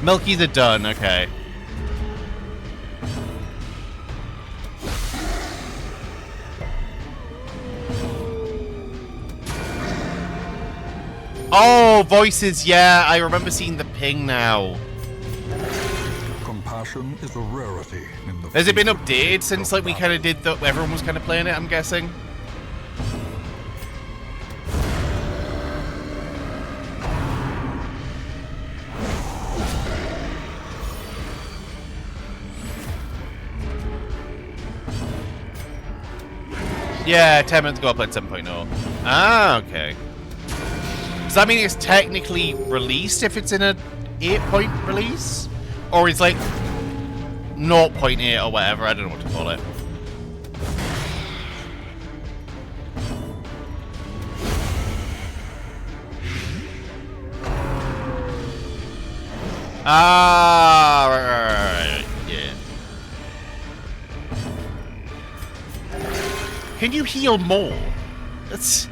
Speaker 3: Milkies are done, okay. Oh, voices, yeah. I remember seeing the ping now.
Speaker 1: Compassion is a rarity in the
Speaker 3: Has it been
Speaker 1: field
Speaker 3: updated since like we kind of did that? Everyone was kind of playing it, I'm guessing. Yeah, 10 minutes ago I played 7.0. Ah, okay. Does that mean it's technically released if it's in a 8-point release? Or it's like 0.8 or whatever, I don't know what to call it. Ah, right, yeah. Can you heal more? That's...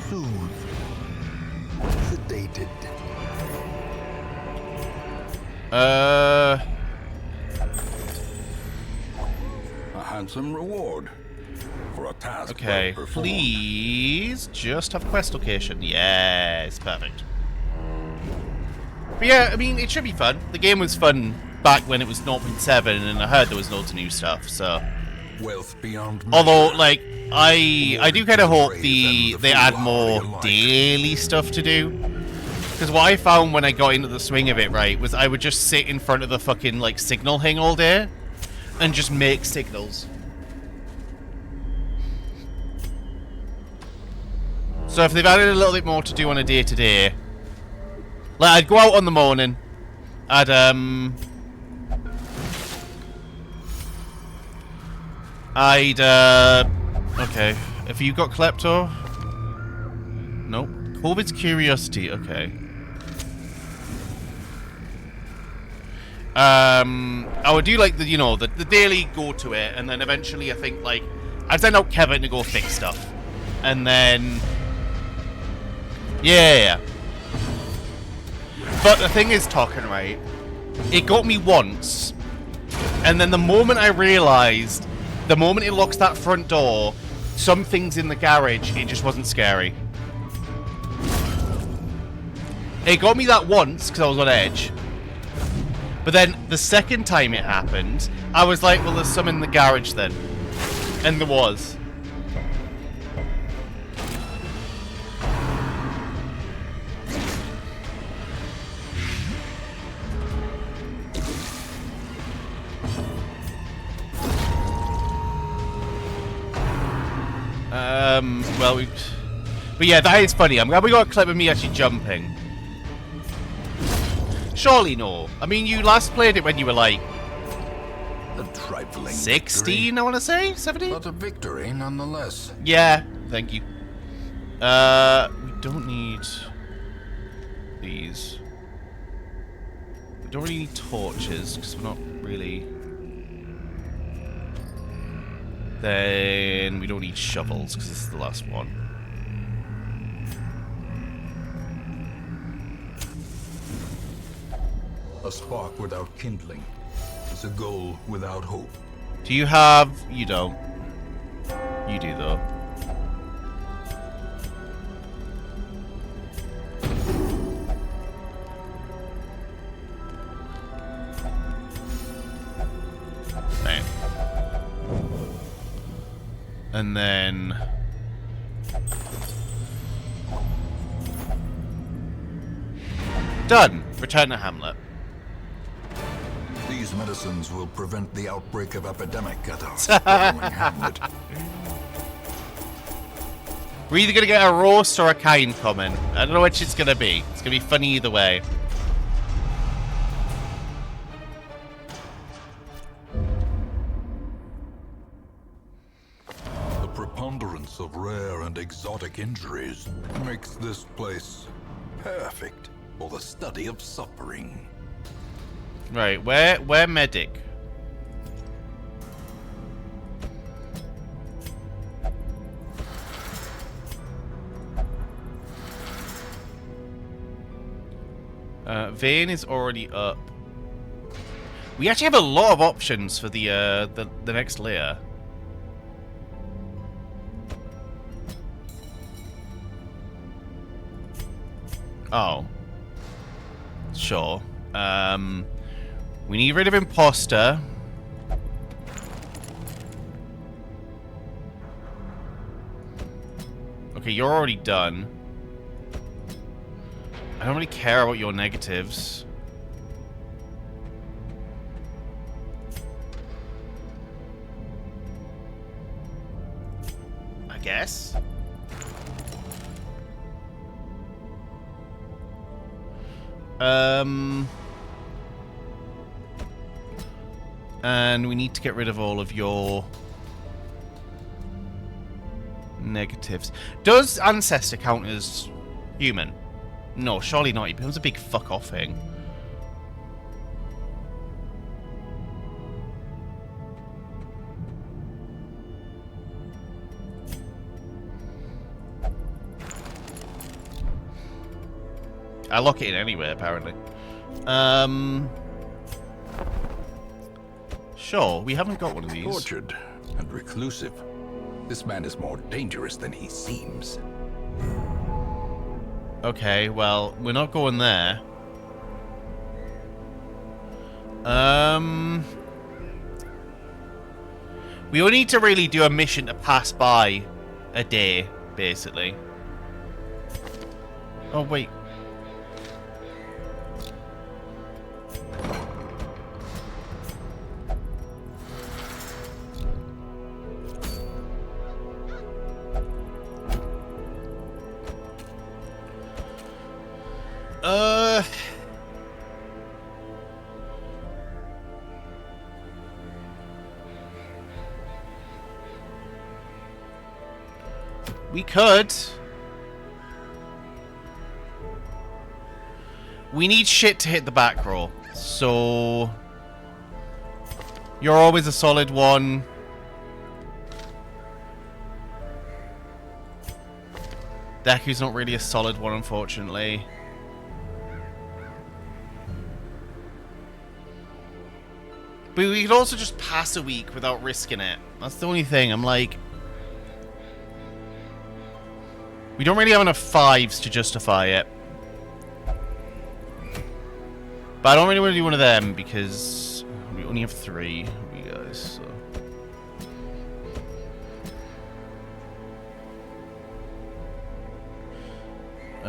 Speaker 2: Soothed. Sedated.
Speaker 3: Uh...
Speaker 2: A handsome reward for a task
Speaker 3: Okay,
Speaker 2: well performed.
Speaker 3: please just have a quest location. Yes, perfect. But yeah, I mean, it should be fun. The game was fun back when it was 0.7, and I heard there was loads of new stuff, so...
Speaker 2: Wealth beyond measure.
Speaker 3: Although, like, I do kind of hope they add more daily stuff to do. Because what I found when I got into the swing of it, right, was I would just sit in front of the fucking, like, signal thing all day and just make signals. So if they've added a little bit more to do on a day-to-day... Like, I'd go out on the morning. I'd, okay. Have you got Klepto? Nope. COVID's Curiosity, okay. I would do, like, the, you know, the daily go to it, and then eventually I think, like, I'd send out Kevin to go fix stuff. And then... Yeah. But the thing is, talking right, it got me once, and then the moment I realised, the moment it locks that front door, something's in the garage, it just wasn't scary. It got me that once, because I was on edge. But then, the second time it happened, I was like, well, there's some in the garage then. And there was. Well, but yeah, that is funny. I'm glad we got a clip of me actually jumping. Surely no. I mean, you last played it when you were like...
Speaker 2: A trifling
Speaker 3: 16,
Speaker 2: victory,
Speaker 3: I want to say? 17?
Speaker 2: but a victory nonetheless.
Speaker 3: Yeah, thank you. We don't need these. We don't really need torches, because we're not really... Then we don't need shovels, because this is the last one.
Speaker 2: A spark without kindling is a goal without hope.
Speaker 3: Do you have... You don't. You do, though. Right. And then... Done! Return to Hamlet.
Speaker 2: These medicines will prevent the outbreak of epidemic at our sprawling hamlet.
Speaker 3: We're either going to get a roast or a kind comment. I don't know which it's going to be. It's going to be funny either way.
Speaker 1: The preponderance of rare and exotic injuries makes this place perfect for the study of suffering.
Speaker 3: Right, where medic? Vane is already up. We actually have a lot of options for the next layer. Oh. Sure. We need rid of Imposter. Okay, you're already done. I don't really care about your negatives. I guess. And we need to get rid of all of your negatives. Does Ancestor count as human? No, surely not. He becomes a big fuck off thing. I lock it in anyway, apparently. Sure, we haven't got one of these.
Speaker 2: Tortured and reclusive. This man is more dangerous than he seems.
Speaker 3: Okay, well, we're not going there. We only need to really do a mission to pass by a day, basically. Oh, wait. We could. We need shit to hit the back row. So you're always a solid one. Deku's not really a solid one, unfortunately. But we could also just pass a week without risking it. That's the only thing. I'm like... We don't really have enough fives to justify it. But I don't really want to do one of them because we only have 3 of you guys, so...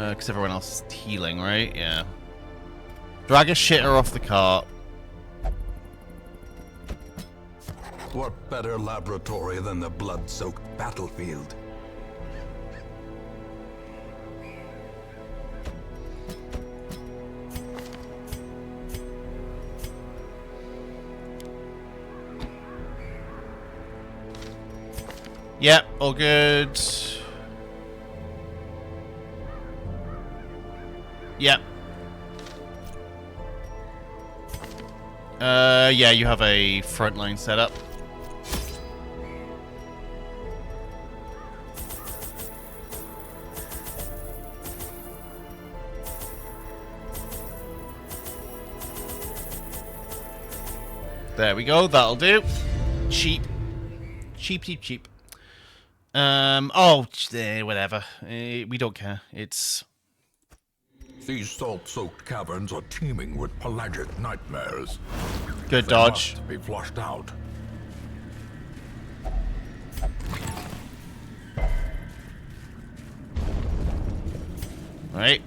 Speaker 3: Because everyone else is healing, right? Yeah. Drag a shitter off the cart.
Speaker 2: What better laboratory than the blood-soaked battlefield?
Speaker 3: Yep, all good. Yep. Yeah, you have a frontline setup. There we go, that'll do. Cheap. Cheap, cheap, cheap. Whatever. We don't care. It's...
Speaker 2: These salt-soaked caverns are teeming with pelagic nightmares.
Speaker 3: Good
Speaker 2: They
Speaker 3: dodge.
Speaker 2: must be flushed out.
Speaker 3: Right.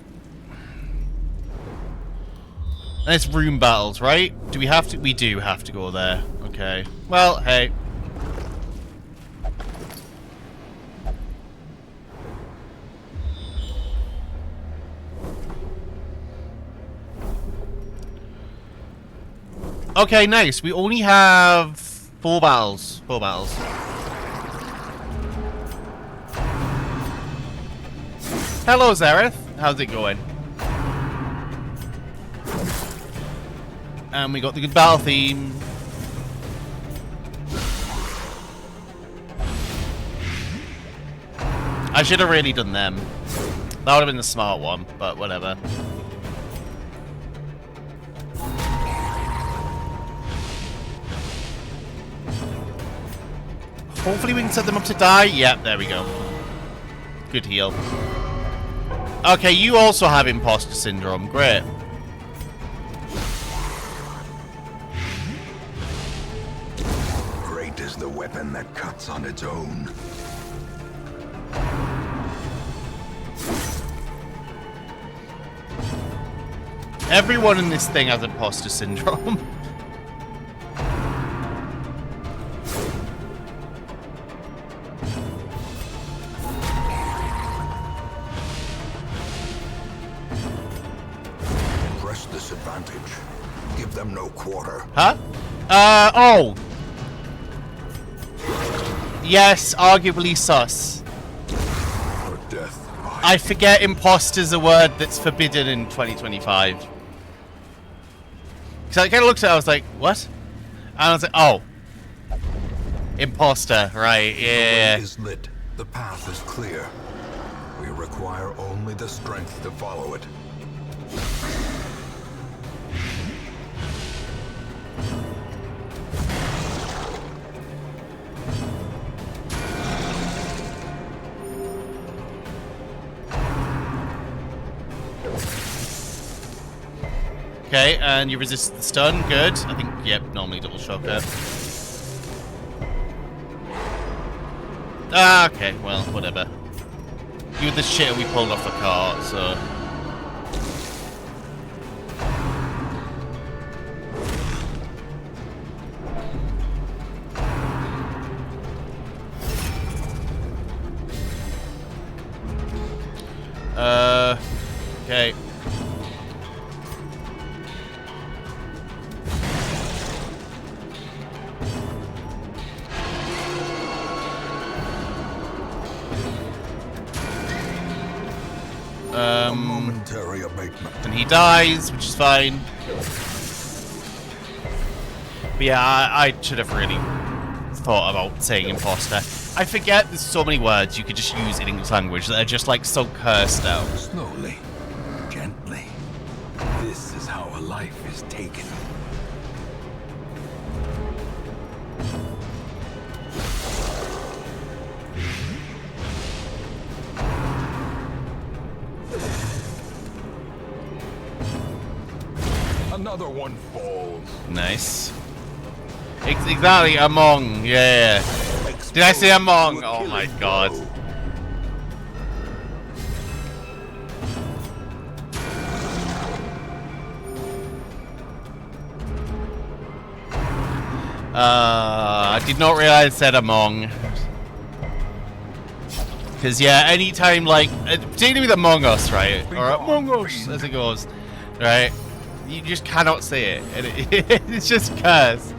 Speaker 3: And it's room battles, right? Do we have to? We do have to go there. Okay. Well, hey. Okay, nice. We only have 4 battles. 4 battles. Hello, Zareth. How's it going? And we got the good battle theme. I should have really done them. That would have been the smart one, but whatever. Hopefully we can set them up to die. Yep, there we go. Good heal. Okay, you also have imposter syndrome. Great.
Speaker 1: Great is the weapon that cuts on its own.
Speaker 3: Everyone in this thing has imposter syndrome.
Speaker 1: Press this advantage. Give them no quarter.
Speaker 3: Huh? Oh. Yes, arguably sus.
Speaker 1: For death.
Speaker 3: I forget imposter's a word that's forbidden in 2025. So I kind of looked at it, I was like, what? And I was like, oh. Imposter, right, yeah.
Speaker 1: The way is lit. The path is clear. We require only the strength to follow it.
Speaker 3: Okay, and you resist the stun, good. I think, yep, normally double shock it. Ah, okay, well, whatever. You were the shit we pulled off the cart, so... Okay.
Speaker 1: A momentary abatement.
Speaker 3: And he dies, which is fine. But yeah, I should have really thought about saying imposter. I forget there's so many words you could just use in English language that are just like so cursed out.
Speaker 1: Slowly, gently. This is how a life is taken. Another one falls.
Speaker 3: Nice. Exactly, among, yeah. Did I say among? Oh my god. I did not realize it said among. Because, yeah, anytime, like, particularly with Among Us, right? Or Among Us, as it goes, right? You just cannot say it. And it's just cursed.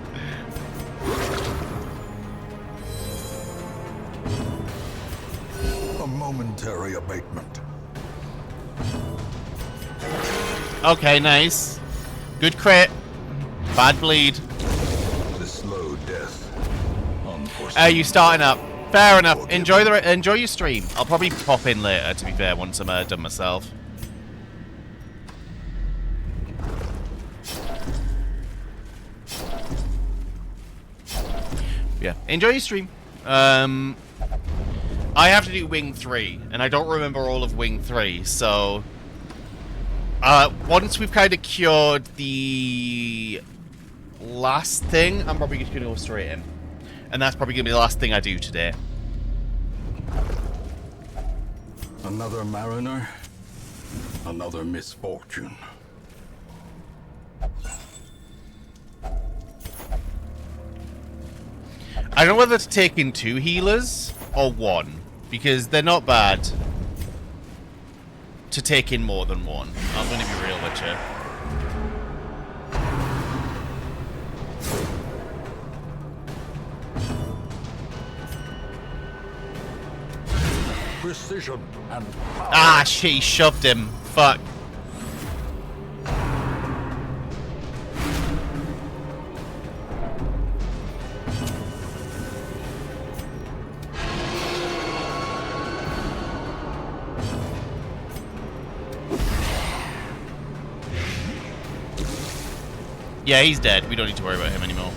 Speaker 1: A momentary abatement.
Speaker 3: Okay, nice. Good crit. Bad bleed.
Speaker 1: The slow death. Unforeseen.
Speaker 3: You starting up. Fair enough. Enjoy your stream. I'll probably pop in later, to be fair, once I'm done myself. Yeah, enjoy your stream. I have to do Wing 3, and I don't remember all of Wing 3, so... once we've kind of cured the last thing, I'm probably just going to go straight in. And that's probably going to be the last thing I do today.
Speaker 2: Another mariner, another misfortune.
Speaker 3: I don't know whether to take in 2 healers or 1, because they're not bad to take in more than 1. I'm going to be real with you.
Speaker 2: Precision and power.
Speaker 3: Ah, shit, he shoved him. Fuck. Yeah, he's dead. We don't need to worry about him anymore.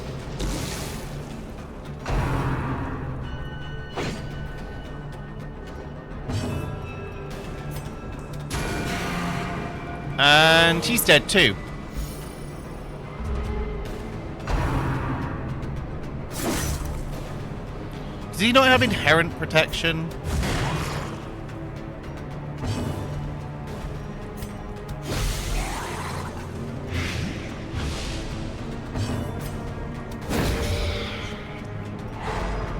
Speaker 3: And he's dead too. Does he not have inherent protection?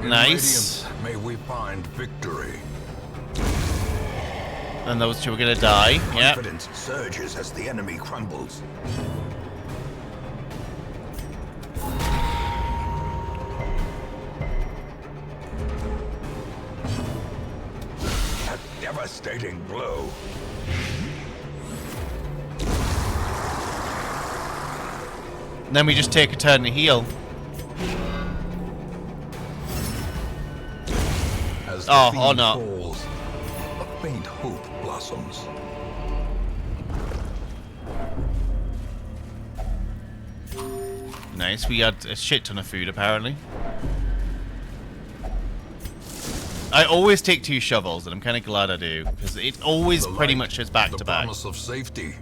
Speaker 3: Nice.
Speaker 2: Radiant, may we find victory.
Speaker 3: And those two are gonna die. Yep.
Speaker 2: Confidence surges as the enemy crumbles. A devastating blow.
Speaker 3: And then we just take a turn to heal.
Speaker 2: As the
Speaker 3: Oh,
Speaker 2: theme
Speaker 3: oh no.
Speaker 2: falls, a faint hope blossoms.
Speaker 3: Nice, we had a shit ton of food apparently. I always take 2 shovels, and I'm kind of glad I do, because it always
Speaker 2: The
Speaker 3: pretty
Speaker 2: light,
Speaker 3: much is back
Speaker 2: the
Speaker 3: to back.
Speaker 2: promise of safety.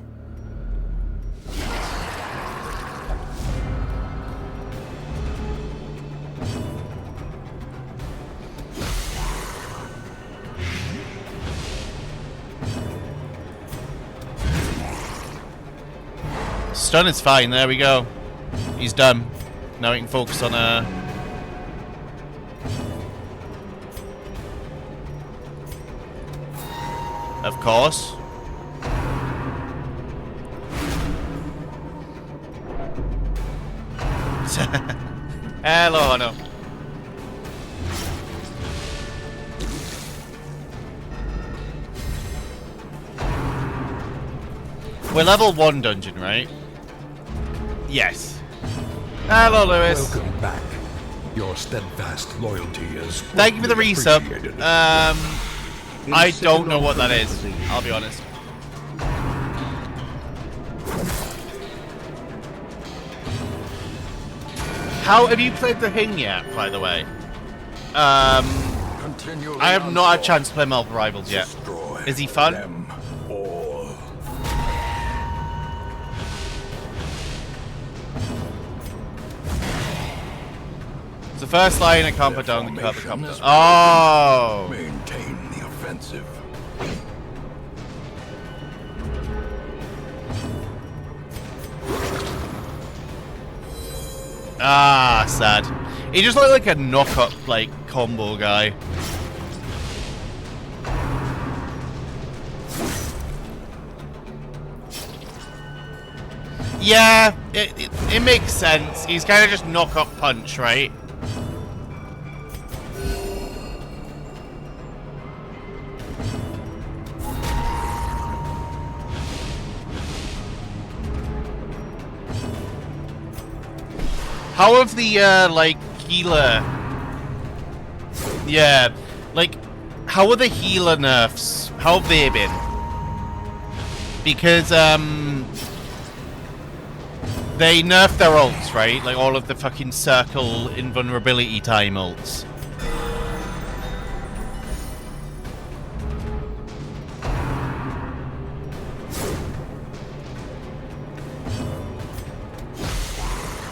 Speaker 3: Stun is fine, there we go. He's done. Now we can focus on Of course. Hello, no. We're level 1 dungeon, right? Yes. Hello, Lewis.
Speaker 2: Welcome back. Your steadfast loyalty is
Speaker 3: Thank you for the resub.
Speaker 2: appreciated.
Speaker 3: I don't know what that is. I'll be honest. How have you played the thing yet, by the way?
Speaker 2: Continue the
Speaker 3: I have not had a
Speaker 2: onslaught.
Speaker 3: chance to play Marvel Rivals yet.
Speaker 2: Destroy
Speaker 3: Is he fun?
Speaker 2: them all.
Speaker 3: It's the first line I can't put
Speaker 2: Their
Speaker 3: down the cover.
Speaker 2: formation is
Speaker 3: Oh!
Speaker 2: Maintain the offensive.
Speaker 3: Ah, sad. He just looked like a knock-up, like, combo guy. Yeah, it makes sense. He's kind of just knock-up punch, right? How have the, like, healer... Yeah, like, how are the healer nerfs? How have they been? Because, they nerfed their ults, right? Like, all of the fucking circle invulnerability time ults.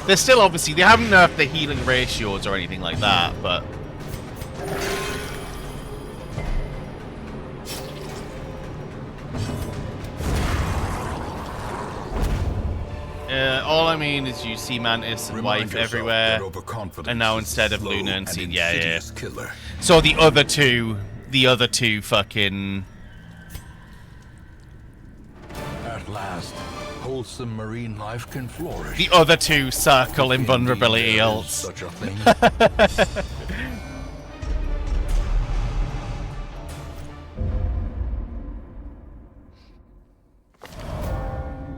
Speaker 3: They're still obviously, they haven't nerfed the healing ratios or anything like that, but... all I mean is you see Mantis and
Speaker 2: Remind
Speaker 3: Wife
Speaker 2: yourself
Speaker 3: everywhere,
Speaker 2: that overconfidence
Speaker 3: and now
Speaker 2: is
Speaker 3: instead of
Speaker 2: slow
Speaker 3: Luna and
Speaker 2: and
Speaker 3: Scene, yeah.
Speaker 2: insidious killer.
Speaker 3: So the other two fucking...
Speaker 2: At last, wholesome marine life can flourish.
Speaker 3: The other two circle invulnerability
Speaker 2: Indeed, there is
Speaker 3: ults.
Speaker 2: Such a thing.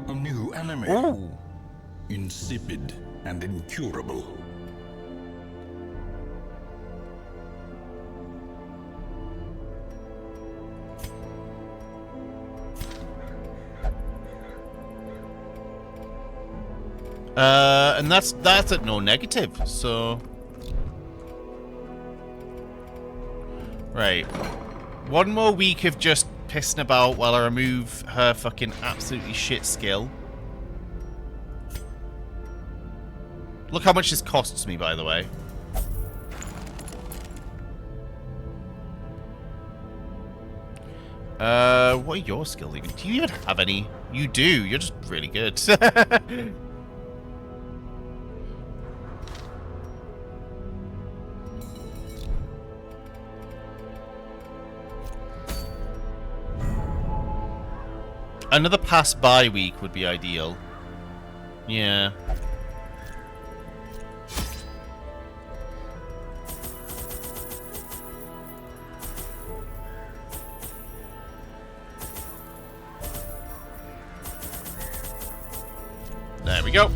Speaker 2: A new enemy.
Speaker 3: Ooh.
Speaker 2: Insipid and incurable.
Speaker 3: And that's at no negative, so... Right. One more week of just pissing about while I remove her fucking absolutely shit skill. Look how much this costs me, by the way. What are your skills even? Do you even have any? You do. You're just really good. Another pass-by week would be ideal. Yeah. There we go.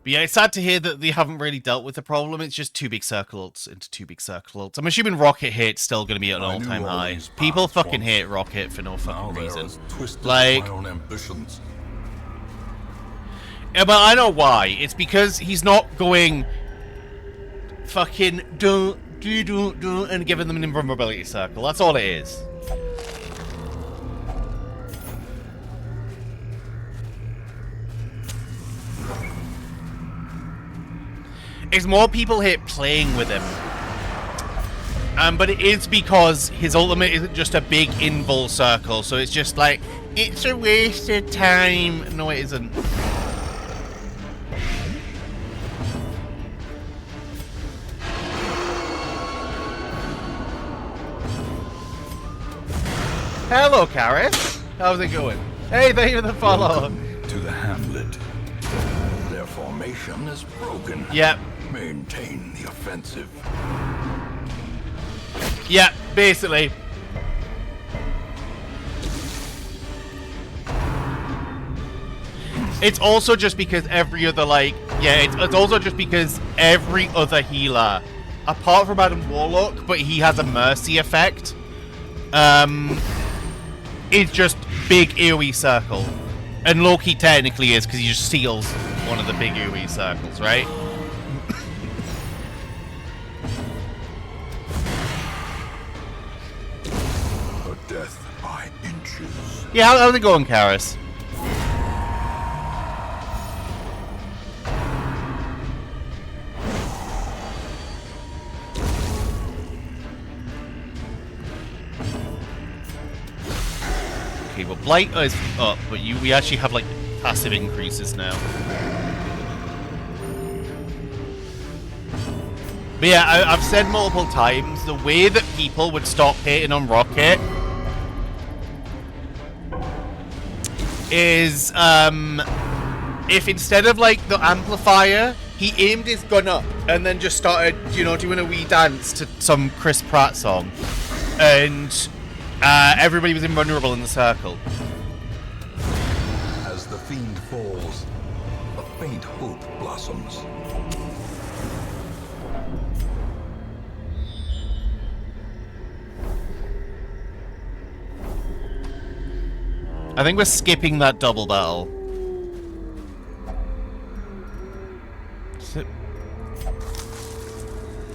Speaker 3: But yeah, it's sad to hear that they haven't really dealt with the problem. It's just 2 big circle ults into 2 big circle ults. I'm assuming Rocket Hit's still going to be at an all-time high. People fucking hate Rocket for no fucking reason. Like, yeah, but I know why. It's because he's not going fucking do and giving them an invulnerability circle. That's all it is. It's more people hate playing with him. But it is because his ultimate isn't just a big invul circle, so it's just like, it's a waste of time. No, it isn't. Hello, Karis. How's it going? Hey, thank you for the follow.
Speaker 1: Welcome to the hamlet. Their formation is broken.
Speaker 3: Yep.
Speaker 1: Maintain the offensive.
Speaker 3: Yeah, basically. It's also just because every other, like... Yeah, it's also just because every other healer, apart from Adam Warlock, but he has a mercy effect, is just big AoE circle. And Loki technically is, because he just steals one of the big AoE circles, right?
Speaker 1: Death by inches.
Speaker 3: Yeah, how's it going, Karis? Okay, well, Blight is up, but we actually have, like, passive increases now. But yeah, I've said multiple times, the way that people would stop hating on Rocket is, if instead of, like, the amplifier, he aimed his gun up and then just started, you know, doing a wee dance to some Chris Pratt song. And everybody was invulnerable in the circle.
Speaker 1: As the fiend falls, a faint hope blossoms.
Speaker 3: I think we're skipping that double battle.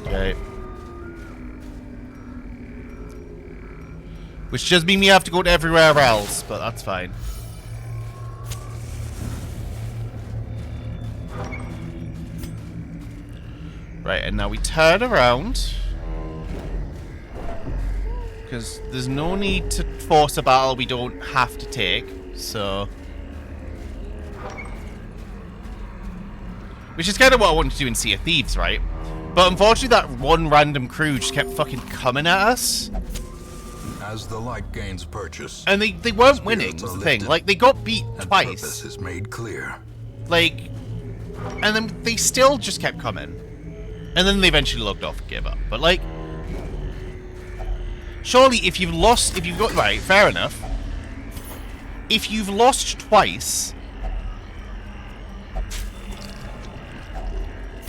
Speaker 3: Okay. Which does mean we have to go to everywhere else, but that's fine. Right, and now we turn around. Because there's no need to force a battle we don't have to take, so... Which is kind of what I wanted to do in Sea of Thieves, right? But unfortunately that one random crew just kept fucking coming at us.
Speaker 1: As the light gains purchase,
Speaker 3: and they weren't winning, was the thing. Like, they got beat twice.
Speaker 1: Purpose is made clear.
Speaker 3: Like, and then they still just kept coming. And then they eventually logged off and gave up. But, like... Surely, if you've got... Right, fair enough. If you've lost twice...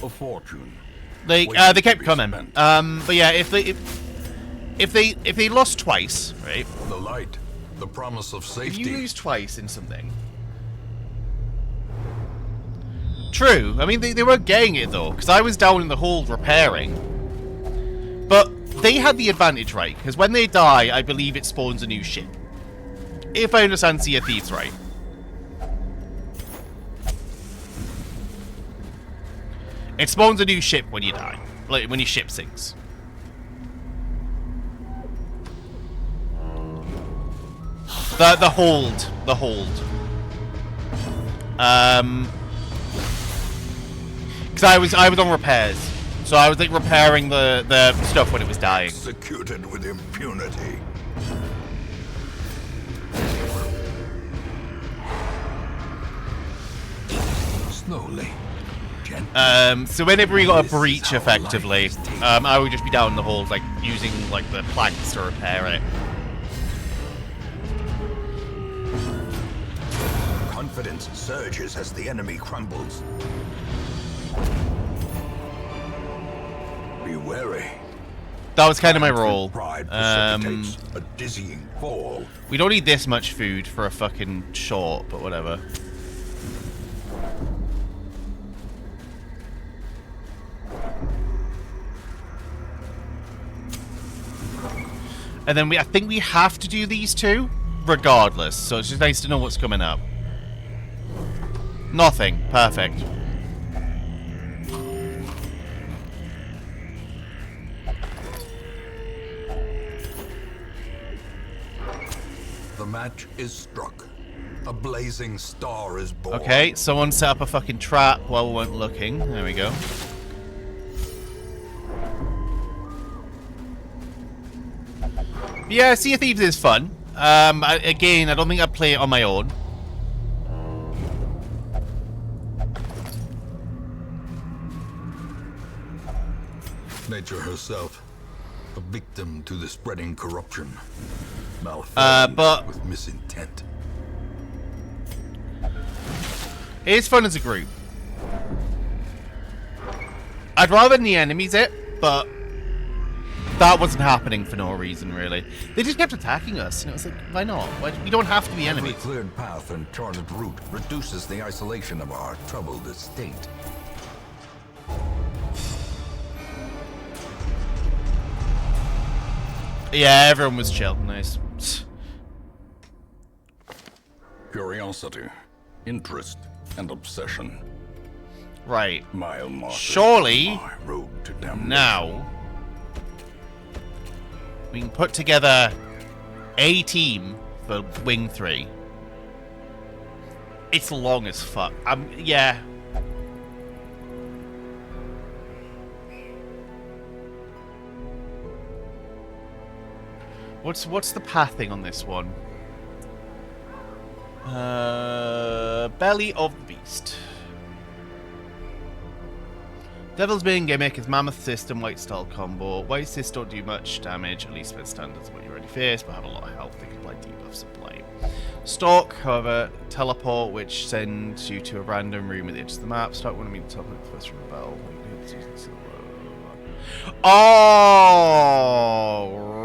Speaker 1: A fortune.
Speaker 3: Like, they kept coming. But yeah, if they lost twice, right?
Speaker 1: The light, the promise of safety.
Speaker 3: If you lose twice in something... True. I mean, they were getting it, though, because I was down in the hole repairing. But they had the advantage, right? Because when they die, I believe it spawns a new ship. If I understand Sea of Thieves right. It spawns a new ship when you die. Like, when your ship sinks. The hold. The hold. Because I was on repairs. So I was, like, repairing the stuff when it was dying.
Speaker 1: Executed with impunity. Slowly.
Speaker 3: So whenever we got a breach, effectively, I would just be down in the hold, like, using, like, the planks to repair it.
Speaker 1: Confidence surges as the enemy crumbles. Be wary.
Speaker 3: That was kind of my role.
Speaker 1: Pride precipitates a dizzying fall.
Speaker 3: We don't need this much food for a fucking short, but whatever. And then I think we have to do these two, regardless. So it's just nice to know what's coming up. Nothing. Perfect.
Speaker 1: The match is struck. A blazing star is born.
Speaker 3: Okay, someone set up a fucking trap while we weren't looking. There we go. Yeah, Sea of Thieves is fun. Again, I don't think I'd play it on my own.
Speaker 1: Nature herself, a victim to the spreading corruption.
Speaker 3: But
Speaker 1: with misintent.
Speaker 3: It's fun as a group. I'd rather than the enemies it, but that wasn't happening for no reason, really. They just kept attacking us, and it was like, why not? We don't have to be enemies.
Speaker 1: Every cleared path and charted route reduces the isolation of our troubled estate.
Speaker 3: Yeah, everyone was chill. Nice.
Speaker 2: Curiosity, interest, and obsession.
Speaker 3: Right.
Speaker 2: Mile markers.
Speaker 3: Surely,
Speaker 2: My road to damnation.
Speaker 3: now, we can put together a team for Wing 3. It's long as fuck. Yeah. What's the pathing on this one? Belly of the Beast. Devil's Bane gimmick is Mammoth System, White Style combo. White Cysts don't do much damage, at least with standards of what you already face, but have a lot of health. They can apply debuffs and play. Stalk, however, teleport, which sends you to a random room at the edge of the map. Stalk when I mean the top of the first room of battle. Oh,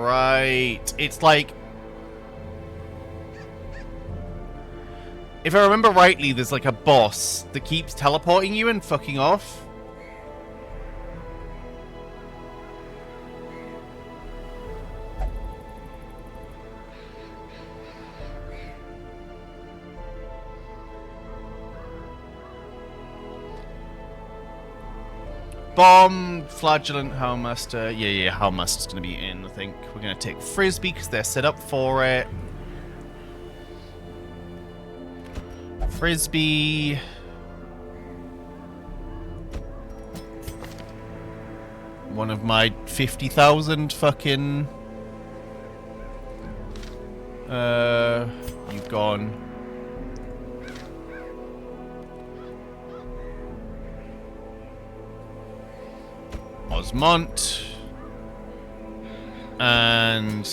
Speaker 3: right. It's like, if I remember rightly, there's like a boss that keeps teleporting you and fucking off. Bomb, Flagellant, Howlmaster. Yeah, Howlmaster's going to be in, I think. We're going to take Frisbee because they're set up for it. Frisbee. One of my 50,000 fucking... you've gone... Osmont. And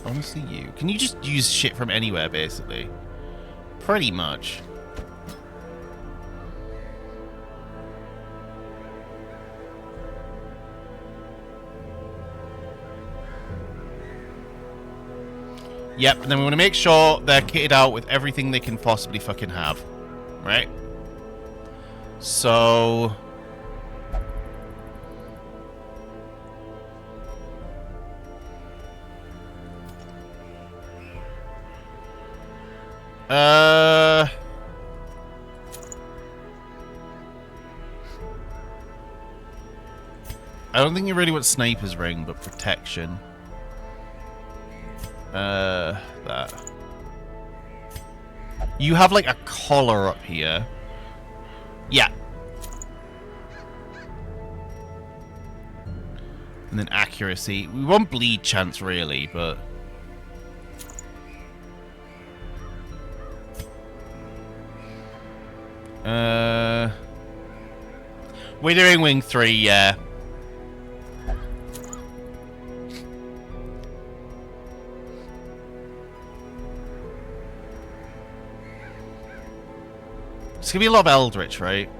Speaker 3: honestly you. Can you just use shit from anywhere, basically? Pretty much. Yep, and then we want to make sure they're kitted out with everything they can possibly fucking have. Right? I don't think you really want Sniper's Ring, but protection. That. You have like a collar up here. Yeah. And then accuracy. We want bleed chance really, but... We're doing wing 3, yeah. It's gonna be a lot of Eldritch, right?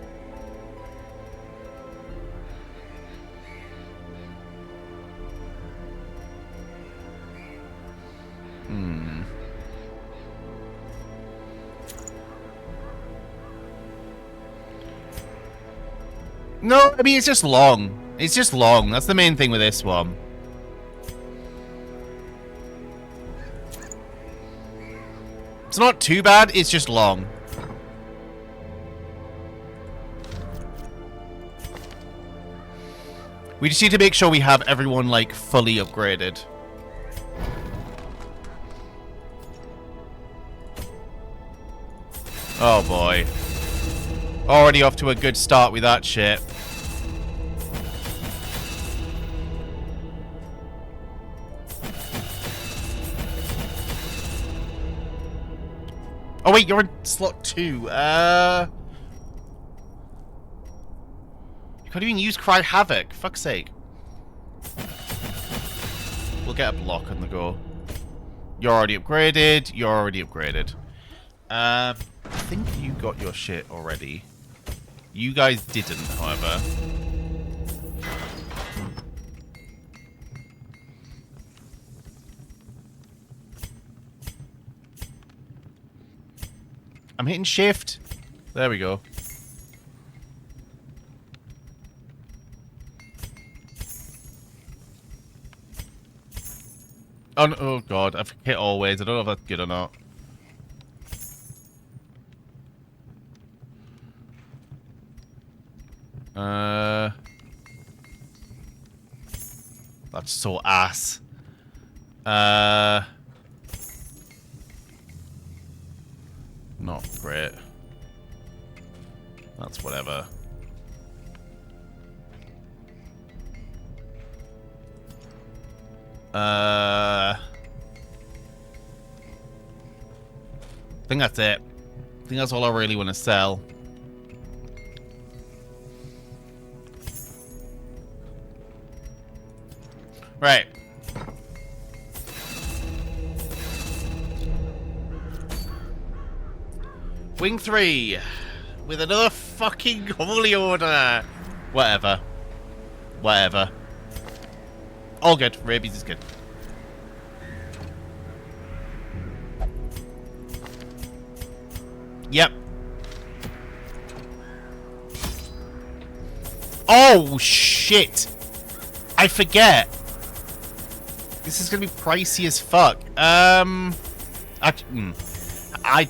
Speaker 3: No, I mean, it's just long. It's just long. That's the main thing with this one. It's not too bad, it's just long. We just need to make sure we have everyone, like, fully upgraded. Oh, boy. Already off to a good start with that shit. Oh, wait, you're in slot 2. You can't even use Cry Havoc. Fuck's sake. We'll get a block on the go. You're already upgraded. You're already upgraded. I think you got your shit already. You guys didn't, however. I'm hitting shift. There we go. Oh, no, oh god, I've hit always. I don't know if that's good or not. That's so ass. Not great. That's whatever. I think that's it. I think that's all I really want to sell. Right. Wing 3 with another fucking holy order. Whatever. Whatever. All good. Rabies is good. Yep. Oh, shit. I forget. This is going to be pricey as fuck. I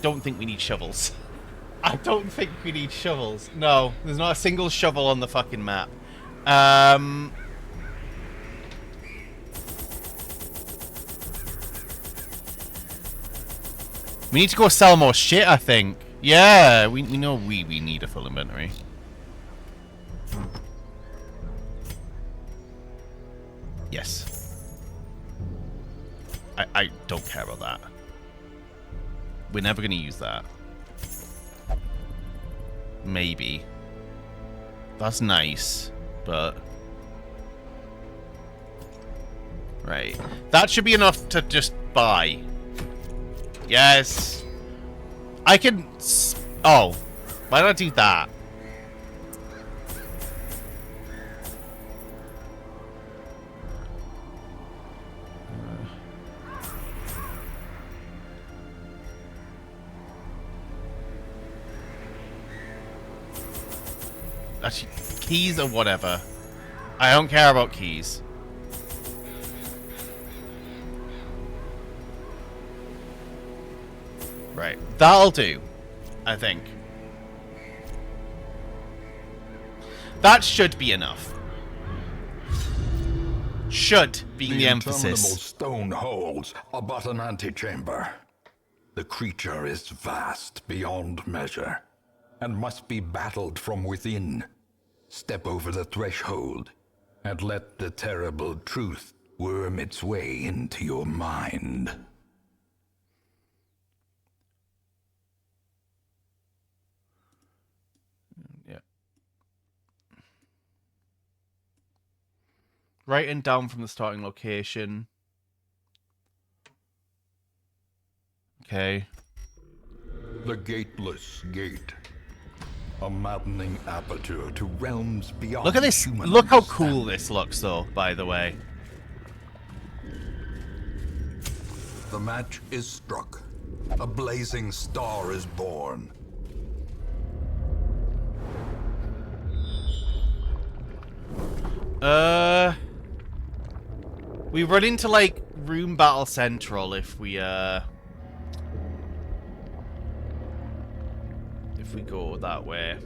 Speaker 3: don't think we need shovels. I don't think we need shovels. No, there's not a single shovel on the fucking map. We need to go sell more shit, I think. Yeah, we know we need a full inventory. Yes. I don't care about that. We're never going to use that. Maybe. That's nice, but... Right. That should be enough to just buy. Yes. I can... Oh. Why don't I do that? Actually, keys or whatever. I don't care about keys. Right. That'll do, I think. That should be enough. Should be the
Speaker 2: interminable
Speaker 3: emphasis.
Speaker 2: stone holds are but an antechamber. The creature is vast beyond measure, and must be battled from within. Step over the threshold, and let the terrible truth worm its way into your mind.
Speaker 3: Yeah. Writing down from the starting location. Okay.
Speaker 2: The Gateless Gate. A maddening aperture to realms beyond.
Speaker 3: Look at this.
Speaker 2: human
Speaker 3: Look how
Speaker 2: understanding.
Speaker 3: cool this looks, though, by the way.
Speaker 2: The match is struck. A blazing star is born.
Speaker 3: We run into, like, Room Battle Central if we go that way.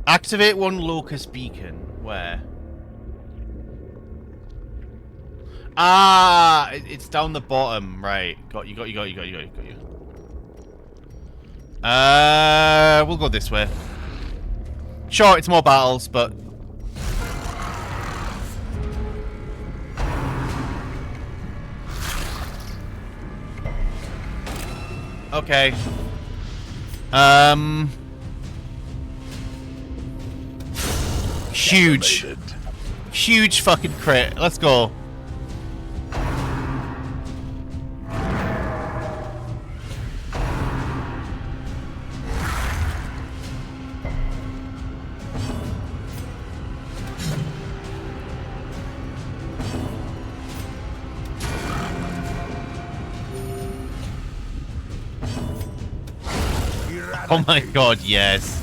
Speaker 3: Activate one locust beacon. Where? Ah, it's down the bottom. Right. Got you. We'll go this way. Sure, it's more battles, but... Okay. Huge. Huge fucking crit. Let's go. Oh my god, yes.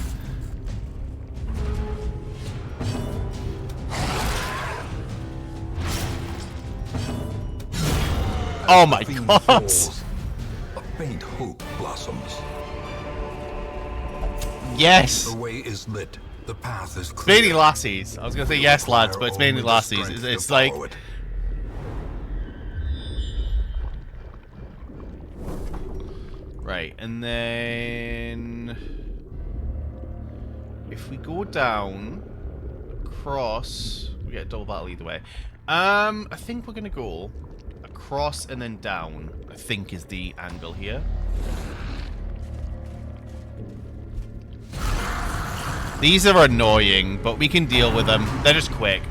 Speaker 3: Oh my god.
Speaker 2: Falls, a faint hope blossoms.
Speaker 3: Yes.
Speaker 2: The way is lit. The path is
Speaker 3: It's
Speaker 2: clear.
Speaker 3: mainly lassies. I was gonna say yes, lads, but it's mainly lassies. It's like... Right, and then... If we go down, across... We get a double battle either way. I think we're gonna go across and then down, I think is the angle here. These are annoying, but we can deal with them. They're just quick.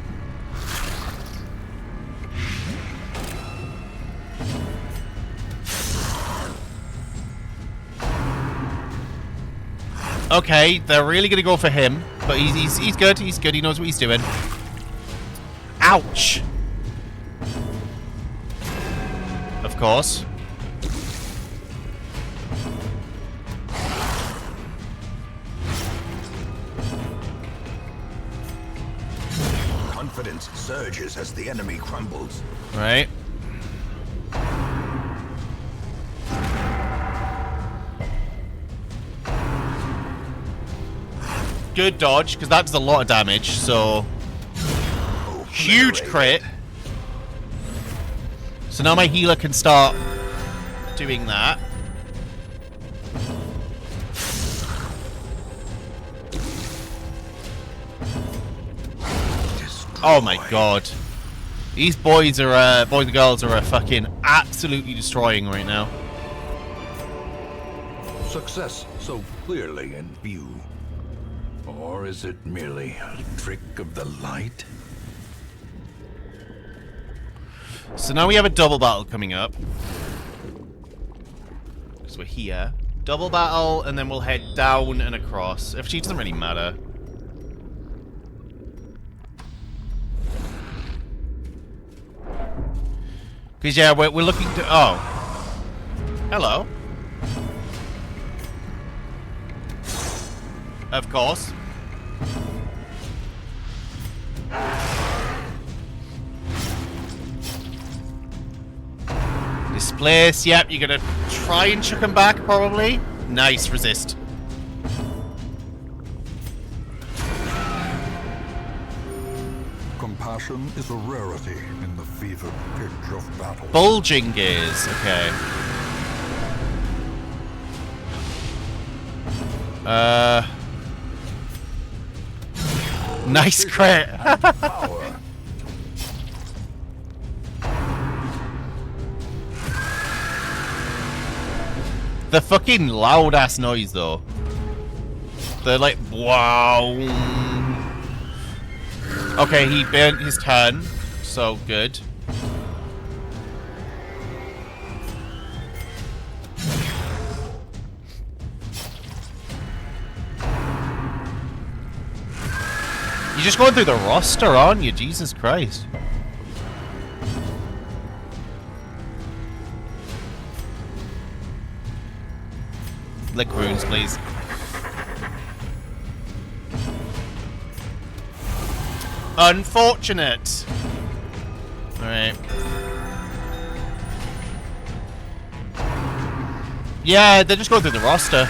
Speaker 3: Okay, they're really gonna go for him, but he's good. He's good. He knows what he's doing. Ouch! Of course.
Speaker 2: Confidence surges as the enemy crumbles.
Speaker 3: Right. Good dodge, because that does a lot of damage, so... Huge crit. So now my healer can start doing that. Oh my god. These boys are, boys and girls are fucking absolutely destroying right now.
Speaker 2: Success so clearly in view. Or is it merely a trick of the light?
Speaker 3: So now we have a double battle coming up. Because we're here. Double battle, and then we'll head down and across. Actually, it doesn't really matter. Because, yeah, we're looking to... Oh. Hello. Of course. place. Yep, you're gonna try and chuck him back, probably. Nice, resist.
Speaker 1: Compassion is a rarity in the fever pitch of battle.
Speaker 3: Bulging gaze, okay. Nice crit.
Speaker 1: Power.
Speaker 3: The fucking loud ass noise though. They're like, wow. Okay, he burnt his turn, so good. You're just going through the roster, aren't you? Jesus Christ. Lick runes, please. Unfortunate. Alright. Yeah, they're just going through the roster.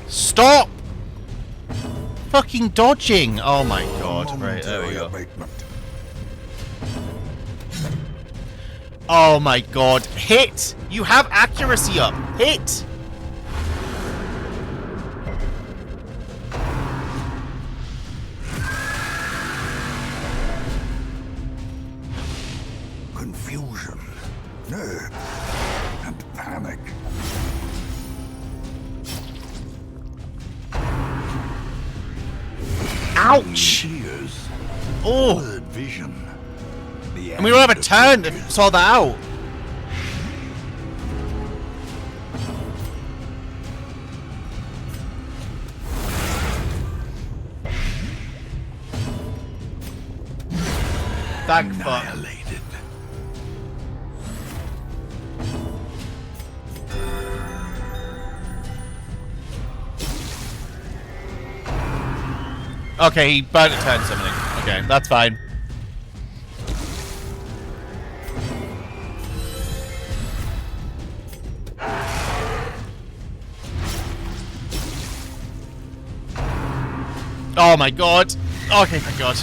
Speaker 3: Stop! Fucking dodging! Oh my god. Right, there we go. Oh my god. Hit! You have accuracy up. Hit!
Speaker 1: Confusion, nerves, and panic.
Speaker 3: Ouch!
Speaker 1: Tears,
Speaker 3: Oh!
Speaker 1: blurred vision.
Speaker 3: And we don't have a turn to sort that out. Thank fuck.
Speaker 1: Annihilated.
Speaker 3: Okay, he burnt a turn summoning. Okay, that's fine. Oh my god. Okay, thank god.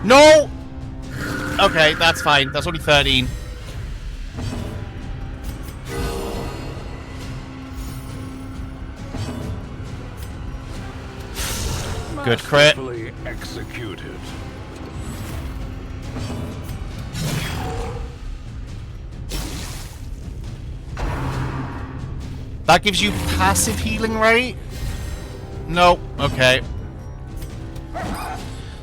Speaker 3: No! Okay, that's fine. That's only 13. Good crit.
Speaker 1: Masterfully executed.
Speaker 3: That gives you passive healing, right? No. Okay.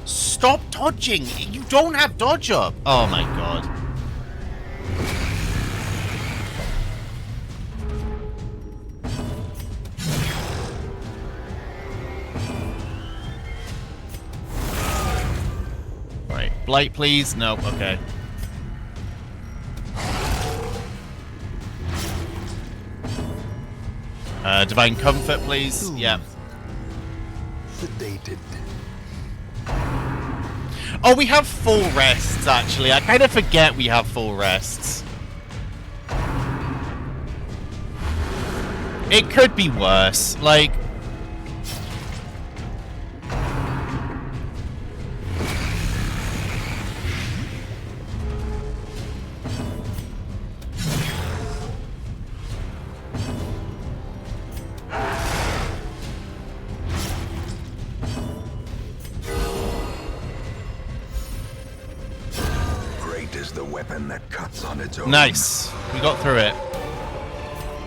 Speaker 3: Stop dodging! You don't have dodge up! Oh my god. Right. Blight, please. No. Okay. Divine Comfort, please. Yeah.
Speaker 1: Sedated.
Speaker 3: Oh, we have full rests, actually. I kind of forget we have full rests. It could be worse. Like...
Speaker 1: Is the weapon that cuts on its own.
Speaker 3: Nice. We got through it.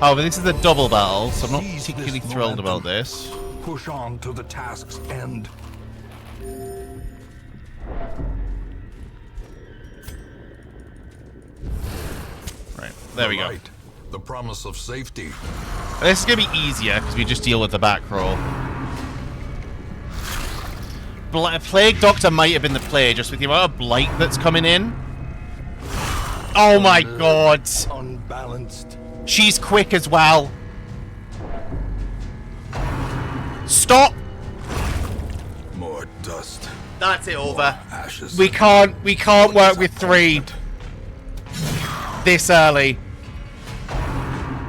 Speaker 3: Oh, but this is a double battle, so I'm not particularly thrilled about this.
Speaker 1: Push on to the task's end.
Speaker 3: Right, there we go.
Speaker 1: Right. The promise of safety.
Speaker 3: This is going to be easier, because we just deal with the back roll. Plague Doctor might have been the play, just with the amount of blight that's coming in. Oh my god!
Speaker 1: Unbalanced.
Speaker 3: She's quick as well. Stop!
Speaker 1: More dust.
Speaker 3: That's it, over.
Speaker 1: Ashes.
Speaker 3: We can't work with 3 this early.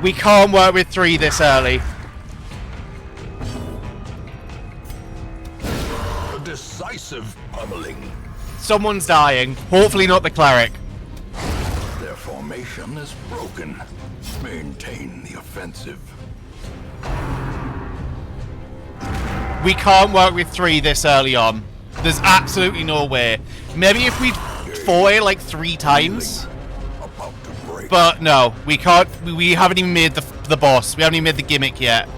Speaker 3: We can't work with 3 this early.
Speaker 1: A decisive pummeling.
Speaker 3: Someone's dying. Hopefully not the cleric.
Speaker 1: Their formation is broken. Maintain the offensive.
Speaker 3: We can't work with 3 this early on. There's absolutely no way. Maybe if we fought it like 3 times.
Speaker 1: About to break.
Speaker 3: But no, we can't. We haven't even made the boss. We haven't even made the gimmick yet.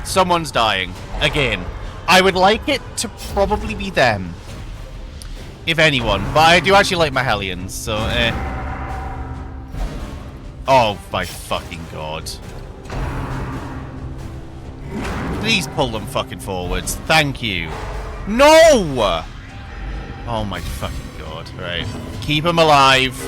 Speaker 3: Someone's dying. Again. I would like it to probably be them. If anyone. But I do actually like my Hellions, so Oh my fucking god. Please pull them fucking forwards. Thank you. No! Oh my fucking god. Right. Keep them alive.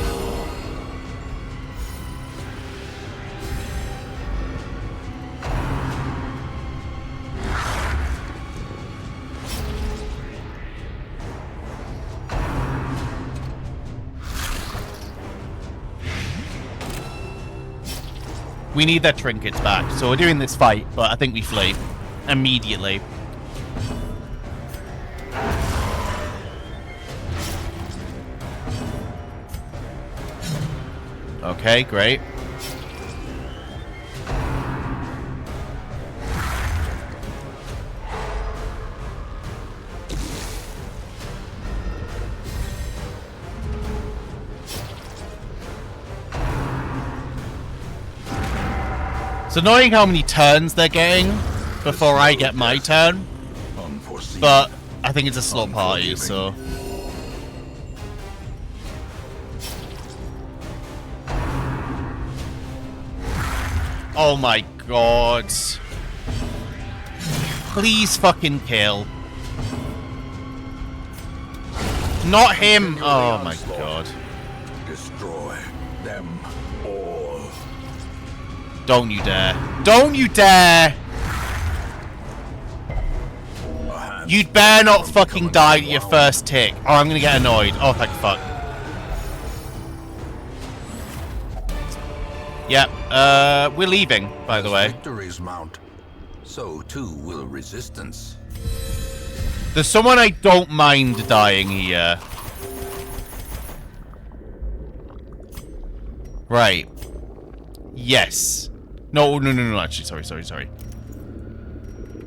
Speaker 3: We need their trinkets back, so we're doing this fight, but I think we flee immediately. Okay, great. It's annoying how many turns they're getting before I get my turn, but I think it's a slow party, so... Oh my god. Please fucking kill. Not him! Oh my god.
Speaker 1: Destroy them all.
Speaker 3: Don't you dare. Don't you dare! You'd better not fucking die at your first tick, or I'm gonna get annoyed. Oh, thank fuck. Yep, we're leaving, by the way.
Speaker 2: Victories mount, so too will resistance.
Speaker 3: There's someone I don't mind dying here. Right. Yes. No, actually, sorry.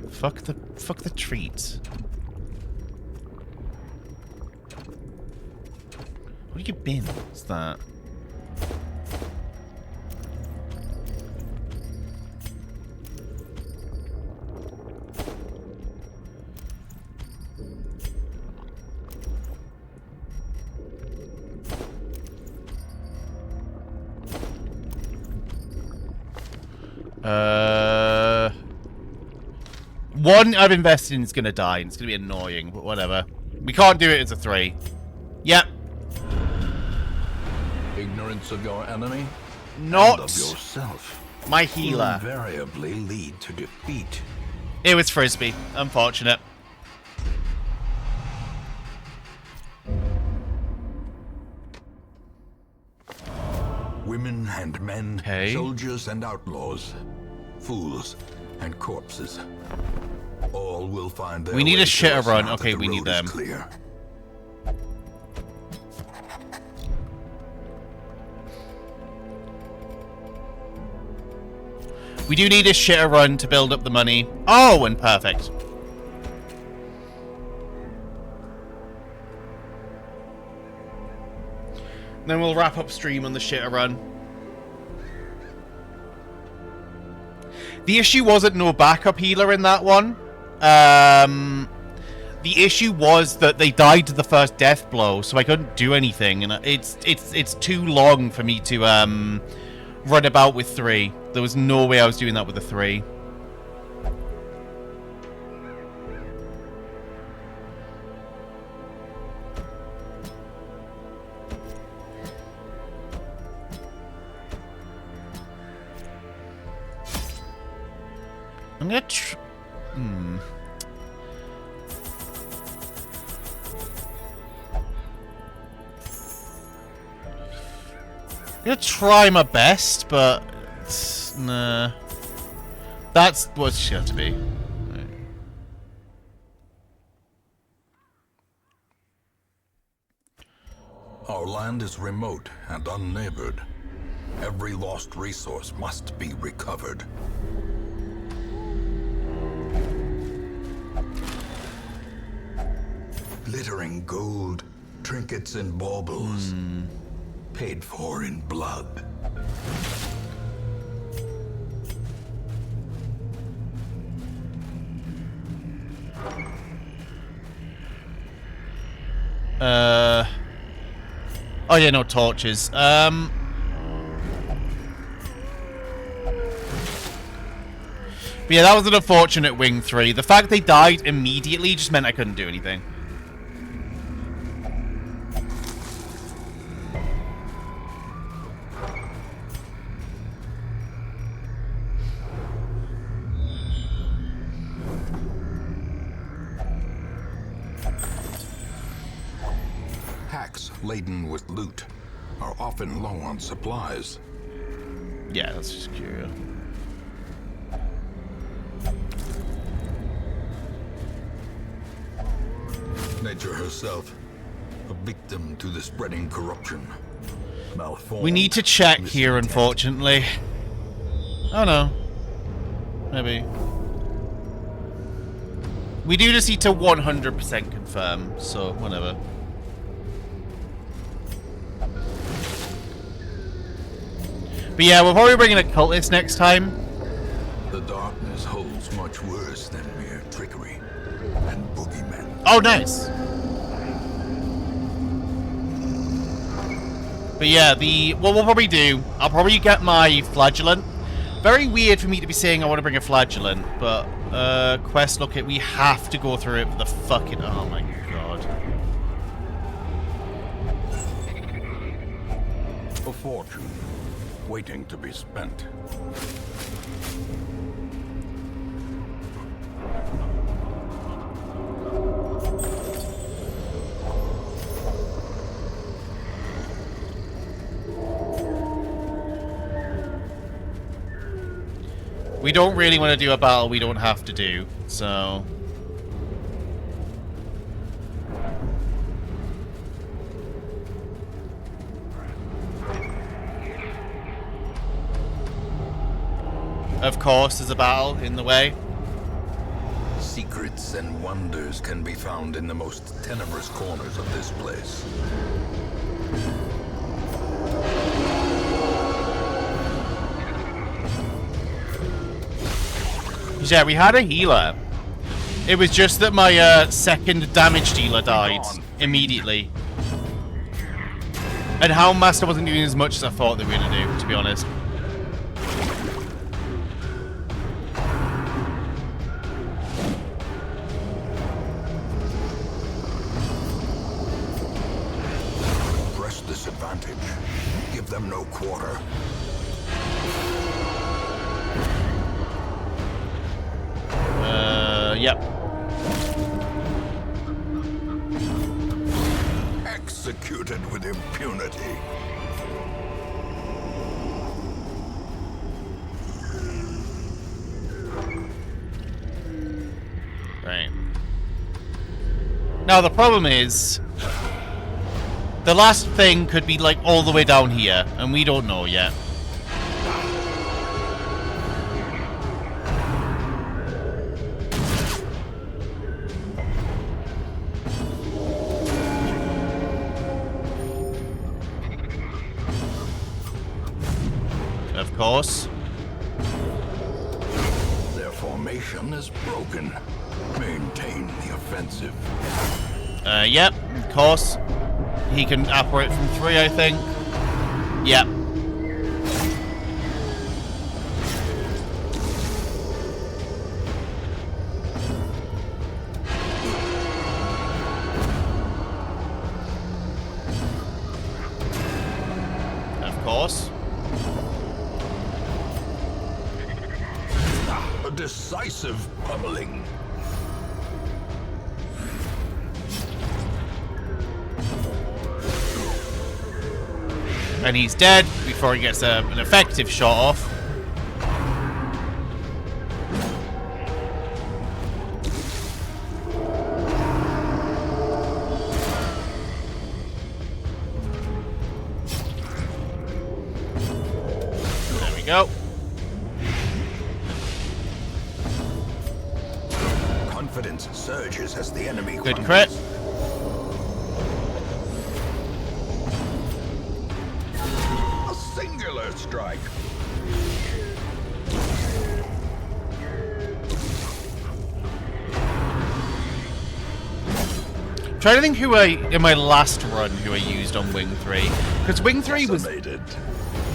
Speaker 3: Fuck the treats. What have you been? What's that? One I've invested in is gonna die, and it's gonna be annoying, but whatever. We can't do it as a 3. Yep.
Speaker 2: Ignorance of your enemy,
Speaker 3: Not
Speaker 2: and of yourself,
Speaker 3: my
Speaker 2: will
Speaker 3: healer.
Speaker 2: invariably lead to defeat.
Speaker 3: It was Frisbee. Unfortunate.
Speaker 2: Women and men,
Speaker 3: Okay.
Speaker 2: soldiers and outlaws, fools and corpses. All will find their
Speaker 3: We need
Speaker 2: way
Speaker 3: a
Speaker 2: to
Speaker 3: shitter
Speaker 2: us
Speaker 3: run.
Speaker 2: now that
Speaker 3: Okay,
Speaker 2: the
Speaker 3: we need
Speaker 2: road is
Speaker 3: them.
Speaker 2: Clear.
Speaker 3: We do need a shitter run to build up the money. Oh, and perfect. Then we'll wrap up stream on the shitter run. The issue wasn't no backup healer in that one. The issue was that they died to the first death blow, so I couldn't do anything, and it's too long for me to run about with 3. There was no way I was doing that with a 3. I'm gonna I'm gonna try my best, but nah. That's what it's gonna have to be. Right.
Speaker 2: Our land is remote and unneighbored. Every lost resource must be recovered. Glittering gold, trinkets and baubles, paid for in blood.
Speaker 3: Oh yeah, no torches. But yeah, that was an unfortunate wing 3. The fact they died immediately just meant I couldn't do anything.
Speaker 2: Hacks laden with loot are often low on supplies.
Speaker 3: Yeah, that's just curious.
Speaker 2: Nature herself, a victim to the spreading corruption. Malformed,
Speaker 3: We need to check here,
Speaker 2: misintent.
Speaker 3: unfortunately. Oh no. Maybe. We do just need to 100% confirm, so whatever. But yeah, we're probably bringing a cultist next time.
Speaker 2: The darkness holds much worse than mere trickery and boogeymen.
Speaker 3: Oh, nice. But yeah, what we'll probably do, I'll probably get my flagellant. Very weird for me to be saying I want to bring a flagellant, but quest look it, we have to go through it for the fucking, oh my god.
Speaker 2: A fortune waiting to be spent.
Speaker 3: We don't really want to do a battle we don't have to do, so... Of course, there's a battle in the way.
Speaker 2: Secrets and wonders can be found in the most tenebrous corners of this place.
Speaker 3: Yeah, we had a healer. It was just that my second damage dealer died immediately. And Houndmaster wasn't doing as much as I thought they were going to do, to be honest.
Speaker 2: Press this advantage. Give them no quarter.
Speaker 3: Yep.
Speaker 2: Executed with impunity.
Speaker 3: Right. Now the problem is, the last thing could be like all the way down here, and we don't know yet. Of course.
Speaker 2: Their formation is broken. Maintain the offensive.
Speaker 3: Yep, of course. He can operate from 3, I think. Yep.
Speaker 2: decisive pummeling.
Speaker 3: And he's dead before he gets an effective shot off. There we go.
Speaker 2: Confidence surges as the enemy
Speaker 3: Good
Speaker 2: crumbles.
Speaker 3: crit.
Speaker 2: A singular strike.
Speaker 3: Trying to think who in my last run who I used on Wing 3. Because Wing 3 was
Speaker 2: Decimated.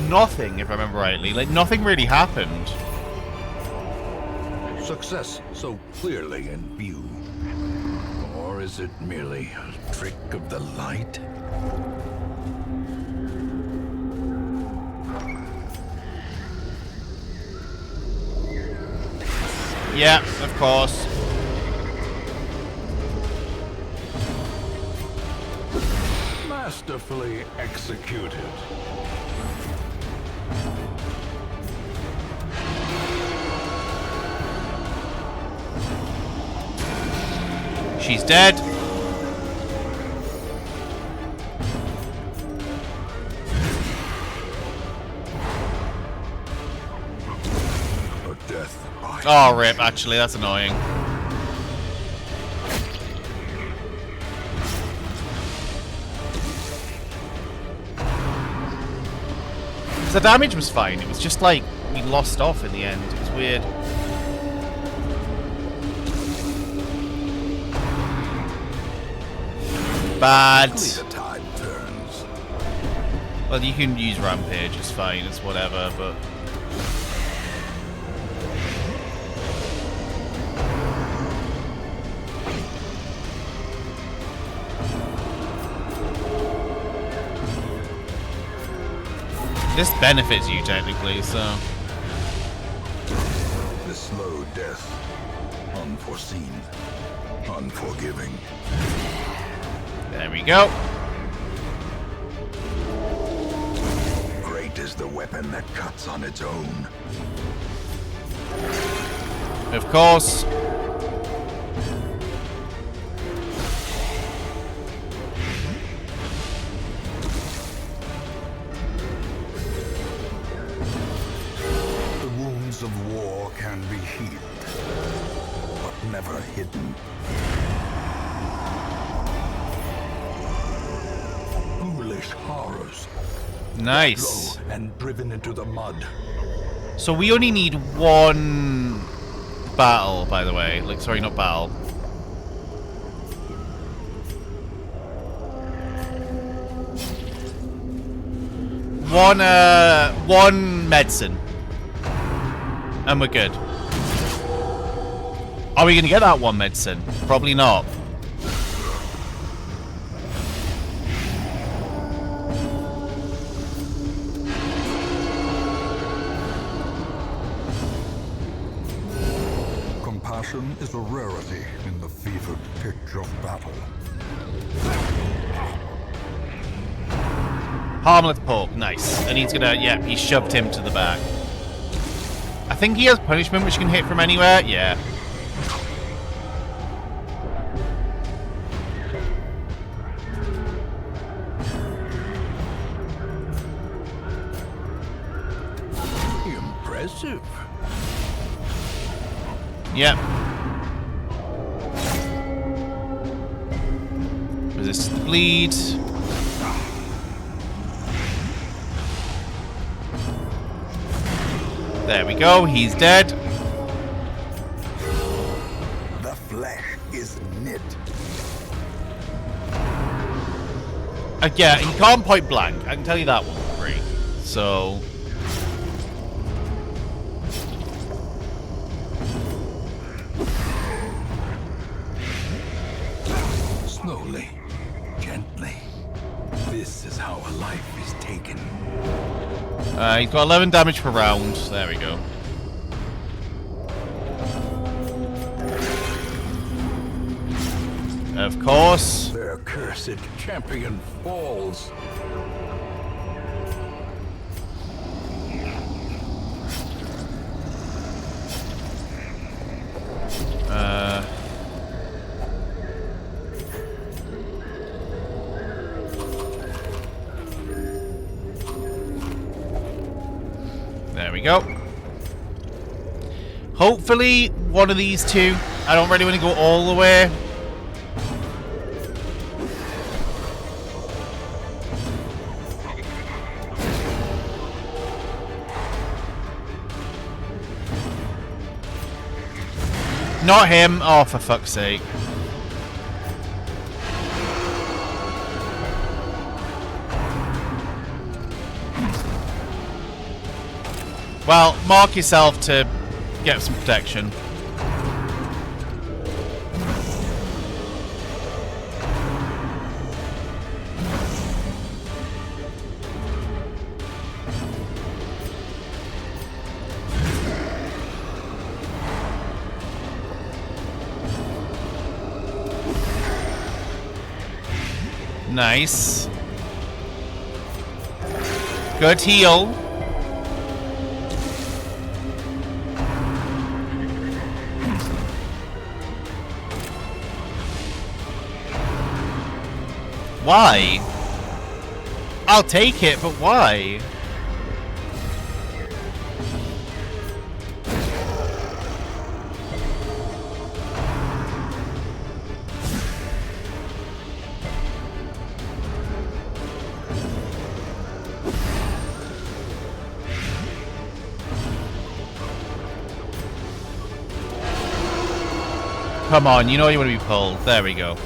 Speaker 3: nothing, if I remember rightly. Like, nothing really happened.
Speaker 2: Success so clearly in view. Or is it merely a trick of the light?
Speaker 3: Yeah, of course.
Speaker 2: Masterfully executed.
Speaker 3: She's dead.
Speaker 2: A death by
Speaker 3: Oh, rip, actually, that's annoying. The damage was fine, it was just like, we lost off in the end, it was weird. Bad.
Speaker 2: the tide turns.
Speaker 3: Well, you can use Rampage, it's fine, it's whatever, but... This benefits you, technically, so...
Speaker 2: The slow death. Unforeseen. Unforgiving.
Speaker 3: There we go.
Speaker 2: Great is the weapon that cuts on its own.
Speaker 3: Of course.
Speaker 2: The wounds of war can be healed, but never hidden. Foolish horrors.
Speaker 3: Nice.
Speaker 2: Low and driven into the mud.
Speaker 3: So we only need one battle, by the way. Like, sorry, not battle. One medicine. And we're good. Are we gonna get that one medicine? Probably not.
Speaker 2: Compassion is a rarity in the fevered pitch of battle.
Speaker 3: Harmless poke, nice. And he's gonna, yeah, he shoved him to the back. I think he has punishment which can hit from anywhere, yeah.
Speaker 2: Impressive.
Speaker 3: Yep. Resist the bleed. There we go, he's dead.
Speaker 2: The flesh is knit.
Speaker 3: Yeah, he can't point blank. I can tell you that one for free. So...
Speaker 2: Slowly, gently. This is how a life is taken.
Speaker 3: he's got 11 damage per round. There we go. Of course.
Speaker 2: Their cursed champion falls.
Speaker 3: There we go. Hopefully, one of these two. I don't really want to go all the way. Not him. Oh, for fuck's sake. Well, mark yourself to get some protection. Nice. Good heal. Why? I'll take it, but why? Come on, you know you want to be pulled. There we go.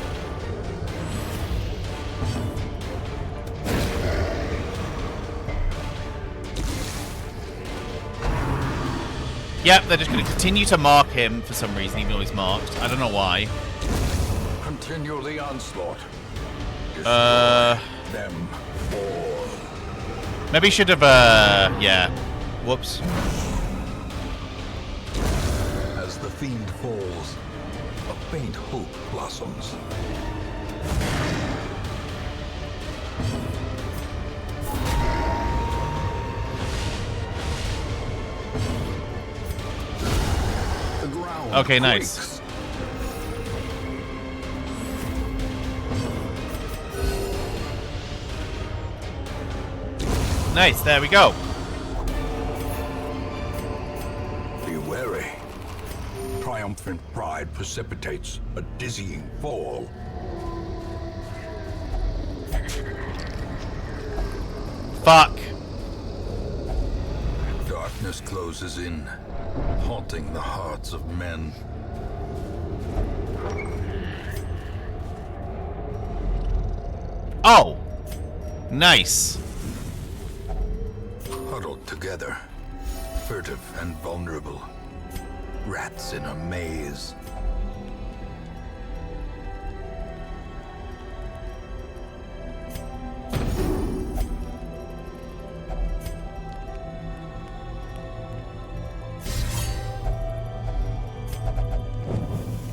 Speaker 3: Yep, they're just going to continue to mark him for some reason, even though he's marked. I don't know why.
Speaker 2: Continue the onslaught. Them all.
Speaker 3: Maybe he should have, yeah. Whoops.
Speaker 2: As the fiend falls, a faint hope blossoms. The ground
Speaker 3: Okay, nice.
Speaker 2: quakes.
Speaker 3: Nice, there we go.
Speaker 2: Be wary. Triumphant pride precipitates a dizzying fall.
Speaker 3: Fuck.
Speaker 2: Darkness closes in, haunting the hearts of men.
Speaker 3: Oh. Nice.
Speaker 2: Huddled together, furtive and vulnerable. Rats in a maze.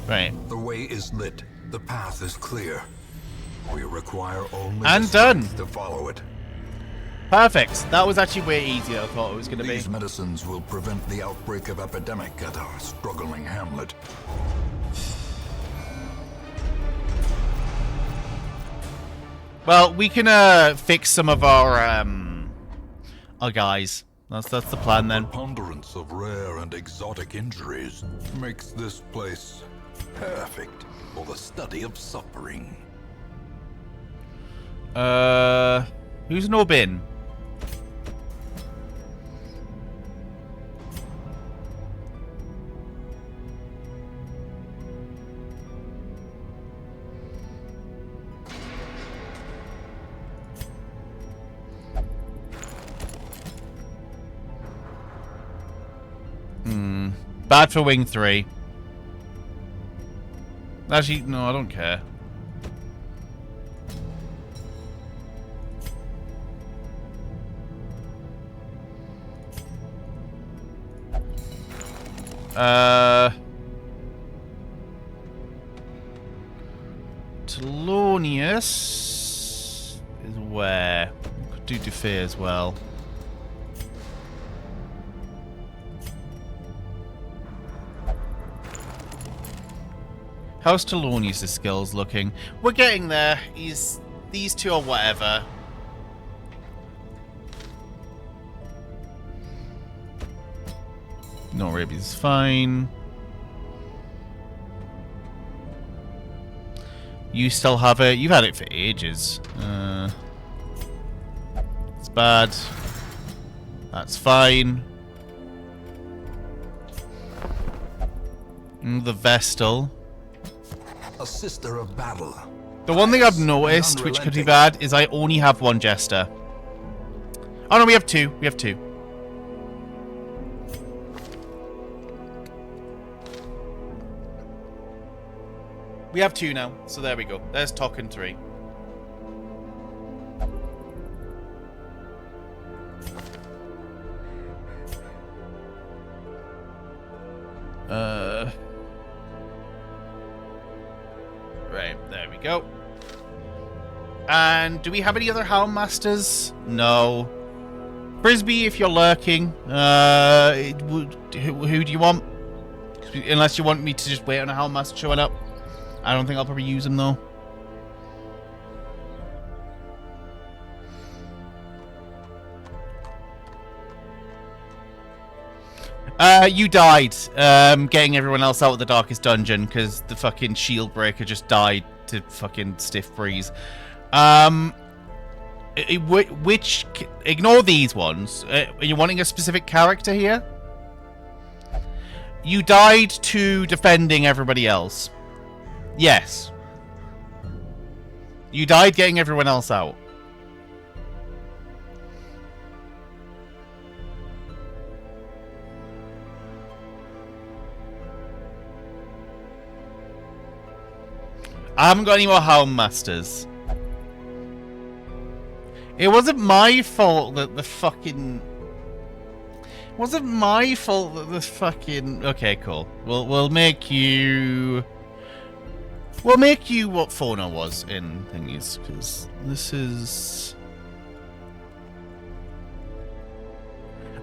Speaker 3: Right.
Speaker 2: The way is lit. The path is clear. We require only
Speaker 3: And
Speaker 2: the
Speaker 3: done.
Speaker 2: strength to follow it.
Speaker 3: Perfect. That was actually way easier than I thought it was going to be.
Speaker 2: These medicines will prevent the outbreak of epidemic at our struggling hamlet.
Speaker 3: Well, we can fix some of our guys. That's the plan then.
Speaker 1: Preponderance of rare and exotic injuries makes this place perfect for the study of suffering.
Speaker 3: Who's no bin? Bad for Wing 3. Actually, no, I don't care. Telonius is where? We could do Defay as well. How's Telonius' skills looking? We're getting there. These two are whatever. No, Arabia's fine. You still have it. You've had it for ages. It's bad. That's fine. The Vestal.
Speaker 2: A sister of battle.
Speaker 3: The one thing I've noticed, which could be bad, is I only have one Jester. Oh no, we have two. We have two. We have two now, so there we go. There's Token 3. Right, there we go. And do we have any other Helm Masters? No. Frisbee, if you're lurking, who do you want? Unless you want me to just wait on a Helm Master showing up. I don't think I'll probably use him though. You died getting everyone else out of the Darkest Dungeon because the fucking shield breaker just died to fucking Stiff Breeze. Which ignore these ones. Are you wanting a specific character here? You died to defending everybody else. Yes. You died getting everyone else out. I haven't got any more Helm Masters. It wasn't my fault that the fucking... It wasn't my fault that the fucking... Okay, cool. We'll make you... We'll make you what Phono was in thingies, because this is...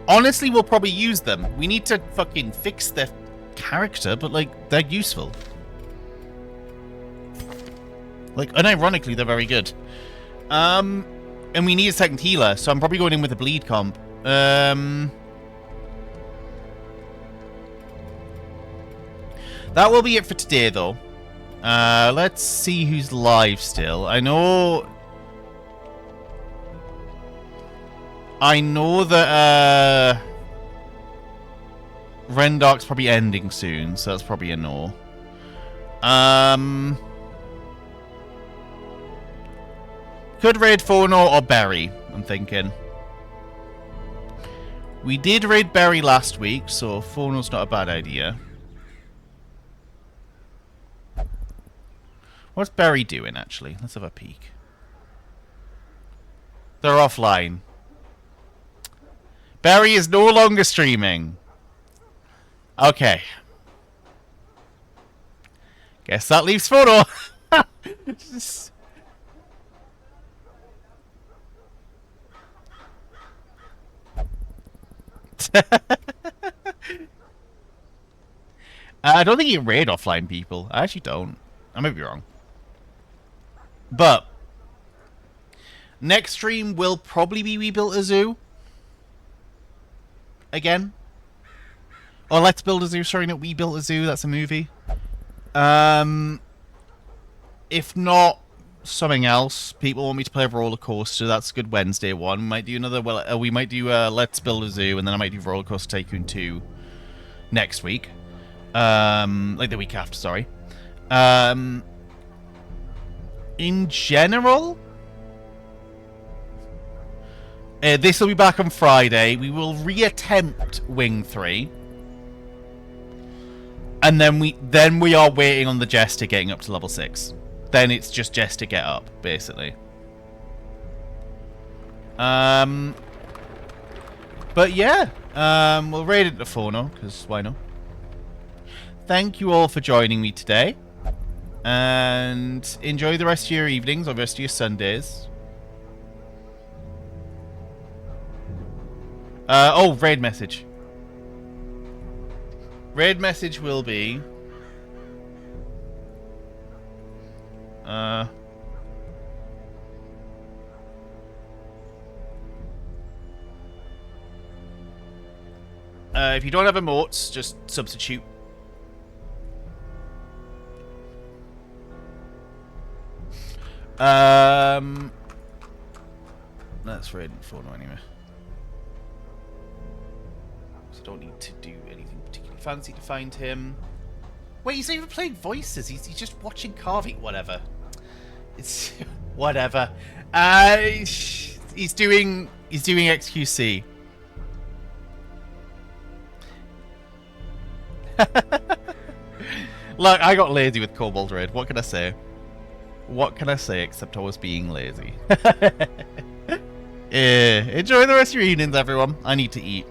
Speaker 3: Honestly, we'll probably use them. We need to fucking fix their character, but, like, they're useful. Like, unironically, they're very good. And we need a second healer, so I'm probably going in with a bleed comp. That will be it for today, though. Let's see who's live still. I know that Rendark's probably ending soon, so that's probably a no. Could raid Phono or Berry, I'm thinking. We did raid Berry last week, so Phono's not a bad idea. What's Berry doing, actually? Let's have a peek. They're offline. Berry is no longer streaming. Okay. Guess that leaves Phono. I don't think you raid offline people. I actually don't. I might be wrong. But next stream will probably be We Built a Zoo. Again. Or Let's Build a Zoo. Sorry, not We Built a Zoo. That's a movie. If not something else, people want me to play a roller coaster. That's a good Wednesday one. We might do another. Well, we might do Let's Build a Zoo, and then I might do Roller Coaster Tycoon 2 next week. Like the week after. Sorry. In general, this will be back on Friday. We will reattempt Wing 3. And then we are waiting on the Jester getting up to level 6. Then it's just Jester get up, basically. But yeah, we'll raid it to Phono, because why not? Thank you all for joining me today. And enjoy the rest of your evenings or the rest of your Sundays. Oh, raid message. Raid message will be... if you don't have emotes, just substitute. That's raid photo anyway. So I don't need to do anything particularly fancy to find him. Wait, he's not even playing voices. He's just watching Carvey. Whatever. It's whatever. He's doing XQC. Look, I got lazy with Cobalt Raid. What can I say? What can I say except I was being lazy? Enjoy the rest of your evenings, everyone. I need to eat.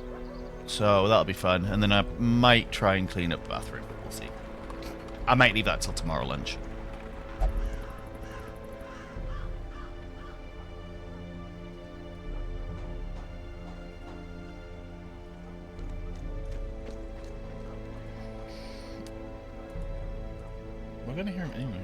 Speaker 3: So that'll be fun. And then I might try and clean up the bathroom. We'll see. I might leave that till tomorrow lunch. We're gonna hear him anyway.